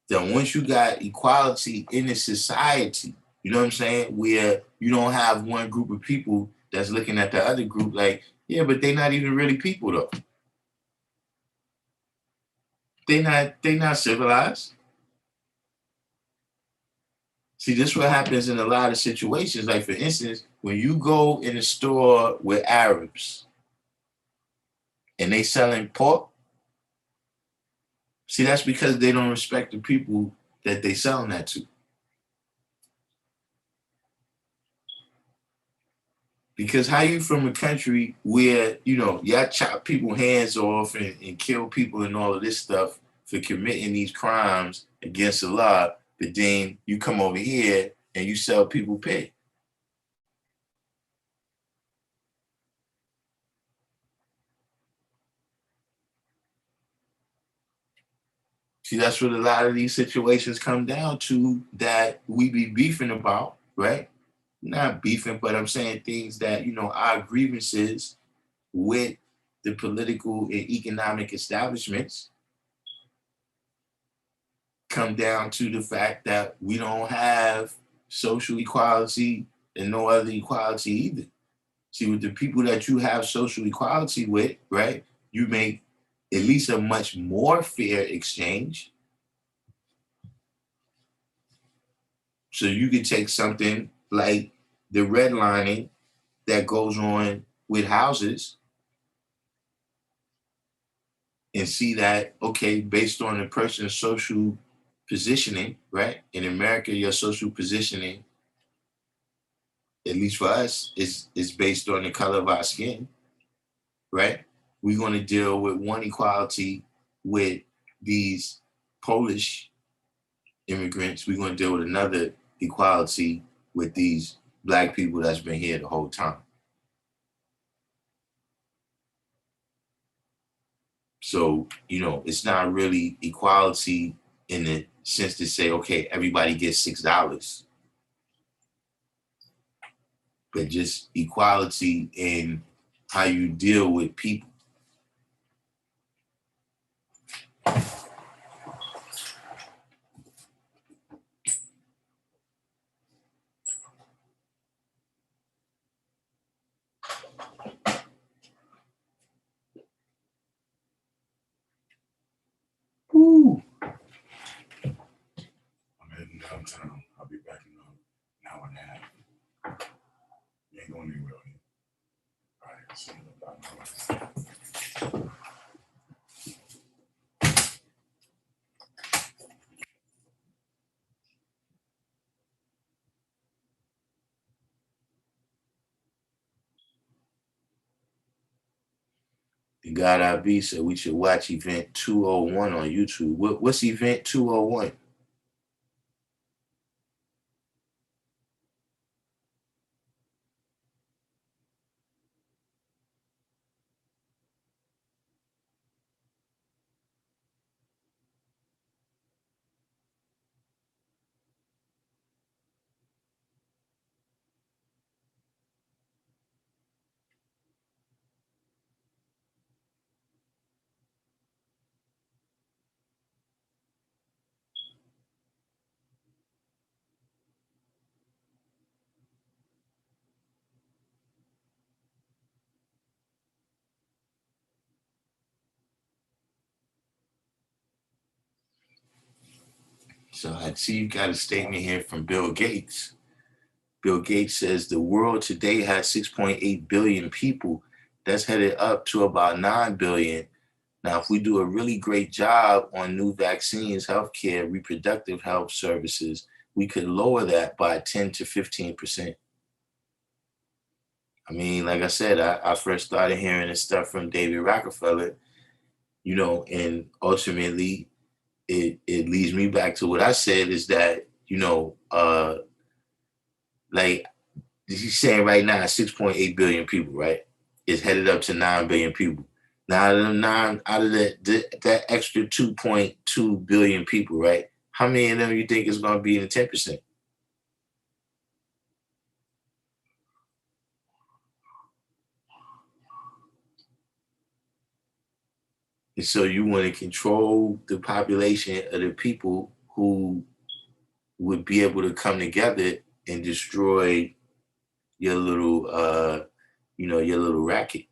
that once you got equality in the society, you know what I'm saying, where you don't have one group of people that's looking at the other group like, yeah, but they're not even really people though. They not civilized. See, this is what happens in a lot of situations. Like, for instance, when you go in a store with Arabs and they selling pork, see, that's because they don't respect the people that they selling that to. Because how you from a country where, you know, y'all chop people hands off and kill people and all of this stuff for committing these crimes against the law, but then you come over here and you sell people pig. See, that's what a lot of these situations come down to that we be beefing about, right? Not beefing, but I'm saying things that, you know, our grievances with the political and economic establishments come down to the fact that we don't have social equality and no other equality either. See, with the people that you have social equality with, right, you make at least a much more fair exchange. So you could take something like the redlining that goes on with houses and see that, okay, based on the person's social positioning, right? In America, your social positioning, at least for us, is based on the color of our skin, right? We're going to deal with one equality with these Polish immigrants. We're going to deal with another equality with these Black people that's been here the whole time. So, it's not really equality in the sense to say, okay, everybody gets $6, but just equality in how you deal with people. Woo. I'm heading downtown. I'll be back in an hour and a half. You ain't going anywhere. All right, see you in about an hour. The God I Be said we should watch Event 201 on YouTube. What's Event 201? So I see you got a statement here from Bill Gates. Bill Gates says the world today has 6.8 billion people. That's headed up to about 9 billion. Now, if we do a really great job on new vaccines, healthcare, reproductive health services, we could lower that by 10 to 15%. I mean, like I said, I first started hearing this stuff from David Rockefeller, and ultimately it leads me back to what I said is that, like he's saying right now, 6.8 billion people, right? Is headed up to 9 billion people. Now, out of that extra 2.2 billion people, right? How many of them you think is going to be in the 10%? And so you want to control the population of the people who would be able to come together and destroy your little, your little racket.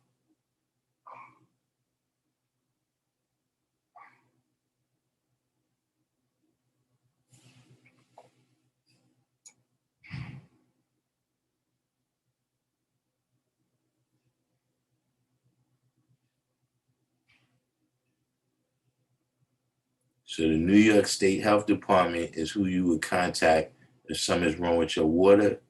So the New York State Health Department is who you would contact if something's wrong with your water.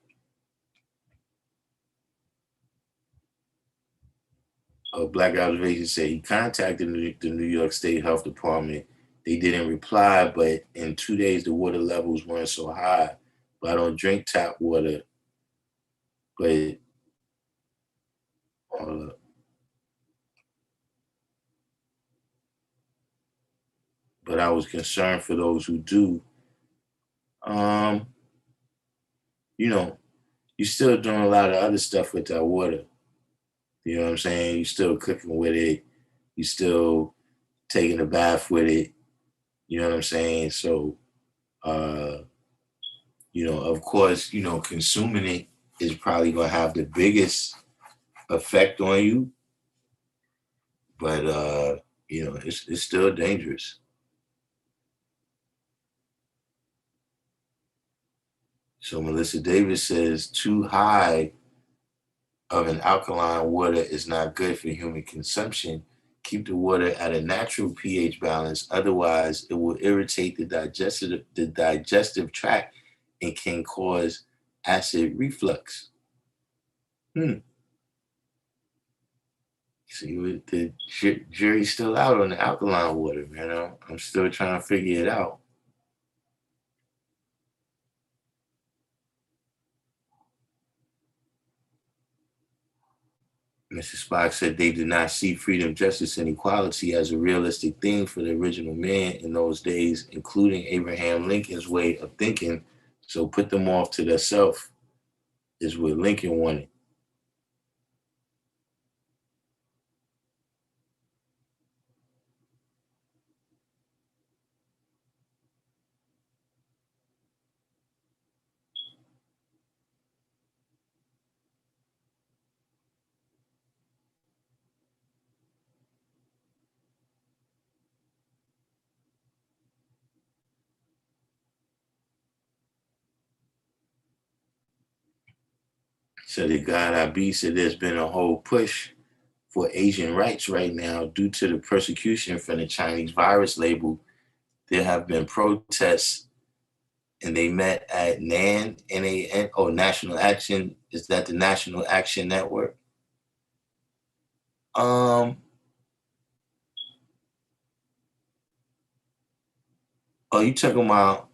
Black Observation said he contacted the New York State Health Department. They didn't reply, but in 2 days the water levels weren't so high. But I don't drink tap water. But but I was concerned for those who do. Um, you're still doing a lot of other stuff with that water. You know what I'm saying? You're still cooking with it. You're still taking a bath with it. You know what I'm saying? So, of course, consuming it is probably going to have the biggest effect on you. But, it's still dangerous. So Melissa Davis says too high of an alkaline water is not good for human consumption. Keep the water at a natural pH balance. Otherwise, it will irritate the digestive tract and can cause acid reflux. See, the jury's still out on the alkaline water, man. I'm still trying to figure it out. Mr. Spock said they did not see freedom, justice, and equality as a realistic thing for the original man in those days, including Abraham Lincoln's way of thinking. So put them off to themselves is what Lincoln wanted. So the God I be said there's been a whole push for Asian rights right now due to the persecution from the Chinese virus label. There have been protests and they met at NAN, N-A-N, National Action. Is that the National Action Network? Oh, you talking about,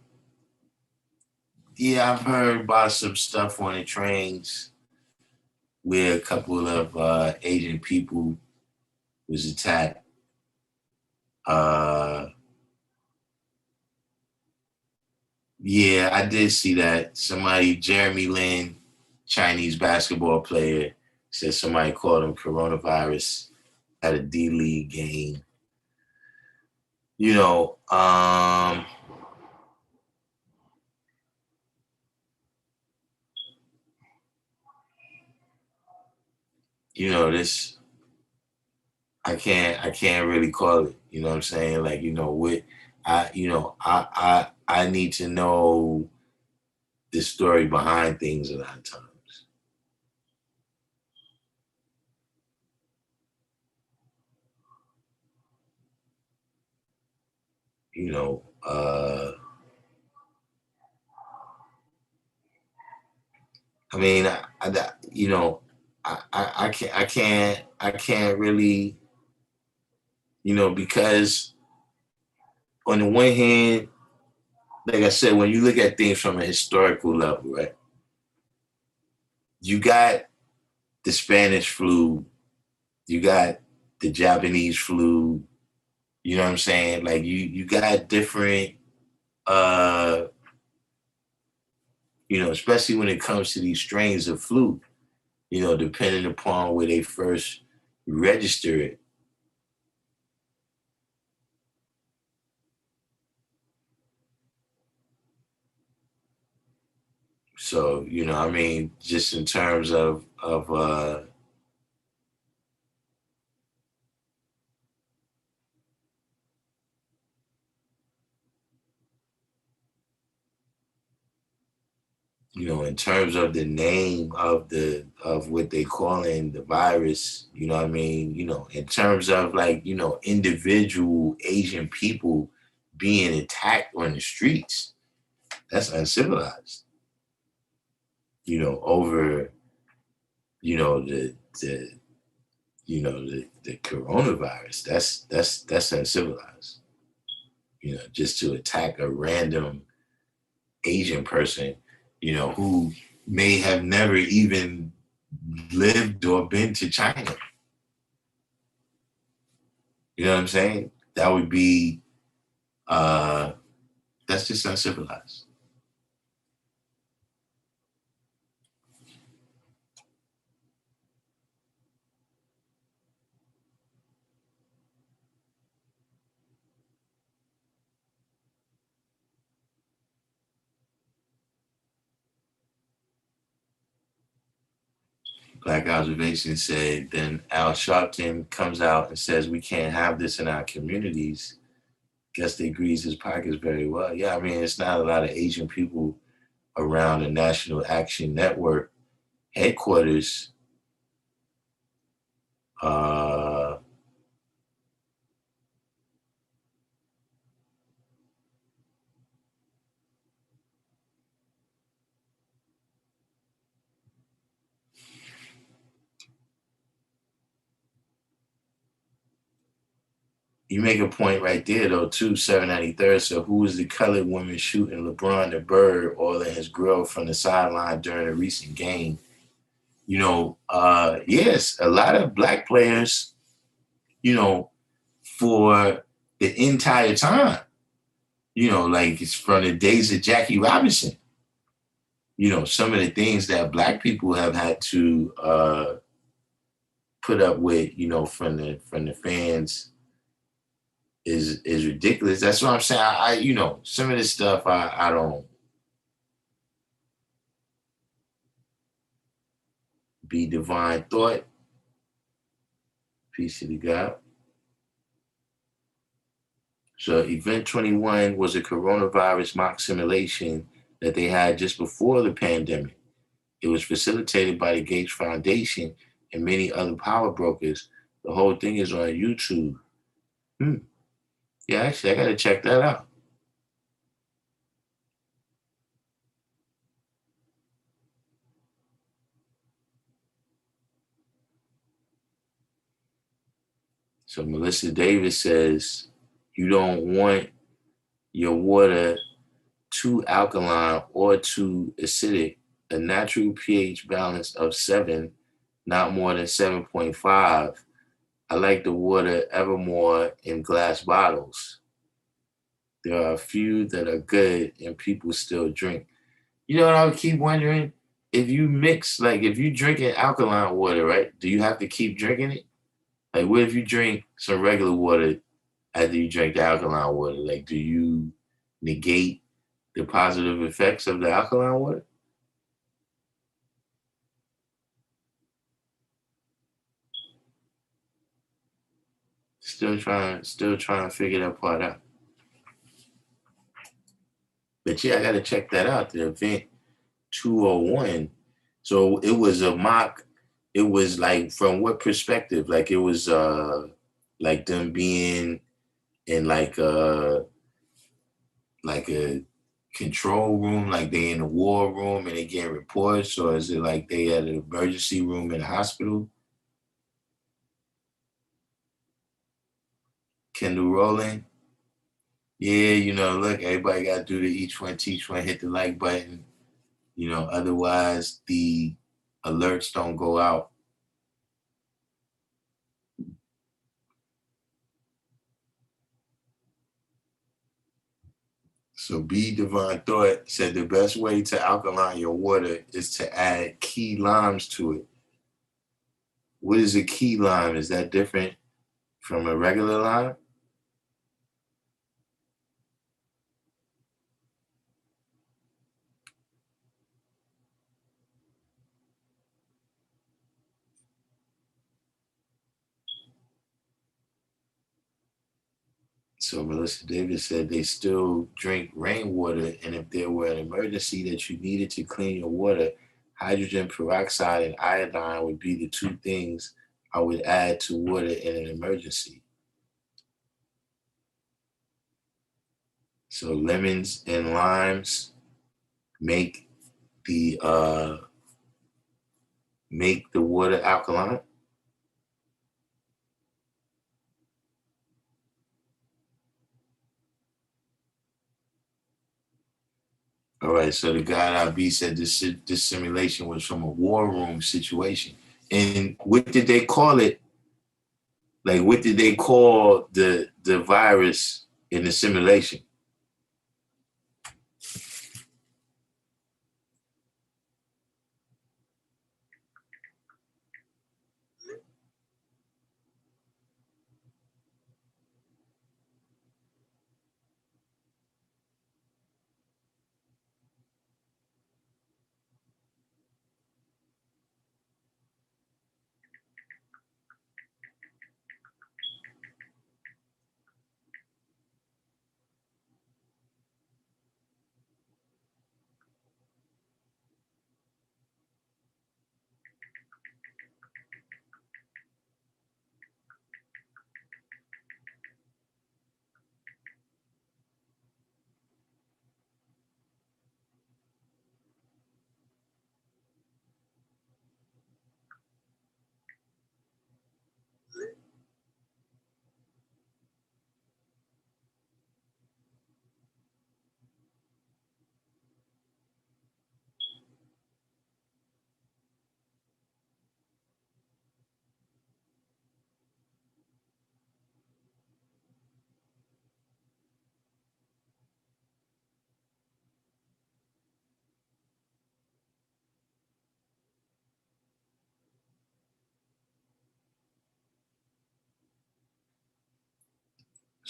yeah, I've heard about some stuff on the trains where a couple of Asian people was attacked. Yeah, I did see that. Somebody, Jeremy Lin, Chinese basketball player, said somebody called him coronavirus at a D League game. You know, this I can't really call it. You know what I'm saying? Like, I need to know the story behind things a lot of times. You know, I mean, I can't really, because on the one hand, like I said, when you look at things from a historical level, right? You got the Spanish flu, you got the Japanese flu, you know what I'm saying? Like you got different uh especially when it comes to these strains of flu, depending upon where they first register it. So, I mean, just in terms of in terms of the name of what they calling the virus, what I mean, in terms of like, individual Asian people being attacked on the streets, that's uncivilized. Over, the the coronavirus. That's uncivilized. Just to attack a random Asian person, who may have never even lived or been to China. You know what I'm saying? That would be that's just uncivilized. Black Observation said, then Al Sharpton comes out and says, we can't have this in our communities. Guess they grease his pockets very well. Yeah, I mean, it's not a lot of Asian people around the National Action Network headquarters. you make a point right there though too. 793rd. So who is the colored woman shooting LeBron the bird all in his grill from the sideline during a recent game? Yes, a lot of black players, you know, for the entire time, like it's from the days of Jackie Robinson. Some of the things that black people have had to put up with, from the fans is ridiculous. That's what I'm saying. Some of this stuff I don't be divine thought. Peace to the God. So Event 21 was a coronavirus mock simulation that they had just before the pandemic. It was facilitated by the Gates Foundation and many other power brokers. The whole thing is on YouTube. Yeah, actually, I got to check that out. So Melissa Davis says, you don't want your water too alkaline or too acidic. A natural pH balance of 7, not more than 7.5. I like the water Evermore in glass bottles. There are a few that are good and people still drink. You know what I would keep wondering? If you mix, like if you drink an alkaline water, right? Do you have to keep drinking it? Like what if you drink some regular water after you drink the alkaline water? Like do you negate the positive effects of the alkaline water? Still trying to figure that part out. But yeah, I gotta check that out. The event 201. So it was a mock. It was like from what perspective? Like it was like them being in like a control room, like they in a war room and they getting reports, or is it like they at an emergency room in a hospital? Kendall Rowland. Yeah, look, everybody got to do the each one, teach one, hit the like button. Otherwise the alerts don't go out. So B Divine Thought said the best way to alkaline your water is to add key limes to it. What is a key lime? Is that different from a regular lime? So Melissa Davis said they still drink rainwater, and if there were an emergency that you needed to clean your water, hydrogen peroxide and iodine would be the two things I would add to water in an emergency. So lemons and limes make the water alkaline. All right, so the guy IB said this simulation was from a war room situation. And what did they call it? Like, what did they call the virus in the simulation?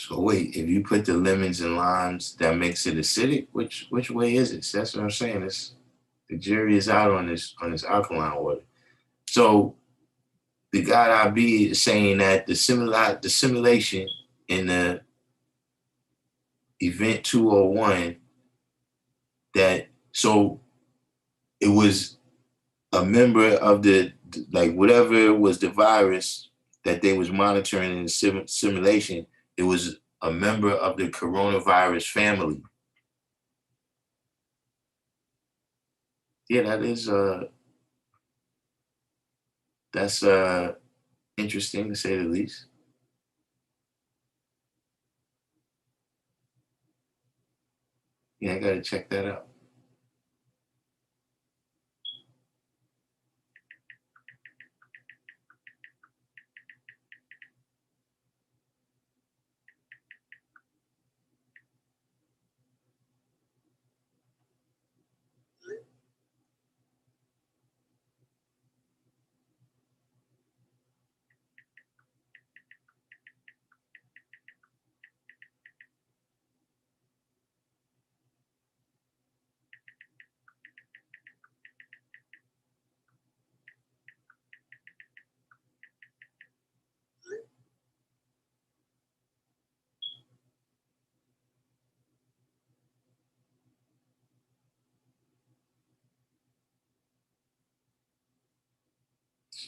So wait, if you put the lemons and limes, that makes it acidic. Which way is it? That's what I'm saying. It's, the jury is out on this alkaline water. So the God I be is saying that the simulation in the event 201, that so it was a member of the, like whatever was the virus that they was monitoring in the simulation, it was a member of the coronavirus family. Yeah, that's interesting to say the least. Yeah, I gotta check that out.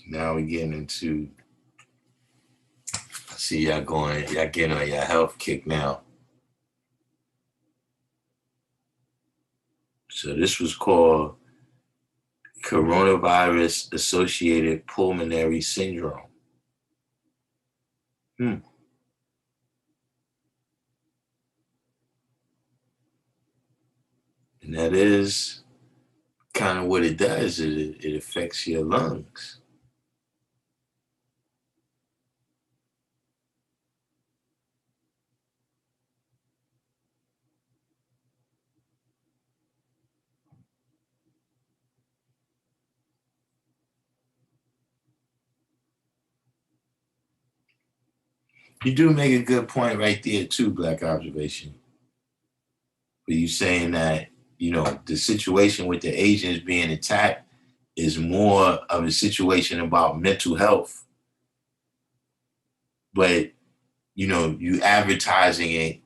Now we're getting into, see y'all getting on your health kick now. So this was called coronavirus associated pulmonary syndrome. Hmm. And that is kind of what it does. It affects your lungs. You do make a good point right there too, Black Observation. But you saying that, the situation with the Asians being attacked is more of a situation about mental health. But, you advertising it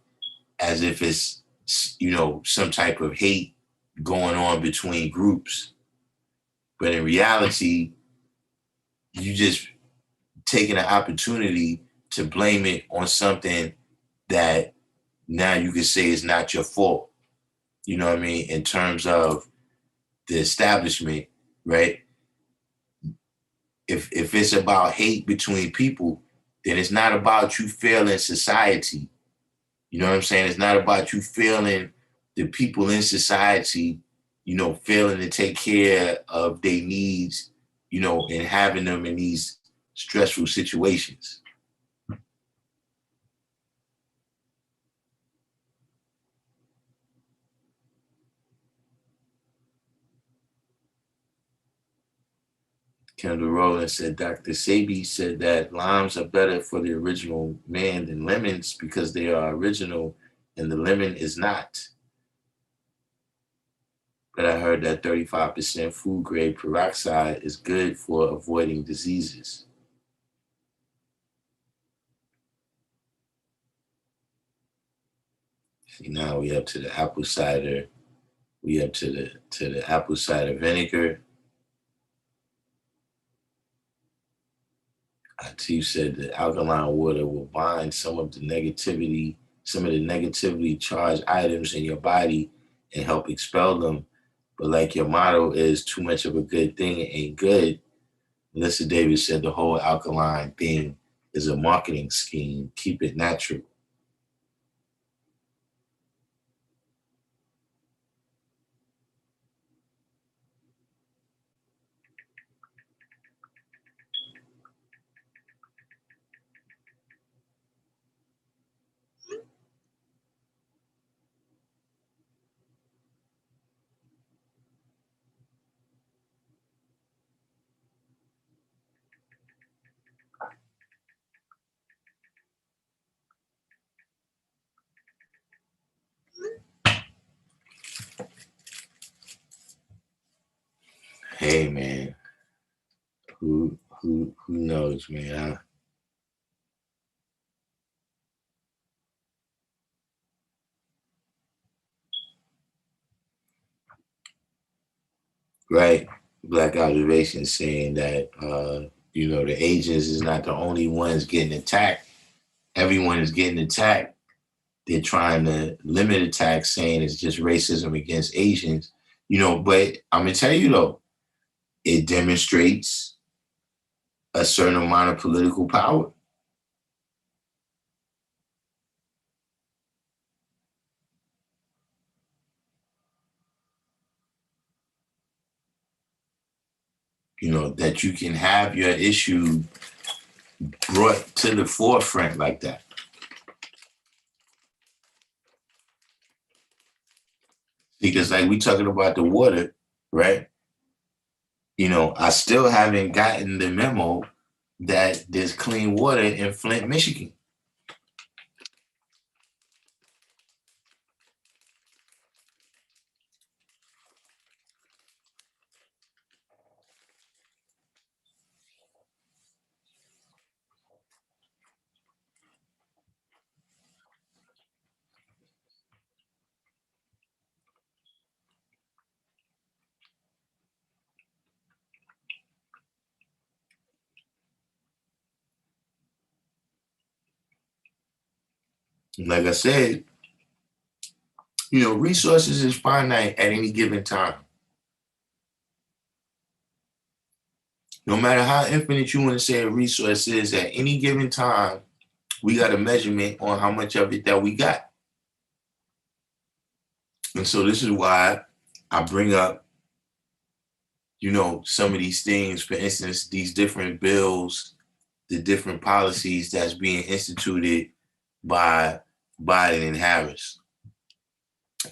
as if it's, some type of hate going on between groups. But in reality, you just taking an opportunity to blame it on something that now you can say is not your fault. You know what I mean? In terms of the establishment, right? If it's about hate between people, then it's not about you failing society. You know what I'm saying? It's not about you failing the people in society, failing to take care of their needs, and having them in these stressful situations. Kendall Rowland said Dr. Sebi said that limes are better for the original man than lemons because they are original and the lemon is not. But I heard that 35% food grade peroxide is good for avoiding diseases. See, now we up to the apple cider. We up to the apple cider vinegar. IT said that alkaline water will bind some of the negatively charged items in your body and help expel them. But like your motto is too much of a good thing ain't good. Melissa Davis said the whole alkaline thing is a marketing scheme. Keep it natural. Hey man, who knows, man? Right. Black observation saying that the agents is not the only ones getting attacked. Everyone is getting attacked. They're trying to limit attacks, saying it's just racism against Asians. But I'm gonna tell you though, it demonstrates a certain amount of political power. That you can have your issue brought to the forefront like that. Because like we talking about the water, right? I still haven't gotten the memo that there's clean water in Flint, Michigan. Like I said, resources is finite at any given time. No matter how infinite you want to say a resource is, at any given time, we got a measurement on how much of it that we got. And so this is why I bring up, some of these things, for instance, these different bills, the different policies that's being instituted by Biden and Harris,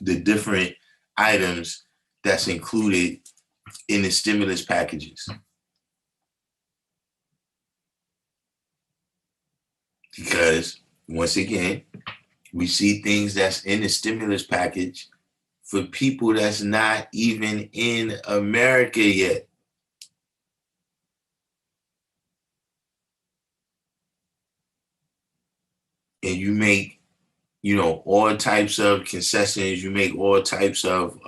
the different items that's included in the stimulus packages. Because once again, we see things that's in the stimulus package for people that's not even in America yet. And you make, all types of concessions, you make all types of,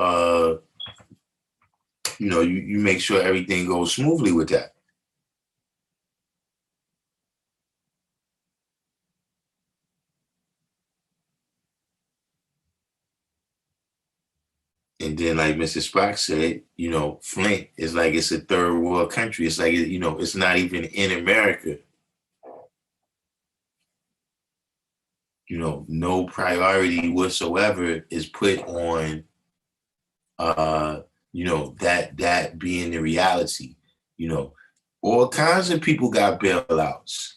you make sure everything goes smoothly with that. And then, like Mr. Spock said, Flint is like it's a third world country. It's like, it's not even in America. No priority whatsoever is put on, that being the reality. All kinds of people got bailouts,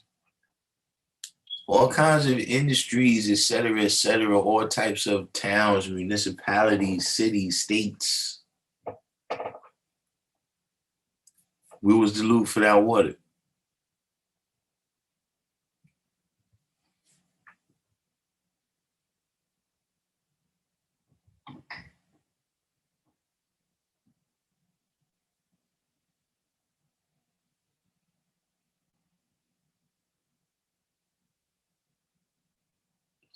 all kinds of industries, et cetera, all types of towns, municipalities, cities, states. Where was the loot for that water?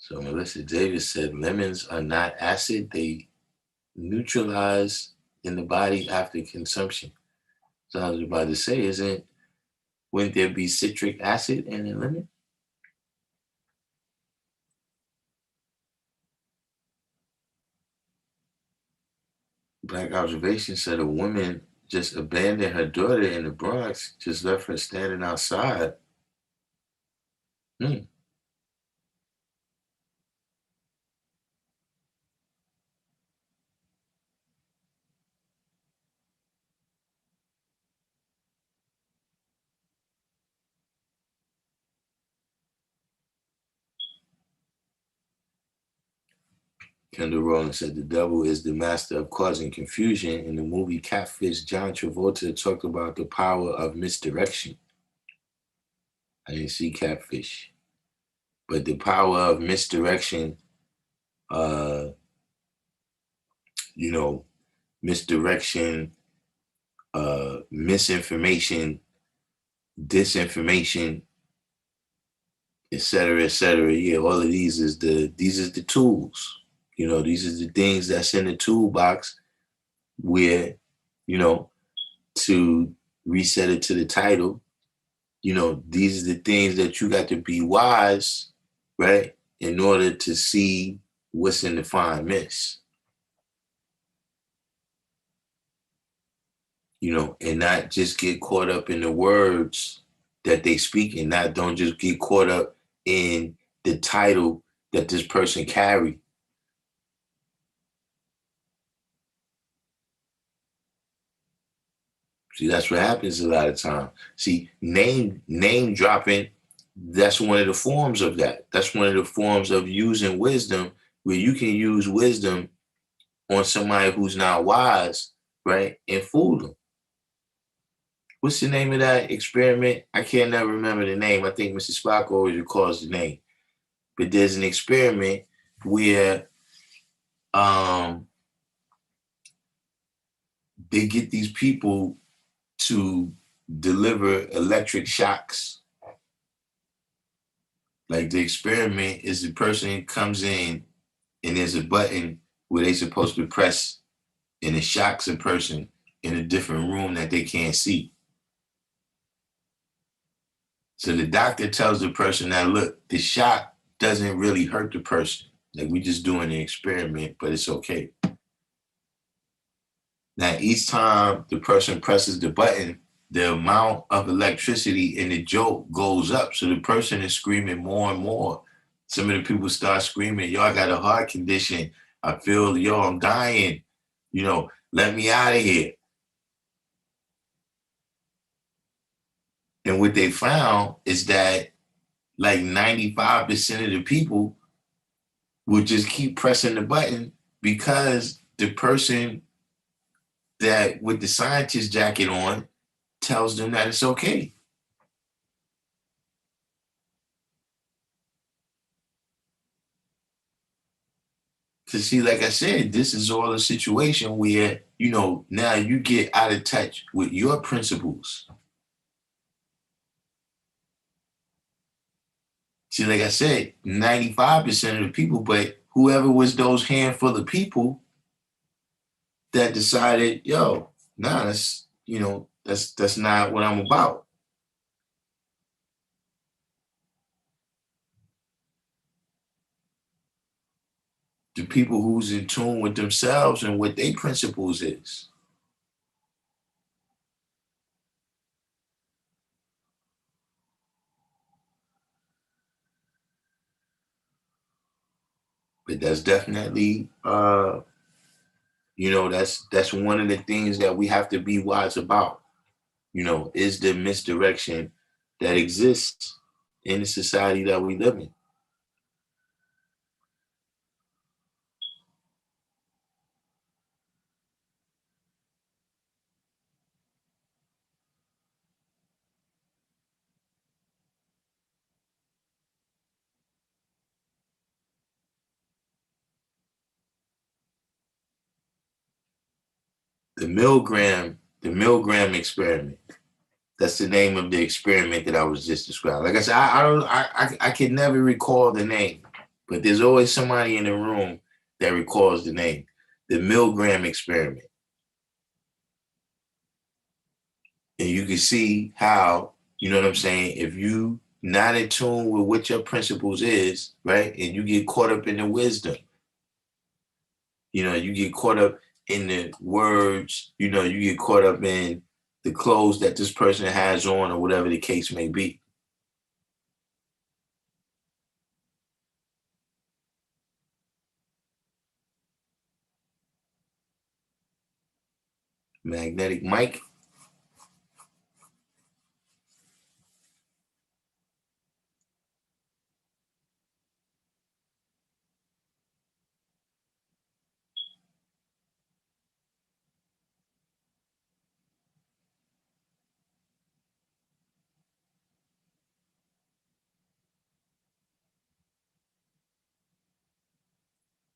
So Melissa Davis said lemons are not acid, they neutralize in the body after consumption. So I was about to say, wouldn't there be citric acid in a lemon? Black Observation said a woman just abandoned her daughter in the Bronx, just left her standing outside. Hmm. Kendall Rowland said the devil is the master of causing confusion. In the movie Catfish, John Travolta talked about the power of misdirection. I didn't see Catfish, but the power of misdirection, uh, misdirection misinformation, disinformation, et cetera, et cetera. Yeah, all of these is the tools. These are the things that's in the toolbox where, you know, to reset it to the title, these are the things that you got to be wise, right? In order to see what's in the fine mist, and not just get caught up in the words that they speak and not don't just get caught up in the title that this person carry. See, that's what happens a lot of time. See, name dropping, that's one of the forms of that. That's one of the forms of using wisdom, where you can use wisdom on somebody who's not wise, right? And fool them. What's the name of that experiment? I can't never remember the name. I think Mr. Spock always recalls the name. But there's an experiment where um, they get these people to deliver electric shocks. Like, the experiment is the person comes in and there's a button where they're supposed to press, and it shocks a person in a different room that they can't see. So the doctor tells the person that, look, the shock doesn't really hurt the person. Like, we just doing an experiment, but it's okay. Now, each time the person presses the button, the amount of electricity in the jolt goes up. So the person is screaming more and more. Some of the people start screaming, yo, I got a heart condition. I feel, yo, I'm dying. Let me out of here. And what they found is that like 95% of the people will just keep pressing the button because the person that with the scientist jacket on tells them that it's okay. Because see, like I said, this is all a situation where, now you get out of touch with your principles. See, like I said, 95% of the people, but whoever was those handful of people that decided, yo, nah, that's not what I'm about. The people who's in tune with themselves and what their principles is. But that's definitely, that's one of the things that we have to be wise about. Is the misdirection that exists in the society that we live in. The Milgram experiment. That's the name of the experiment that I was just describing. Like I said, I can never recall the name, but there's always somebody in the room that recalls the name. The Milgram experiment. And you can see how, you know what I'm saying, if you not in tune with what your principles is, right, and you get caught up in the wisdom, you get caught up in the words, you get caught up in the clothes that this person has on or whatever the case may be. Magnetic Mike.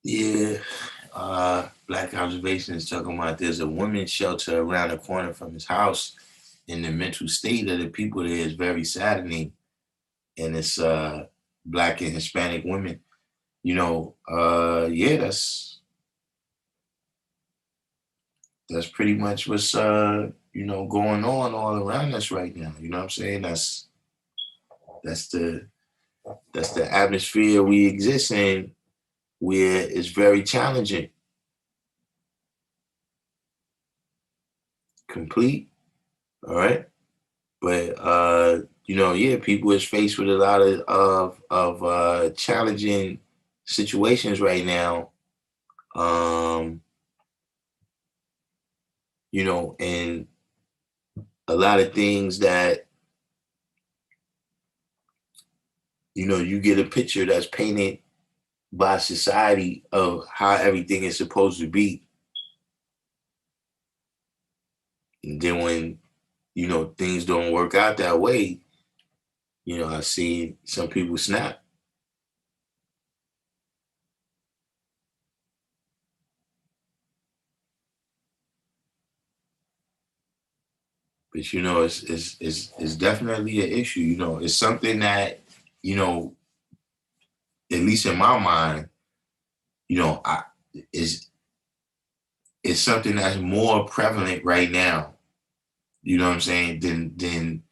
Yeah, Black observation is talking about there's a women's shelter around the corner from his house, and the mental state of the people there is very saddening, and it's Black and Hispanic women. Yeah, that's pretty much what's going on all around us right now. You know what I'm saying? That's the that's the atmosphere we exist in, where it's very challenging. Complete, all right. But yeah, people is faced with a lot of challenging situations right now. And a lot of things that you get a picture that's painted by society of how everything is supposed to be. And then when things don't work out that way, I see some people snap. But it's definitely an issue. It's something that at least in my mind, I is it's something that's more prevalent right now. You know what I'm saying? Than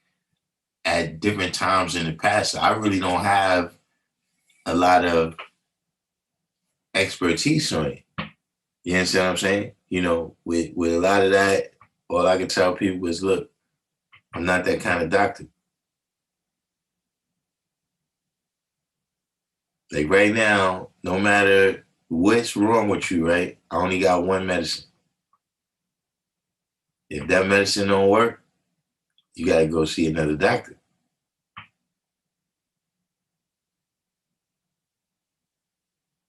at different times in the past. I really don't have a lot of expertise on it. You understand what I'm saying? With a lot of that, all I can tell people is, look, I'm not that kind of doctor. Like right now, no matter what's wrong with you, right? I only got one medicine. If that medicine don't work, you gotta go see another doctor.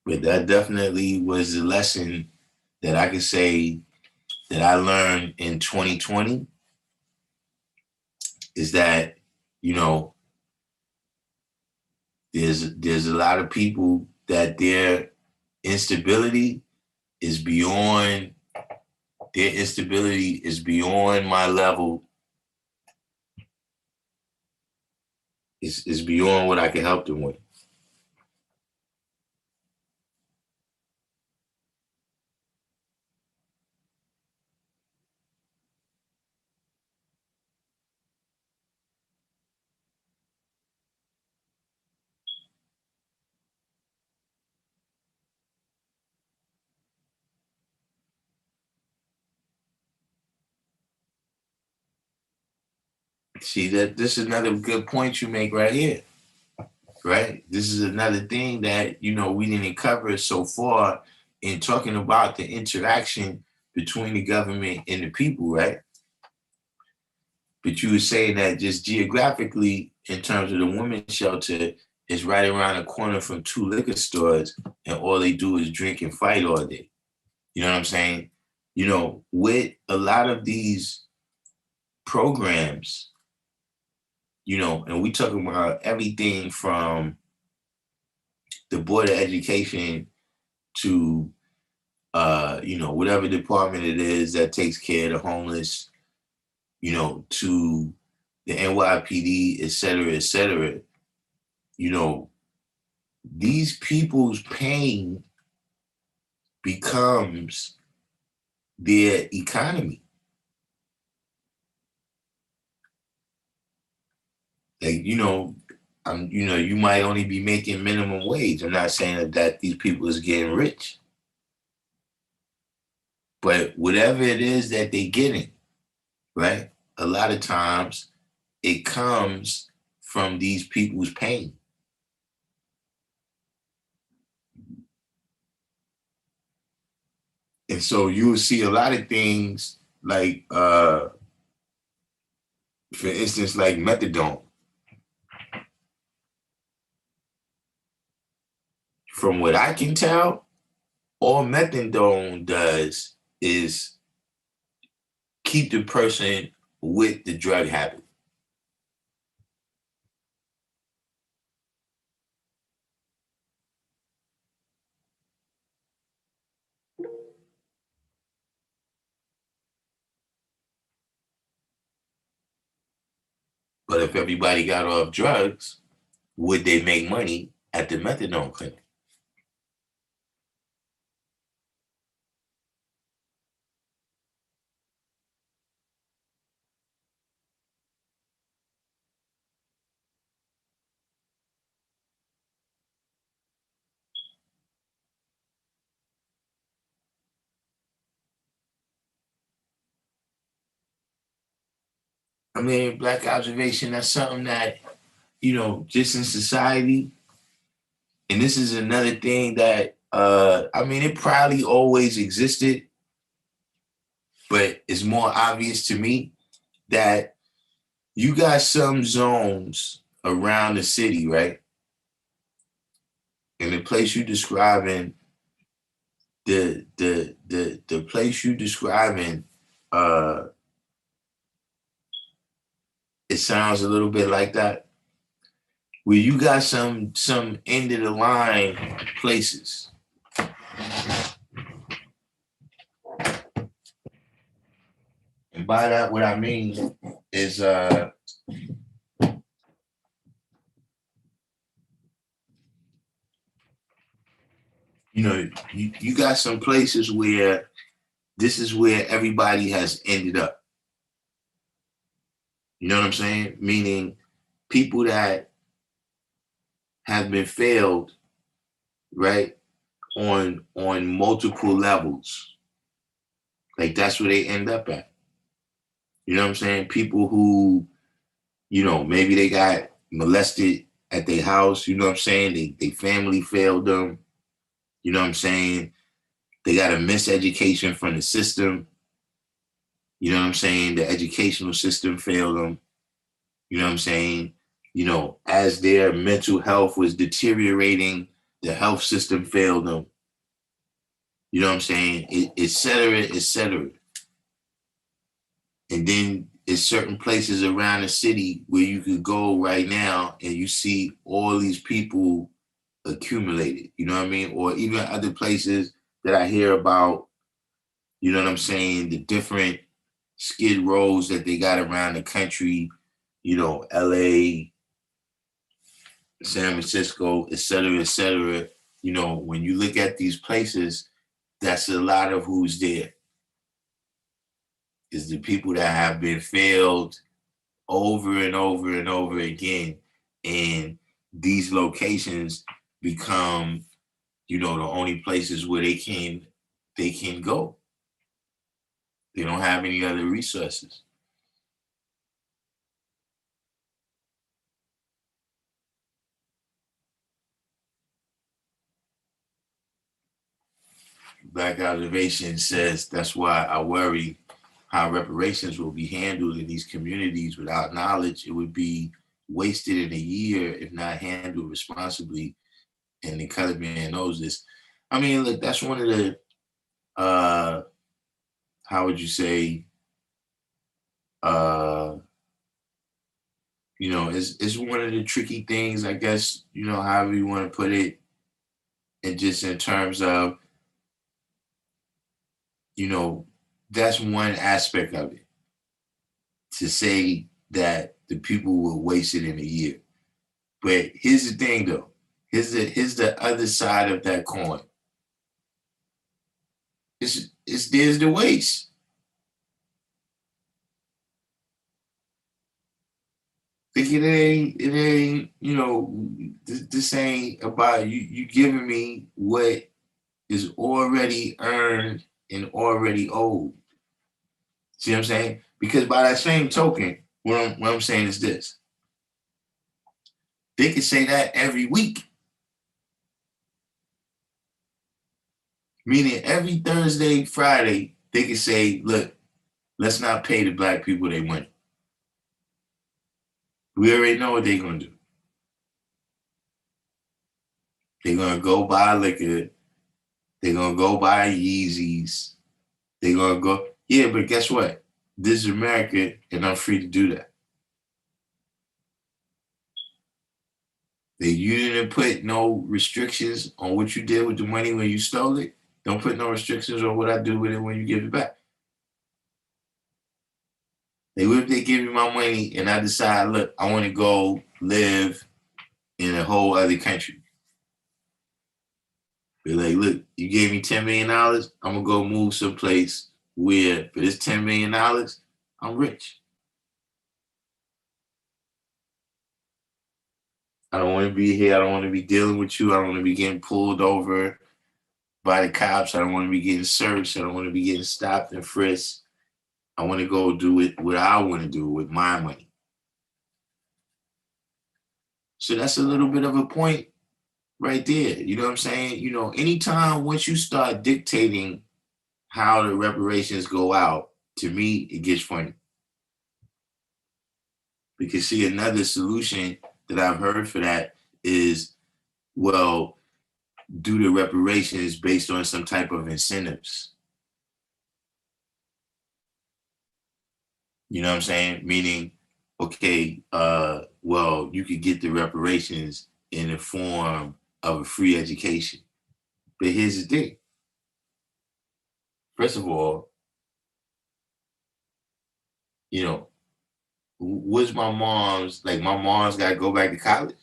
But that definitely was the lesson that I could say that I learned in 2020 is that, you know, there's a lot of people that instability is beyond their instability is beyond my level. It's beyond what I can help them with. See that this is another good point you make right here. Right? This is another thing that, we didn't cover so far in talking about the interaction between the government and the people, right? But you were saying that just geographically, in terms of the women's shelter, is right around the corner from two liquor stores, and all they do is drink and fight all day. You know what I'm saying? With a lot of these programs, and we talking about everything from the Board of Education to whatever department it is that takes care of the homeless, to the NYPD, et cetera, et cetera. These people's pain becomes their economy. Like, you might only be making minimum wage. I'm not saying that these people is getting rich. But whatever it is that they're getting, right? A lot of times it comes from these people's pain. And so you will see a lot of things like, for instance, like methadone. From what I can tell, all methadone does is keep the person with the drug habit. But if everybody got off drugs, would they make money at the methadone clinic? I mean, black observation, that's something that, just in society, and this is another thing that, I mean, it probably always existed, but it's more obvious to me that you got some zones around the city, right? And the place you describing, the place you describing, uh, it sounds a little bit like that. Where you got some end of the line places. And by that, what I mean is, you got some places where this is where everybody has ended up. You know what I'm saying? Meaning people that have been failed, right, on multiple levels. Like that's where they end up at. You know what I'm saying? People who, maybe they got molested at their house, you know what I'm saying? They family failed them. You know what I'm saying? They got a miseducation from the system. You know what I'm saying? The educational system failed them. You know what I'm saying? As their mental health was deteriorating, the health system failed them. You know what I'm saying? Et cetera, et cetera. And then there's certain places around the city where you could go right now and you see all these people accumulated, you know what I mean? Or even other places that I hear about, you know what I'm saying? The different skid rows that they got around the country, LA, San Francisco, et cetera, et cetera. When you look at these places, that's a lot of who's there. Is the people that have been failed over and over and over again. And these locations become, the only places where they can go. They don't have any other resources. Black Observation says that's why I worry how reparations will be handled in these communities without knowledge. It would be wasted in a year if not handled responsibly. And the colored man knows this. I mean, look, that's one of the, how would you say, uh, it's one of the tricky things, I guess, however you want to put it. And just in terms of, you know, that's one aspect of it. To say that the people will waste it in a year. But here's the thing though. Here's the other side of that coin. It's there's the waste. Like it ain't, this ain't about you giving me what is already earned and already owed. See what I'm saying? Because by that same token, what I'm saying is this. They can say that every week. Meaning every Thursday, Friday, they can say, look, let's not pay the black people their money. We already know what they're gonna do. They're gonna go buy liquor, they're gonna go buy Yeezys, they're gonna go, yeah, but guess what? This is America and I'm free to do that. You didn't put no restrictions on what you did with the money when you stole it. Don't put no restrictions on what I do with it when you give it back. Like, what if they give me my money and I decide, look, I want to go live in a whole other country? Be like, look, you gave me $10 million. I'm gonna go move someplace where for this $10 million, I'm rich. I don't want to be here. I don't want to be dealing with you. I don't want to be getting pulled over by the cops. I don't want to be getting searched. I don't want to be getting stopped and frisked. I want to go do it what I want to do with my money. So that's a little bit of a point right there. You know what I'm saying? You know, anytime once you start dictating how the reparations go out, to me, it gets funny. Because see, another solution that I've heard for that is, well, do the reparations based on some type of incentives. You know what I'm saying? Meaning, okay, well, you could get the reparations in the form of a free education. But here's the thing. First of all, you know, what's my mom's, like my mom's got to go back to college?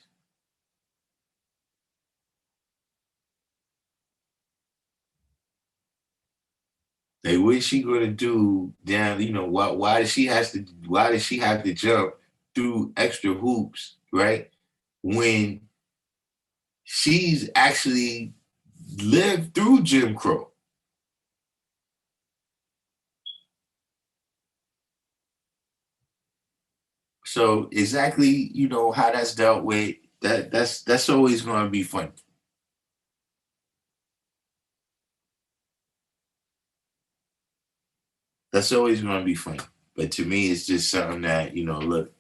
Like, what is she gonna do down? You know, why does she have to jump through extra hoops, right? When she's actually lived through Jim Crow. So exactly, you know, how that's dealt with, that's always gonna be fun. That's always gonna be fun. But to me, it's just something that, you know, look,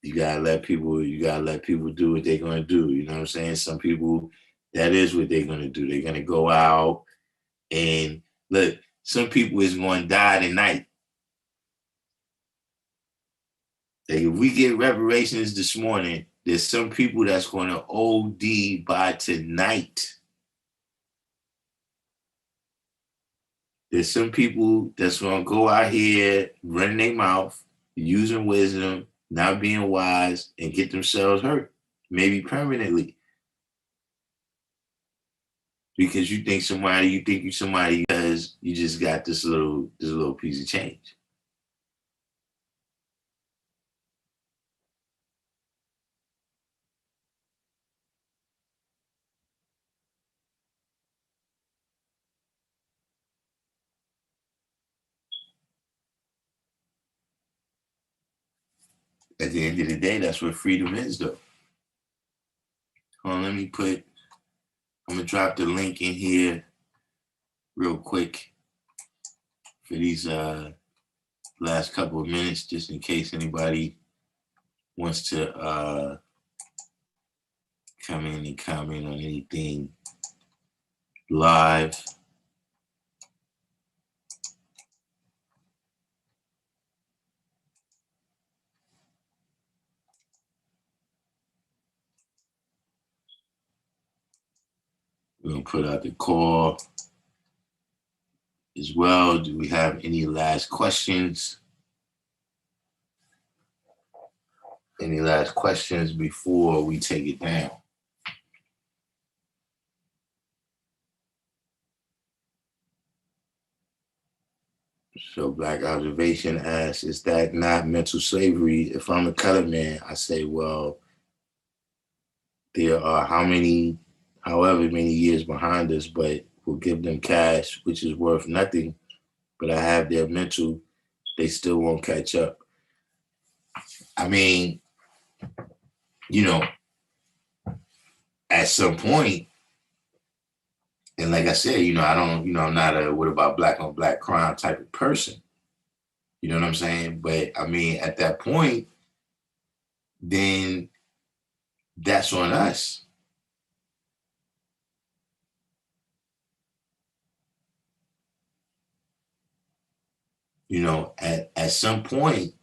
you gotta let people do what they're gonna do. You know what I'm saying? Some people, that is what they're gonna do. They're gonna go out and look, some people is gonna die tonight. Like, if we get reparations this morning, there's some people that's gonna OD by tonight. There's some people that's gonna go out here running their mouth, using wisdom, not being wise, and get themselves hurt, maybe permanently. Because you think you somebody because you just got this little piece of change. At the end of the day, that's what freedom is, though. Hold on, I'm gonna drop the link in here real quick for these last couple of minutes, just in case anybody wants to come in and comment on anything live. We're gonna put out the call as well. Do we have any last questions? Any last questions before we take it down? So Black Observation asks, is that not mental slavery? If I'm a colored man, I say, well, there are however many years behind us, but we'll give them cash, which is worth nothing, but I have their mental, they still won't catch up. I mean, you know, at some point, and like I said, you know, I'm not a what about black on black crime type of person. You know what I'm saying? But I mean, at that point, then that's on us. You know, at some point,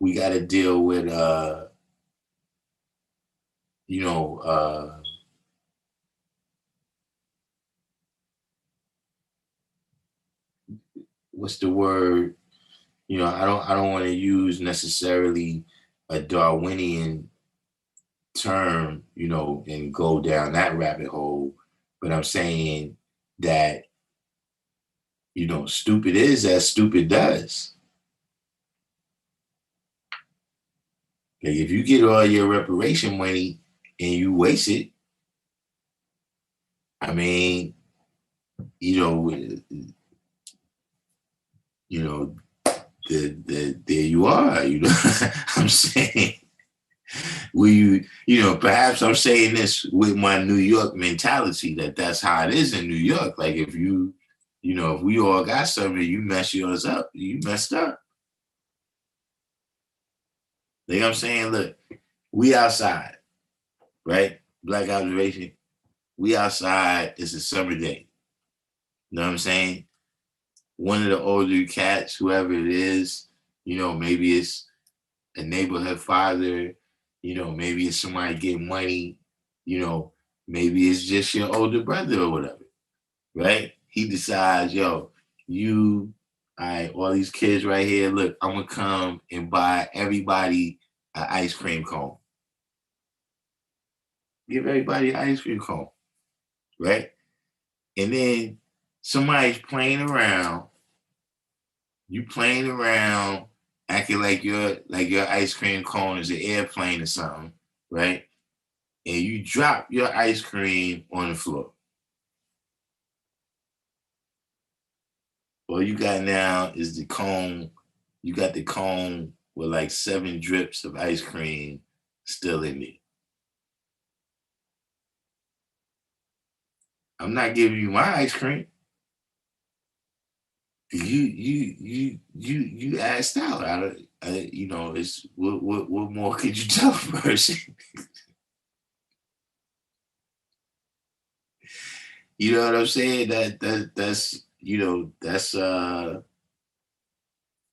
we got to deal with, you know, what's the word? I don't want to use necessarily a Darwinian term, and go down that rabbit hole, but I'm saying that, stupid is as stupid does. Like if you get all your reparation money and you waste it, I mean, you know, you know, there you are. I'm saying, perhaps I'm saying this with my New York mentality that's how it is in New York. Like if if we all got something, you mess yours up, you messed up. Like I'm saying, look, we outside, right? Black observation. We outside. It's a summer day. You know what I'm saying? One of the older cats, whoever it is, maybe it's a neighborhood father, maybe it's somebody getting money, maybe it's just your older brother or whatever, right? He decides, yo, all right, all these kids right here, look, I'm gonna come and buy everybody an ice cream cone. Give everybody an ice cream cone, right? And then somebody's playing around, you playing around, acting like your ice cream cone is an airplane or something, right? And you drop your ice cream on the floor. All you got now is the cone. You got the cone with like 7 drips of ice cream still in it. I'm not giving you my ice cream. You asked out. It's what more could you tell a person? You know what I'm saying? That's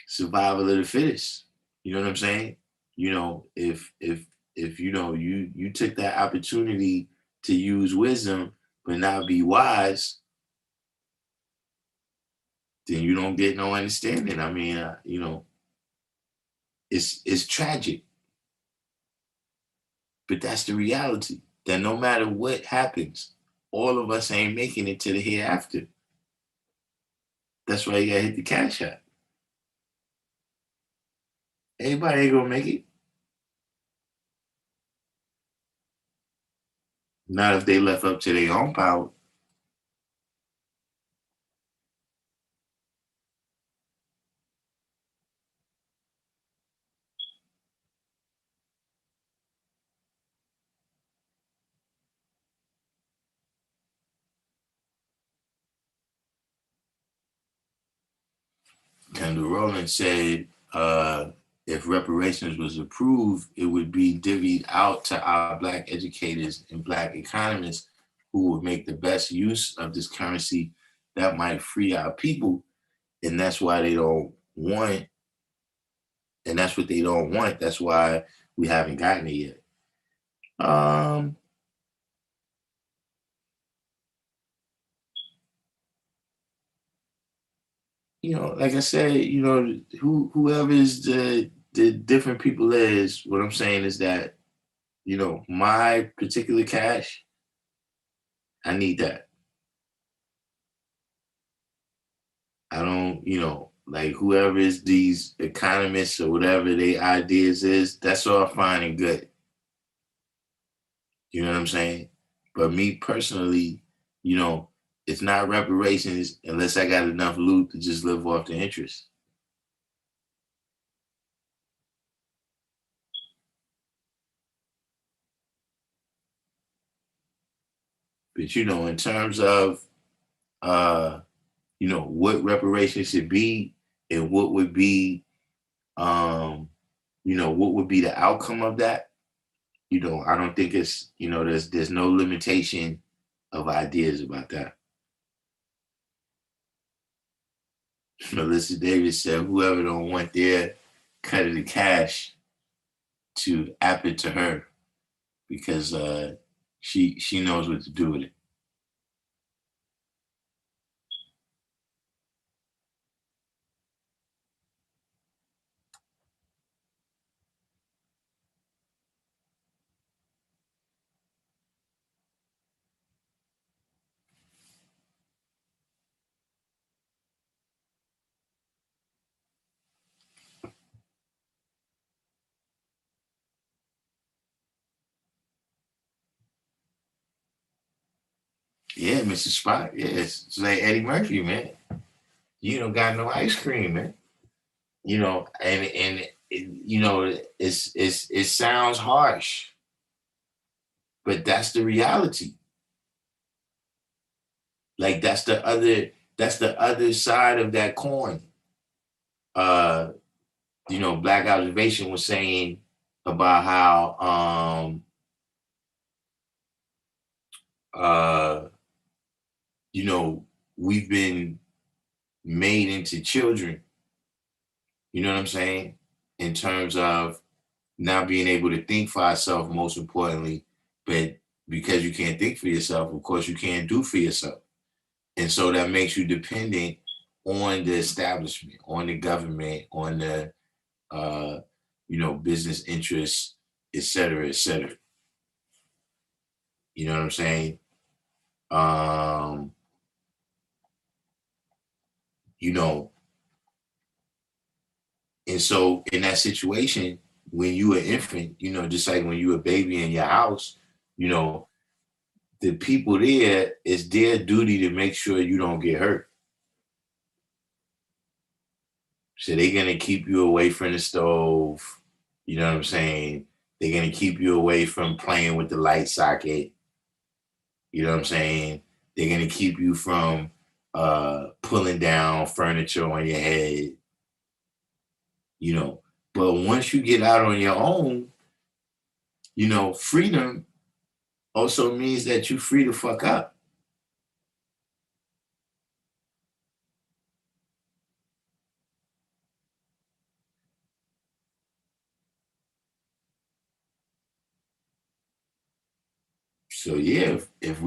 survival of the fittest. You know what I'm saying? If you took that opportunity to use wisdom but not be wise, then you don't get no understanding. I mean, it's tragic, but that's the reality. That no matter what happens, all of us ain't making it to the hereafter. That's why you gotta hit the cash app. Everybody ain't gonna make it. Not if they left up to their own power. Kendall Rowland said, if reparations was approved, it would be divvied out to our Black educators and Black economists who would make the best use of this currency that might free our people. And that's why they don't want, and that's what they don't want. That's why we haven't gotten it yet. Um, like I said, whoever is the different people is, what I'm saying is that, my particular cash, I need that. I don't, like whoever is these economists or whatever their ideas is, that's all fine and good. You know what I'm saying? But me personally, it's not reparations unless I got enough loot to just live off the interest. But in terms of what reparations should be and what would be what would be the outcome of that, I don't think it's, there's no limitation of ideas about that. Melissa Davis said, whoever don't want their cut of the cash to app it to her because she knows what to do with it. Yeah, Mr. Spot. Yes, it's like Eddie Murphy, man. You don't got no ice cream, man. And it sounds harsh, but that's the reality. Like that's the other side of that coin. Uh, Black Observation was saying about how uh you know we've been made into children, you know what I'm saying? In terms of not being able to think for ourselves, most importantly, but because you can't think for yourself, of course, you can't do for yourself. And so that makes you dependent on the establishment, on the government, on the, business interests, et cetera, et cetera. You know what I'm saying? Um, you know, and so in that situation, when you an infant, just like when you a baby in your house, you know, the people there, it's their duty to make sure you don't get hurt. So they're gonna keep you away from the stove. You know what I'm saying? They're gonna keep you away from playing with the light socket. You know what I'm saying? They're gonna keep you from pulling down furniture on your head. You know, but once you get out on your own, freedom also means that you free to fuck up. So yeah, if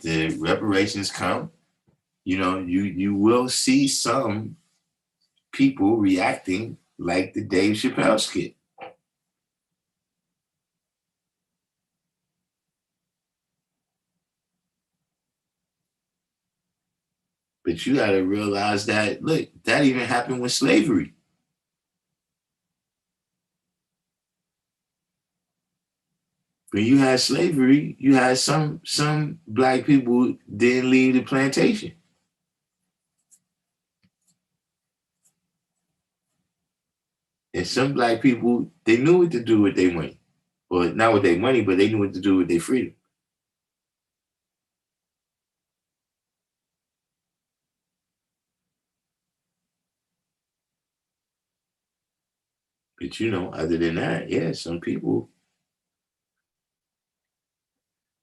the reparations come, you will see some people reacting like the Dave Chappelle skit. But you got to realize that, look, that even happened with slavery. When you had slavery, you had some black people didn't leave the plantation. And some black people, they knew what to do with their money. Or not with their money, but they knew what to do with their freedom. But other than that, yeah, some people,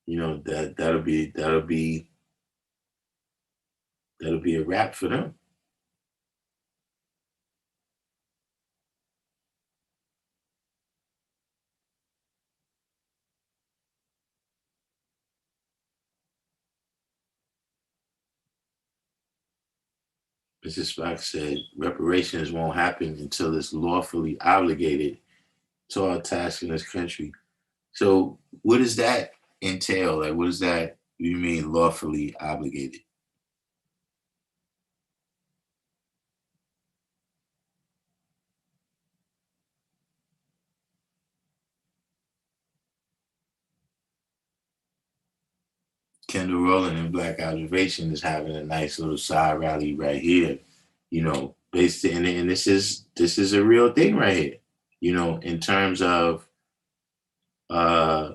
that'll be a wrap for them. Mrs. Fox said reparations won't happen until it's lawfully obligated to our task in this country. So what does that entail? Like, what does that you mean lawfully obligated? Kendall Rowland in Black Observation is having a nice little side rally right here, based and this is a real thing right here, in terms of uh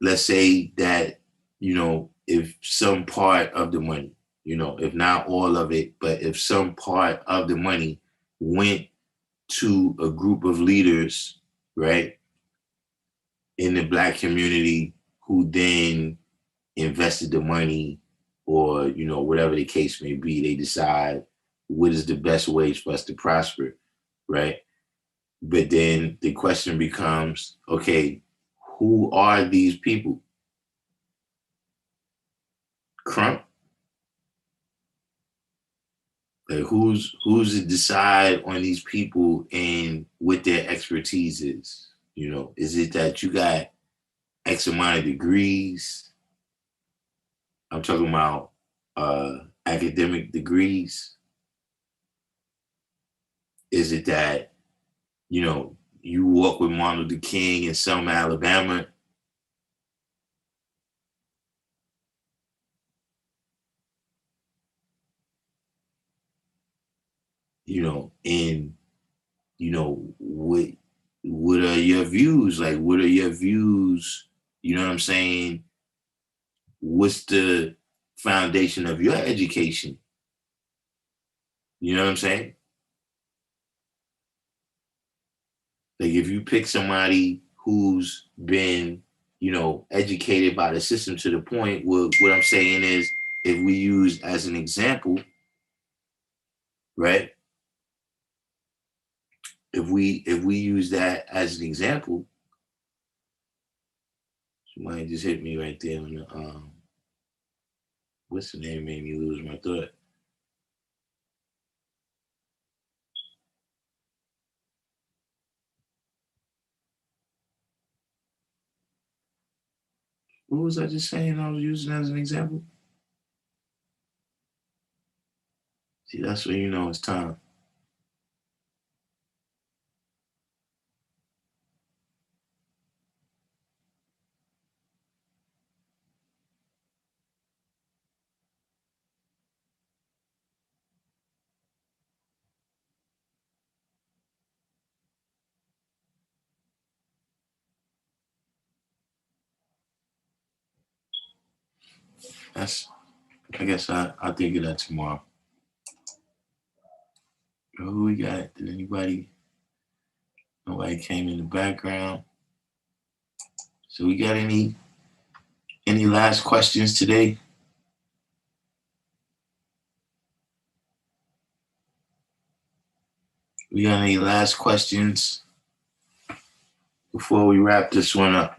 let's say that, if some part of the money, if not all of it, but if some part of the money went to a group of leaders, right, in the black community who then invested the money or, whatever the case may be, they decide what is the best ways for us to prosper, right? But then the question becomes, okay, who are these people? Crump? Like who's to decide on these people and what their expertise is? Is it that you got X amount of degrees? I'm talking about academic degrees. Is it that, you walk with Martin Luther King in Selma, Alabama, and what are your views? Like, what are your views? You know what I'm saying? What's the foundation of your education? You know what I'm saying? Like, if you pick somebody who's been, educated by the system to the point, what I'm saying is, if we use as an example, right? If we use that as an example, somebody just hit me right there on the what's the name, made me lose my thought. What was I just saying I was using as an example? See, that's when you know it's time. That's I guess I'll think of that tomorrow. Who we got? Did anybody nobody came in the background? So we got any last questions today? We got any last questions before we wrap this one up?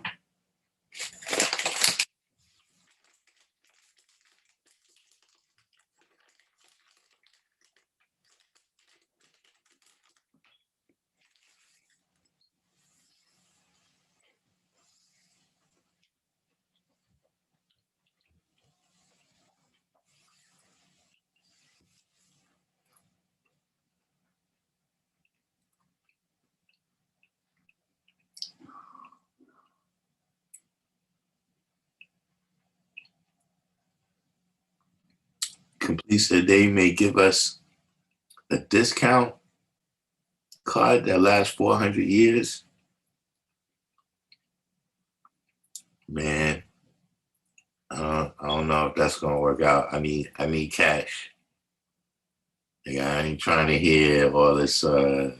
Complete said they may give us a discount card that lasts 400 years. Man, I don't know if that's gonna work out. I need cash. Like, I ain't trying to hear all this. I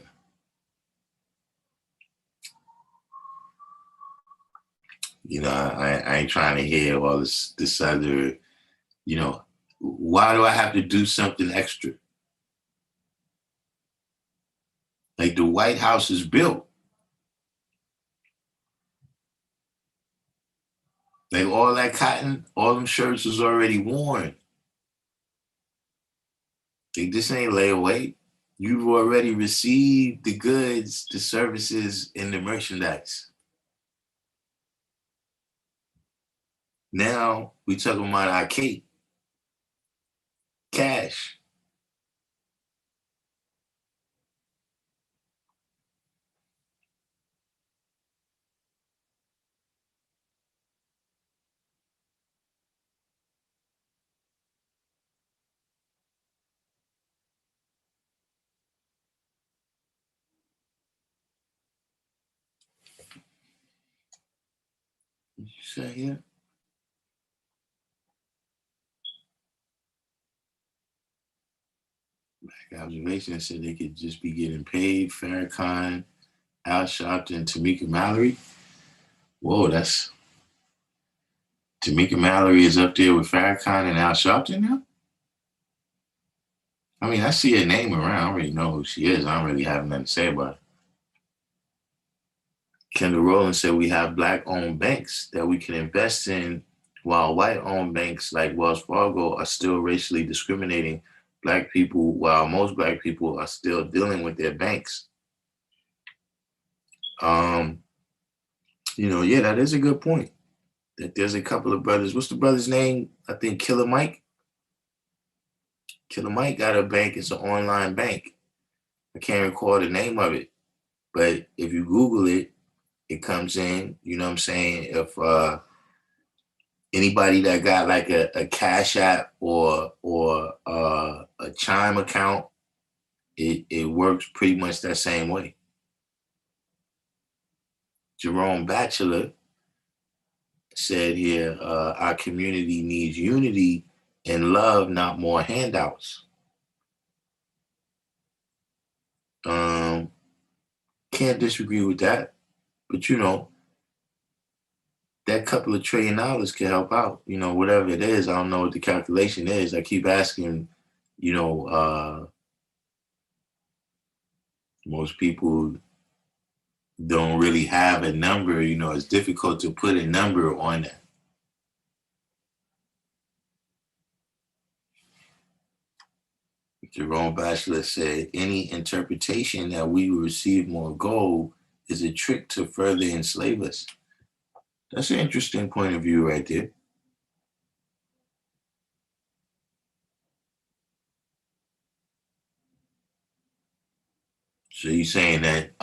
ain't trying to hear all this other. Why do I have to do something extra? Like, the White House is built. Like, all that cotton, all them shirts was already worn. Like, this ain't layaway. You've already received the goods, the services, and the merchandise. Now we talking about our cake, cash. What you say here? Observation said they could just be getting paid. Farrakhan, Al Sharpton, Tamika Mallory. Whoa, that's Tamika Mallory is up there with Farrakhan and Al Sharpton now? I mean, I see her name around. I don't really know who she is. I don't really have nothing to say about it. Kendall Rowland said we have black-owned banks that we can invest in, while white-owned banks like Wells Fargo are still racially discriminating black people, while most black people are still dealing with their banks. Yeah, that is a good point. That there's a couple of brothers. What's the brother's name? I think Killer Mike. Killer Mike got a bank. It's an online bank. I can't recall the name of it, but if you Google it, it comes in. You know what I'm saying? If anybody that got like a Cash App or a Chime account, it works pretty much that same way. Jerome Batchelor said here, our community needs unity and love, not more handouts. Um, can't disagree with that, but that couple of $1 trillion can help out. Whatever it is, I don't know what the calculation is. I keep asking, most people don't really have a number. It's difficult to put a number on that. Jerome Batchelor said, any interpretation that we will receive more gold is a trick to further enslave us. That's an interesting point of view right there. So you're saying that,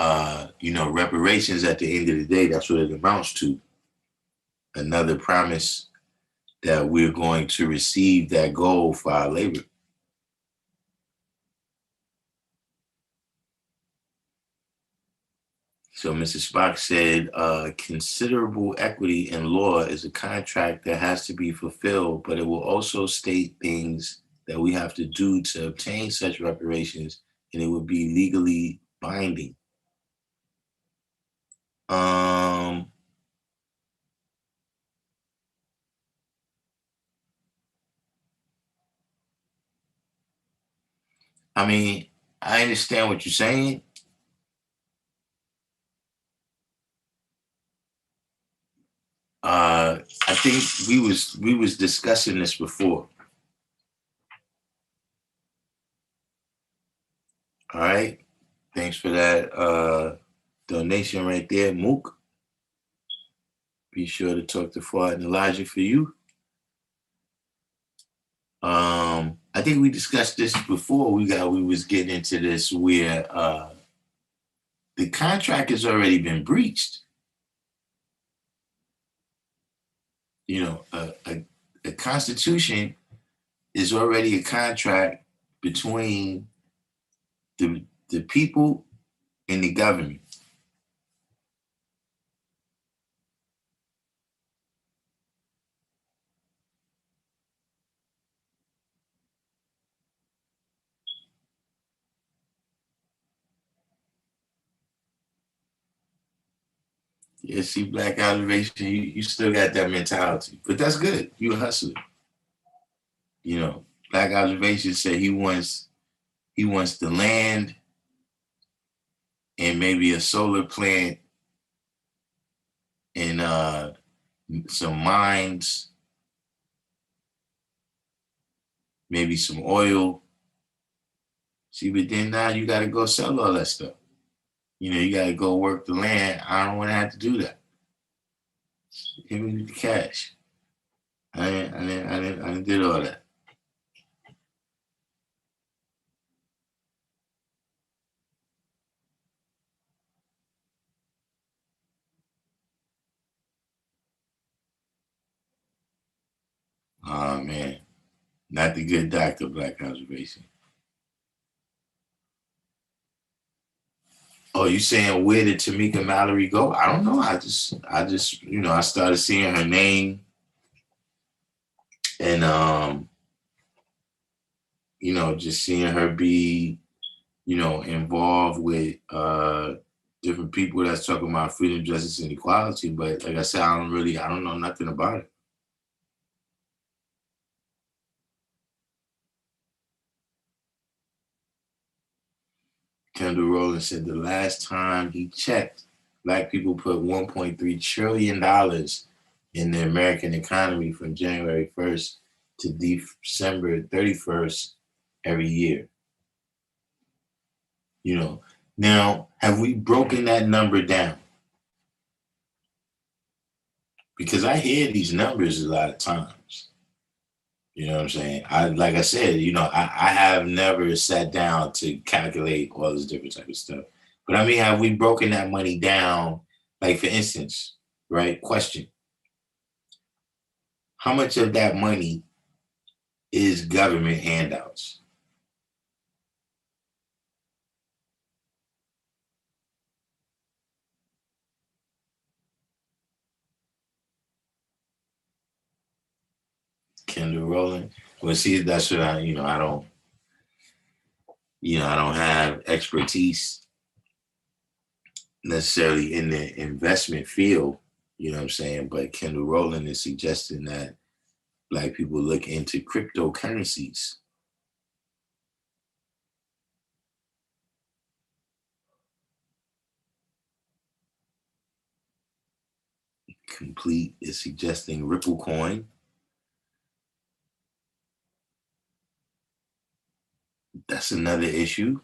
reparations at the end of the day, that's what it amounts to. Another promise that we're going to receive that gold for our labor. So Mr. Spock said, considerable equity in law is a contract that has to be fulfilled, but it will also state things that we have to do to obtain such reparations, and it would be legally binding. I mean, I understand what you're saying. I think we was discussing this before. All right. Thanks for that donation right there, Mook. Be sure to talk to Fuad and Elijah for you. I think we discussed this before. We was getting into this where the contract has already been breached. A constitution is already a contract between the people and the government. Yeah, see, Black Observation, you still got that mentality, but that's good. You a hustler. Black Observation said he wants the land and maybe a solar plant and some mines, maybe some oil. See, but then now you got to go sell all that stuff. You got to go work the land. I don't want to have to do that. Give me the cash. I didn't did all that. Oh man, not the good doctor, Black Observation. Oh, you saying where did Tamika Mallory go? I don't know. I just, I started seeing her name, and just seeing her be, involved with different people that's talking about freedom, justice, and equality. But like I said, I don't know nothing about it. Kendall Rowland said the last time he checked, Black people put $1.3 trillion in the American economy from January 1st to December 31st every year. Now, have we broken that number down? Because I hear these numbers a lot of times. You know what I'm saying? Like I said, I have never sat down to calculate all this different type of stuff. But I mean, have we broken that money down? Like for instance, right? Question. How much of that money is government handouts? Kendall Rowland. Well, see, that's what I don't have expertise necessarily in the investment field, you know what I'm saying? But Kendall Rowland is suggesting that Black people look into cryptocurrencies. Complete is suggesting Ripple coin. That's another issue.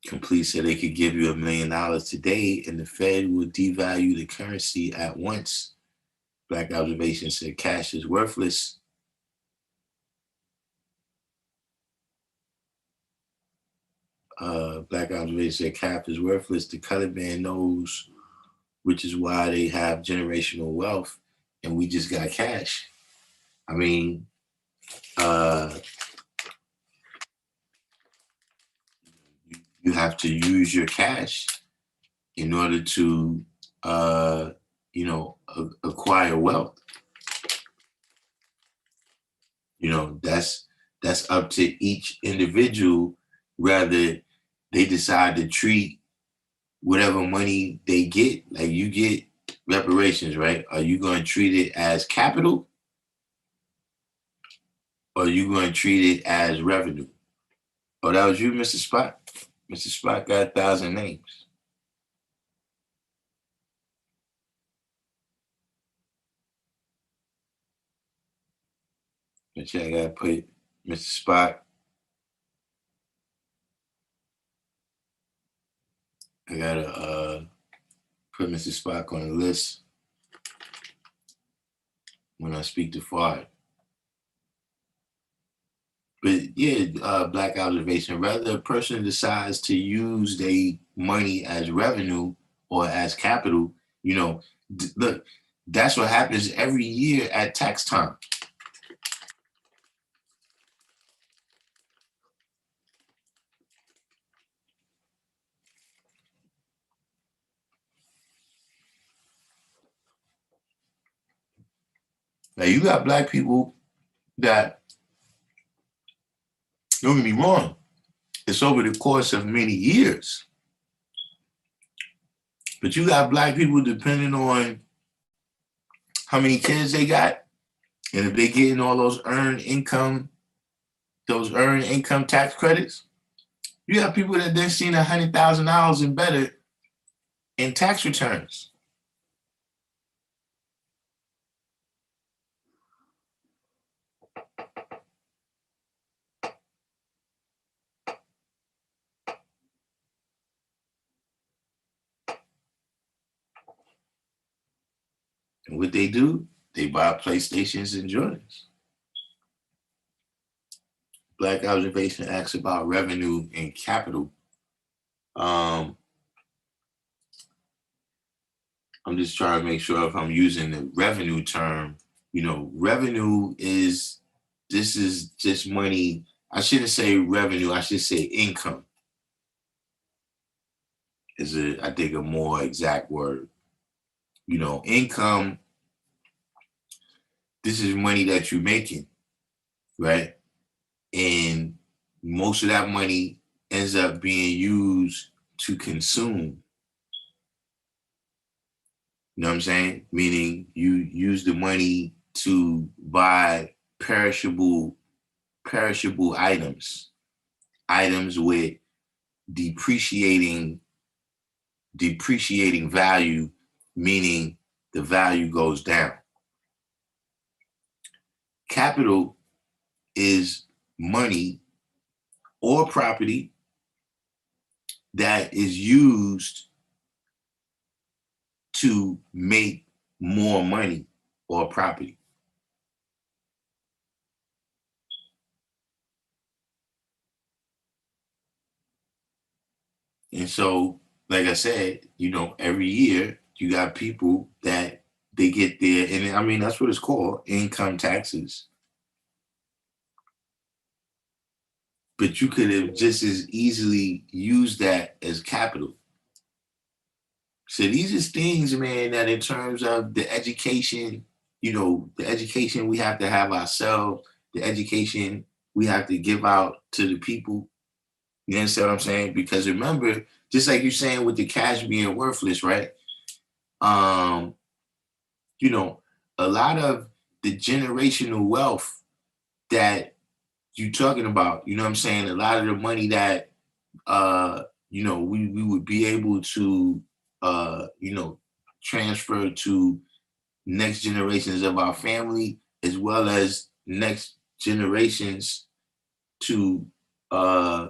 Complete said they could give you $1 million today and the Fed will devalue the currency at once. Black Observation said cash is worthless. Black Observation said cap is worthless. The colored man knows, which is why they have generational wealth and we just got cash. I mean, you have to use your cash in order to, acquire wealth. That's up to each individual, whether they decide to treat whatever money they get, like you get reparations, right? Are you going to treat it as capital or are you going to treat it as revenue? Oh, that was you, Mr. Spot? Mr. Spot got 1,000 names. But yeah, I got to put Mr. Spot. I got to put Mr. Spock on the list when I speak to Fard. But yeah, Black Observation, whether a person decides to use their money as revenue or as capital, look, that's what happens every year at tax time. Now you got Black people that, don't get me wrong, it's over the course of many years. But you got Black people depending on how many kids they got, and if they getting all those earned income tax credits, you have people that they're seeing $100,000 and better in tax returns. And what they do, they buy PlayStations and Jordans. Black Observation asks about revenue and capital. I'm just trying to make sure if I'm using the revenue term, revenue this is just money. I shouldn't say revenue, I should say income is I think a more exact word. Income, this is money that you're making, right? And most of that money ends up being used to consume. You know what I'm saying? Meaning you use the money to buy perishable items with depreciating value, meaning the value goes down. Capital is money or property that is used to make more money or property. And so, like I said, every year you got people that they get there, and I mean, that's what it's called, income taxes. But you could have just as easily used that as capital. So these are things, man, that in terms of the education, the education we have to have ourselves, the education we have to give out to the people. You understand what I'm saying? Because remember, just like you're saying with the cash being worthless, right? Um, a lot of the generational wealth that you talking about, you know what I'm saying? A lot of the money that we would be able to transfer to next generations of our family, as well as next generations to uh,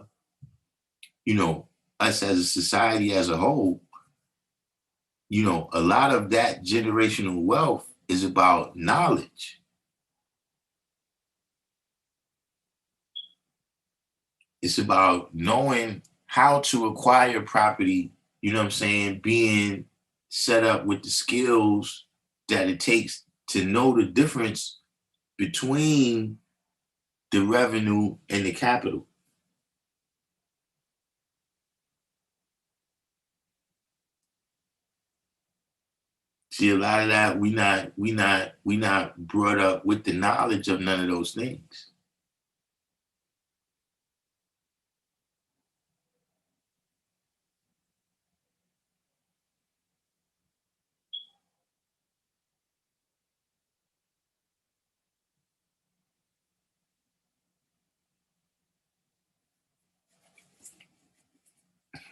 us as a society as a whole. A lot of that generational wealth is about knowledge. It's about knowing how to acquire property, you know what I'm saying? Being set up with the skills that it takes to know the difference between the revenue and the capital. See, a lot of that we not brought up with the knowledge of none of those things.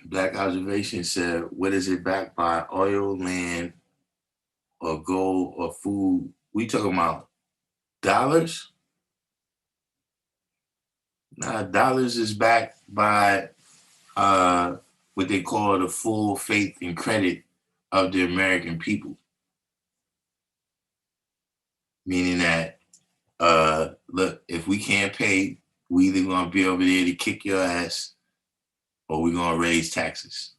Black Observation said, what is it backed by? Oil, land, or gold, or food? We talking about dollars? Nah, dollars is backed by what they call the full faith and credit of the American people. Meaning that, look, if we can't pay, we either gonna be over there to kick your ass or we're gonna raise taxes.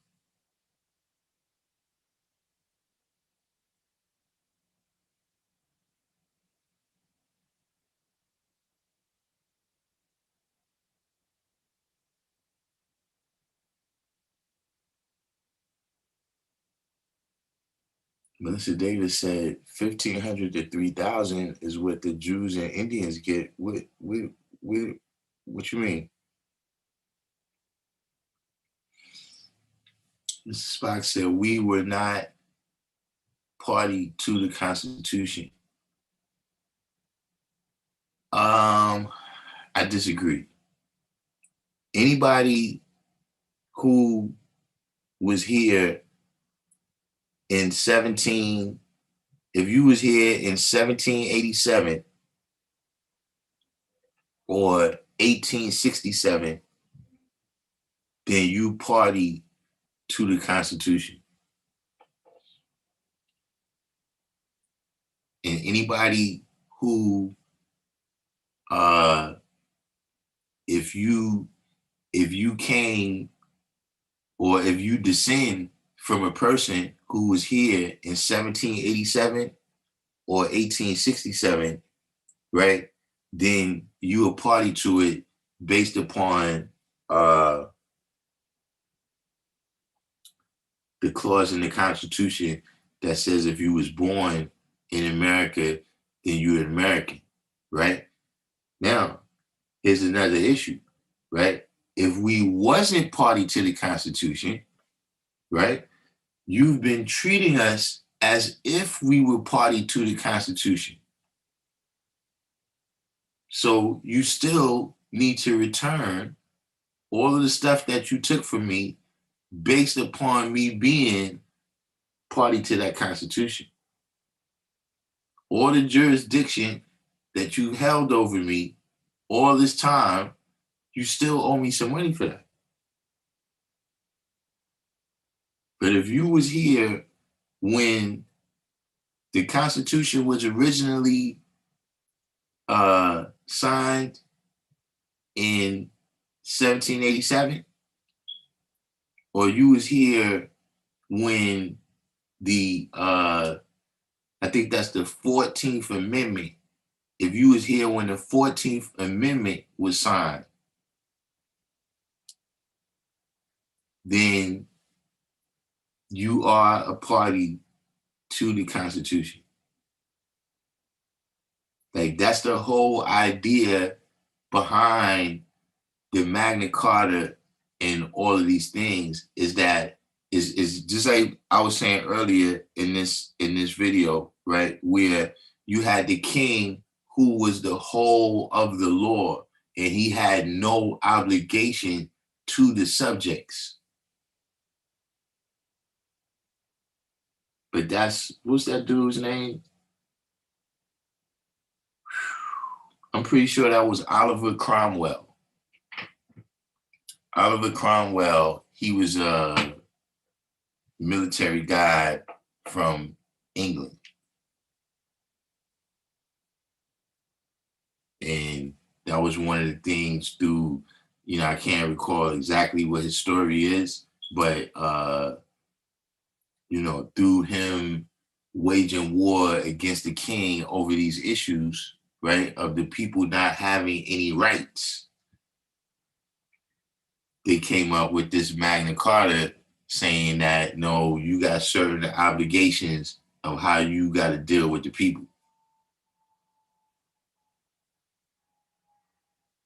Melissa Davis said 1,500 to 3,000 is what the Jews and Indians get. What you mean? Mrs. Spock said we were not party to the Constitution. I disagree. Anybody who was here in 17, if you was here in 1787 or 1867, then you party to the Constitution. And anybody who, if you came or if you descend from a person who was here in 1787 or 1867, right? Then you a party to it based upon the clause in the Constitution that says if you was born in America, then you're an American, right? Now, here's another issue, right? If we wasn't party to the Constitution, right, you've been treating us as if we were party to the Constitution. So you still need to return all of the stuff that you took from me based upon me being party to that Constitution. All the jurisdiction that you held over me all this time, you still owe me some money for that. But if you was here when the Constitution was originally signed in 1787, or you was here when the I think that's the 14th Amendment. If you was here when the 14th Amendment was signed, then you are a party to the Constitution. Like that's the whole idea behind the Magna Carta and all of these things is that is just like I was saying earlier in this video, right? Where you had the king who was the whole of the law and he had no obligation to the subjects. But that's what's that dude's name? I'm pretty sure that was Oliver Cromwell. Oliver Cromwell, he was a military guy from England. And that was one of the things through, I can't recall exactly what his story is, but, through him waging war against the king over these issues, right, of the people not having any rights, they came up with this Magna Carta saying that, no, you got certain obligations of how you got to deal with the people.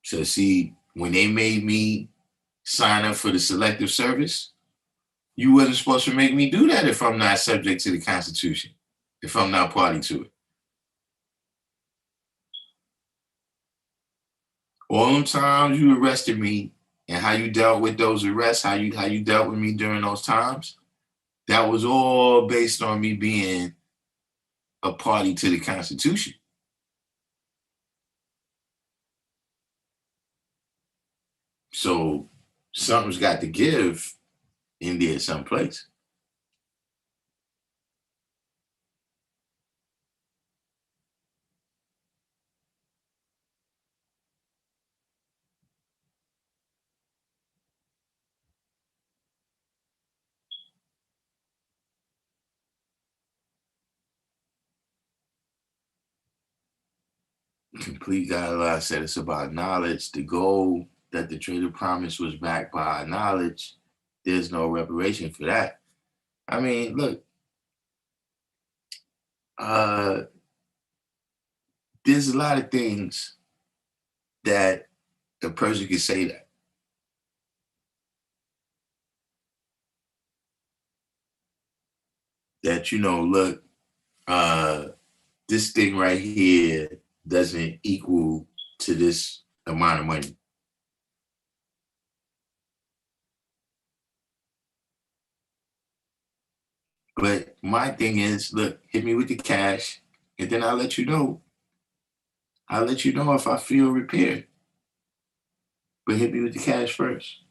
So see, when they made me sign up for the selective service, you wasn't supposed to make me do that if I'm not subject to the Constitution, if I'm not party to it. All them times you arrested me and how you dealt with those arrests, how you dealt with me during those times, that was all based on me being a party to the Constitution. So something's got to give in there someplace. Complete dialogue said it's about knowledge. The goal that the trader promised was backed by our knowledge. There's no reparation for that. I mean, look, there's a lot of things that a person could say that look, this thing right here doesn't equal to this amount of money. But my thing is, look, hit me with the cash, and then I'll let you know. I'll let you know if I feel repaired. But hit me with the cash first.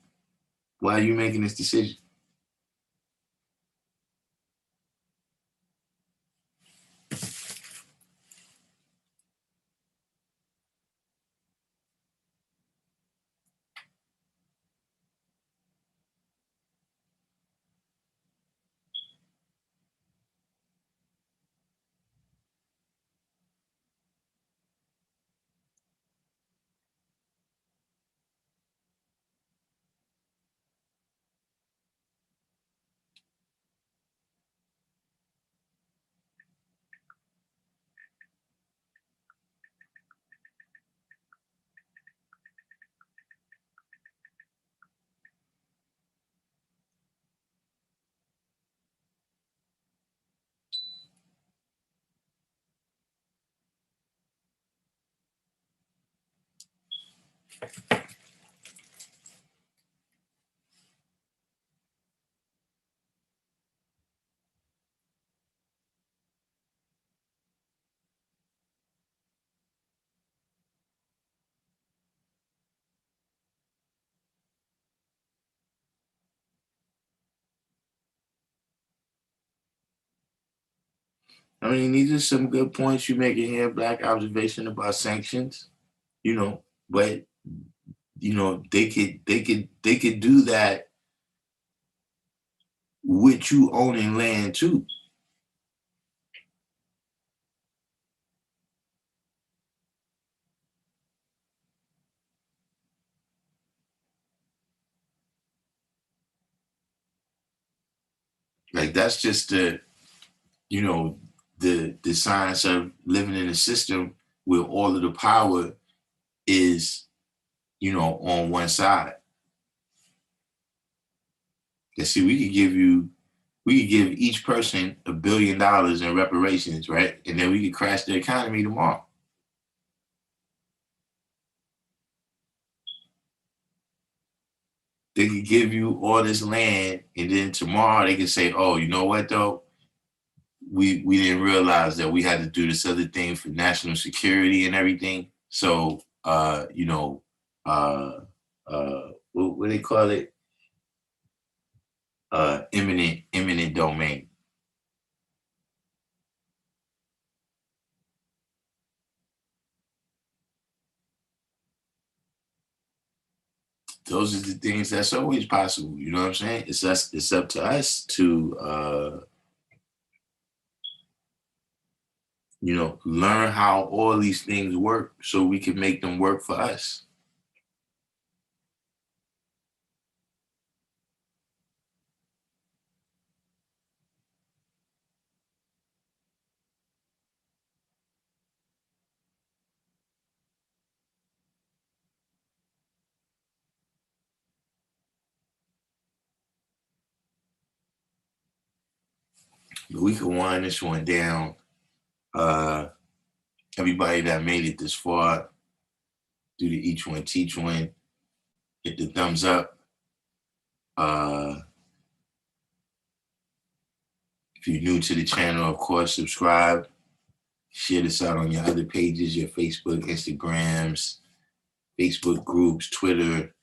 Why are you making this decision? I mean, these are some good points you making here, Black. Observation about sanctions, but they could do that with you owning land too. Like that's just the science of living in a system where all of the power is, on one side. And see, we could give each person $1 billion in reparations, right? And then we could crash the economy tomorrow. They could give you all this land, and then tomorrow they could say, "Oh, you know what though? We didn't realize that we had to do this other thing for national security and everything. So, what do they call it? Eminent domain." Those are the things that's always possible. You know what I'm saying? It's up to us to learn how all these things work so we can make them work for us. But we can wind this one down. Everybody that made it this far, do the each one teach one, hit the thumbs up. If you're new to the channel, of course, subscribe. Share this out on your other pages, your Facebook, Instagrams, Facebook groups, Twitter,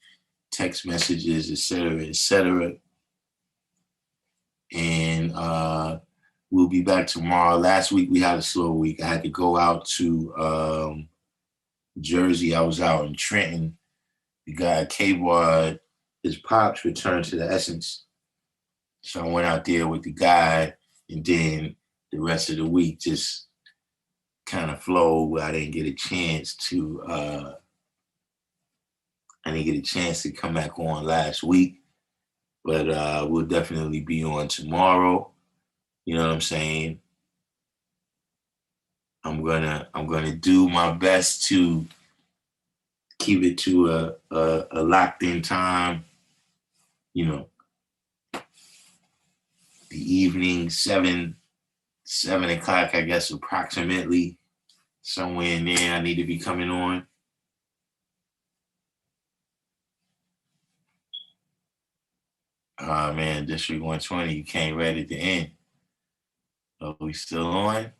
text messages, etc., etc. And we'll be back tomorrow. Last week we had a slow week. I had to go out to Jersey. I was out in Trenton. The guy K-Ward, his pops returned to the Essence. So I went out there with the guy, and then the rest of the week just kind of flowed. I didn't get a chance to come back on last week, but we'll definitely be on tomorrow. You know what I'm saying? I'm gonna do my best to keep it to a locked in time. The evening, 7 o'clock, I guess, approximately, somewhere in there. I need to be coming on. Man, District 120, you can't read at the end. Are we still on?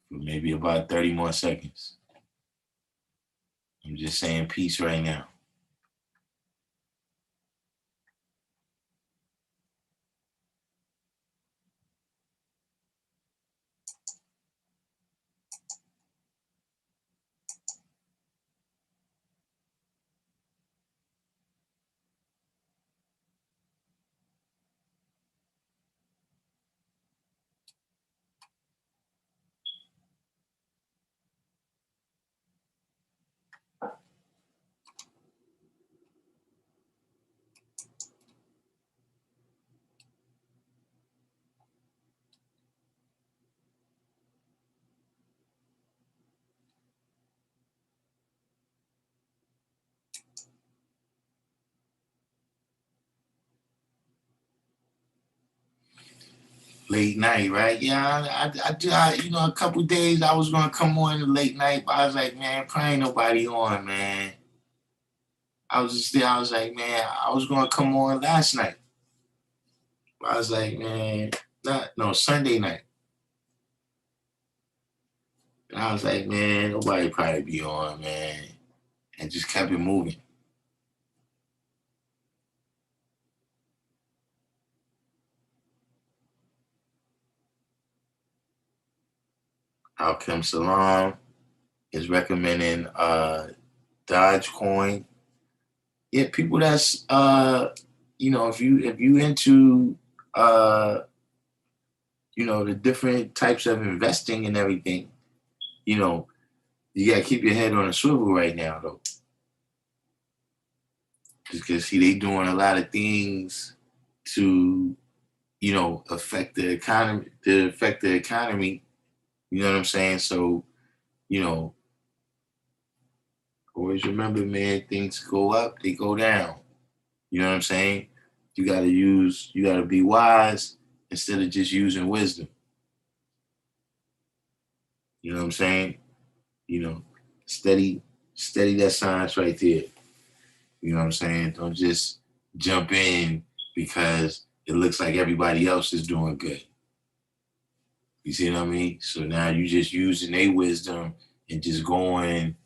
For maybe about 30 more seconds. I'm just saying peace right now. Late night, right? Yeah, a couple days I was gonna come on late night, but I was like, man, probably ain't nobody on, man. I was just there. I was like, man, I was gonna come on last night. I was like, man, Sunday night. And I was like, man, nobody probably be on, man. And just kept it moving. Alchem Salam is recommending Dogecoin. Yeah, people that's if you into the different types of investing and everything, you gotta keep your head on a swivel right now though. Because see, they doing a lot of things to, affect the economy, You know what I'm saying? So you know, always remember, man, things go up, they go down. You know what I'm saying? You gotta be wise instead of just using wisdom. You know what I'm saying? You know, steady, steady that science right there. You know what I'm saying? Don't just jump in because it looks like everybody else is doing good. You see what I mean? So now you just using their wisdom and just going,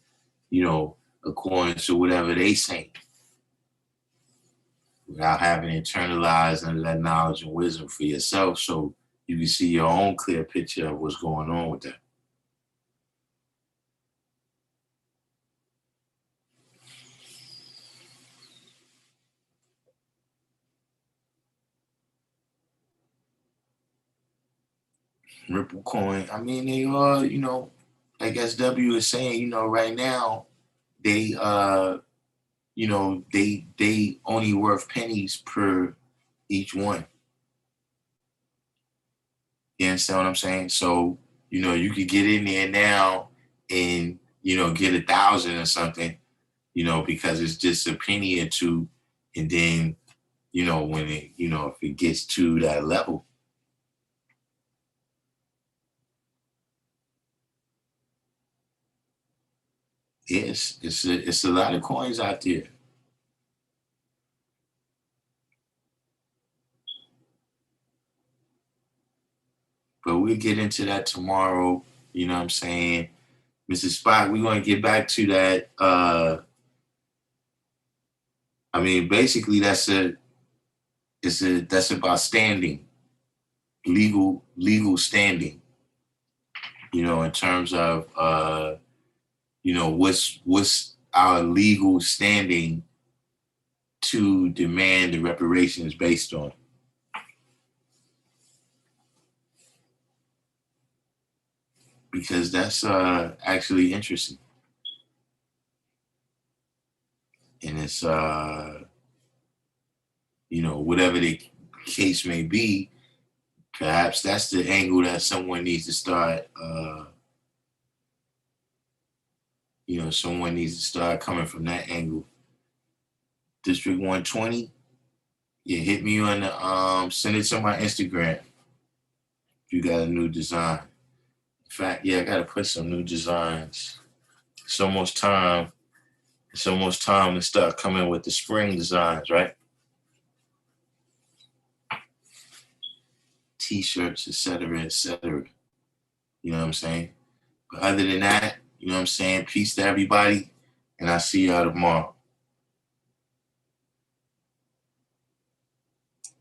according to whatever they say, without having internalized under that knowledge and wisdom for yourself, so you can see your own clear picture of what's going on with that. Ripple coin. I mean, they are, like SW is saying, right now they they only worth pennies per each one. You understand what I'm saying? So, you could get in there now and, get 1,000 or something, because it's just a penny or two. And then, when if it gets to that level, yes, it's a lot of coins out there. But we'll get into that tomorrow. You know what I'm saying? Mrs. Spock, we're going to get back to that. I mean, basically, that's about standing, legal standing. In terms of what's our legal standing to demand the reparations based on. Because that's actually interesting. And it's whatever the case may be, perhaps that's the angle that someone needs to start someone needs to start coming from that angle. District 120, yeah, hit me on the send it to my Instagram if you got a new design. In fact, yeah, I gotta put some new designs. It's almost time. It's almost time to start coming with the spring designs, right? T-shirts, etc., etc. You know what I'm saying? But other than that, you know what I'm saying? Peace to everybody, and I'll see y'all tomorrow.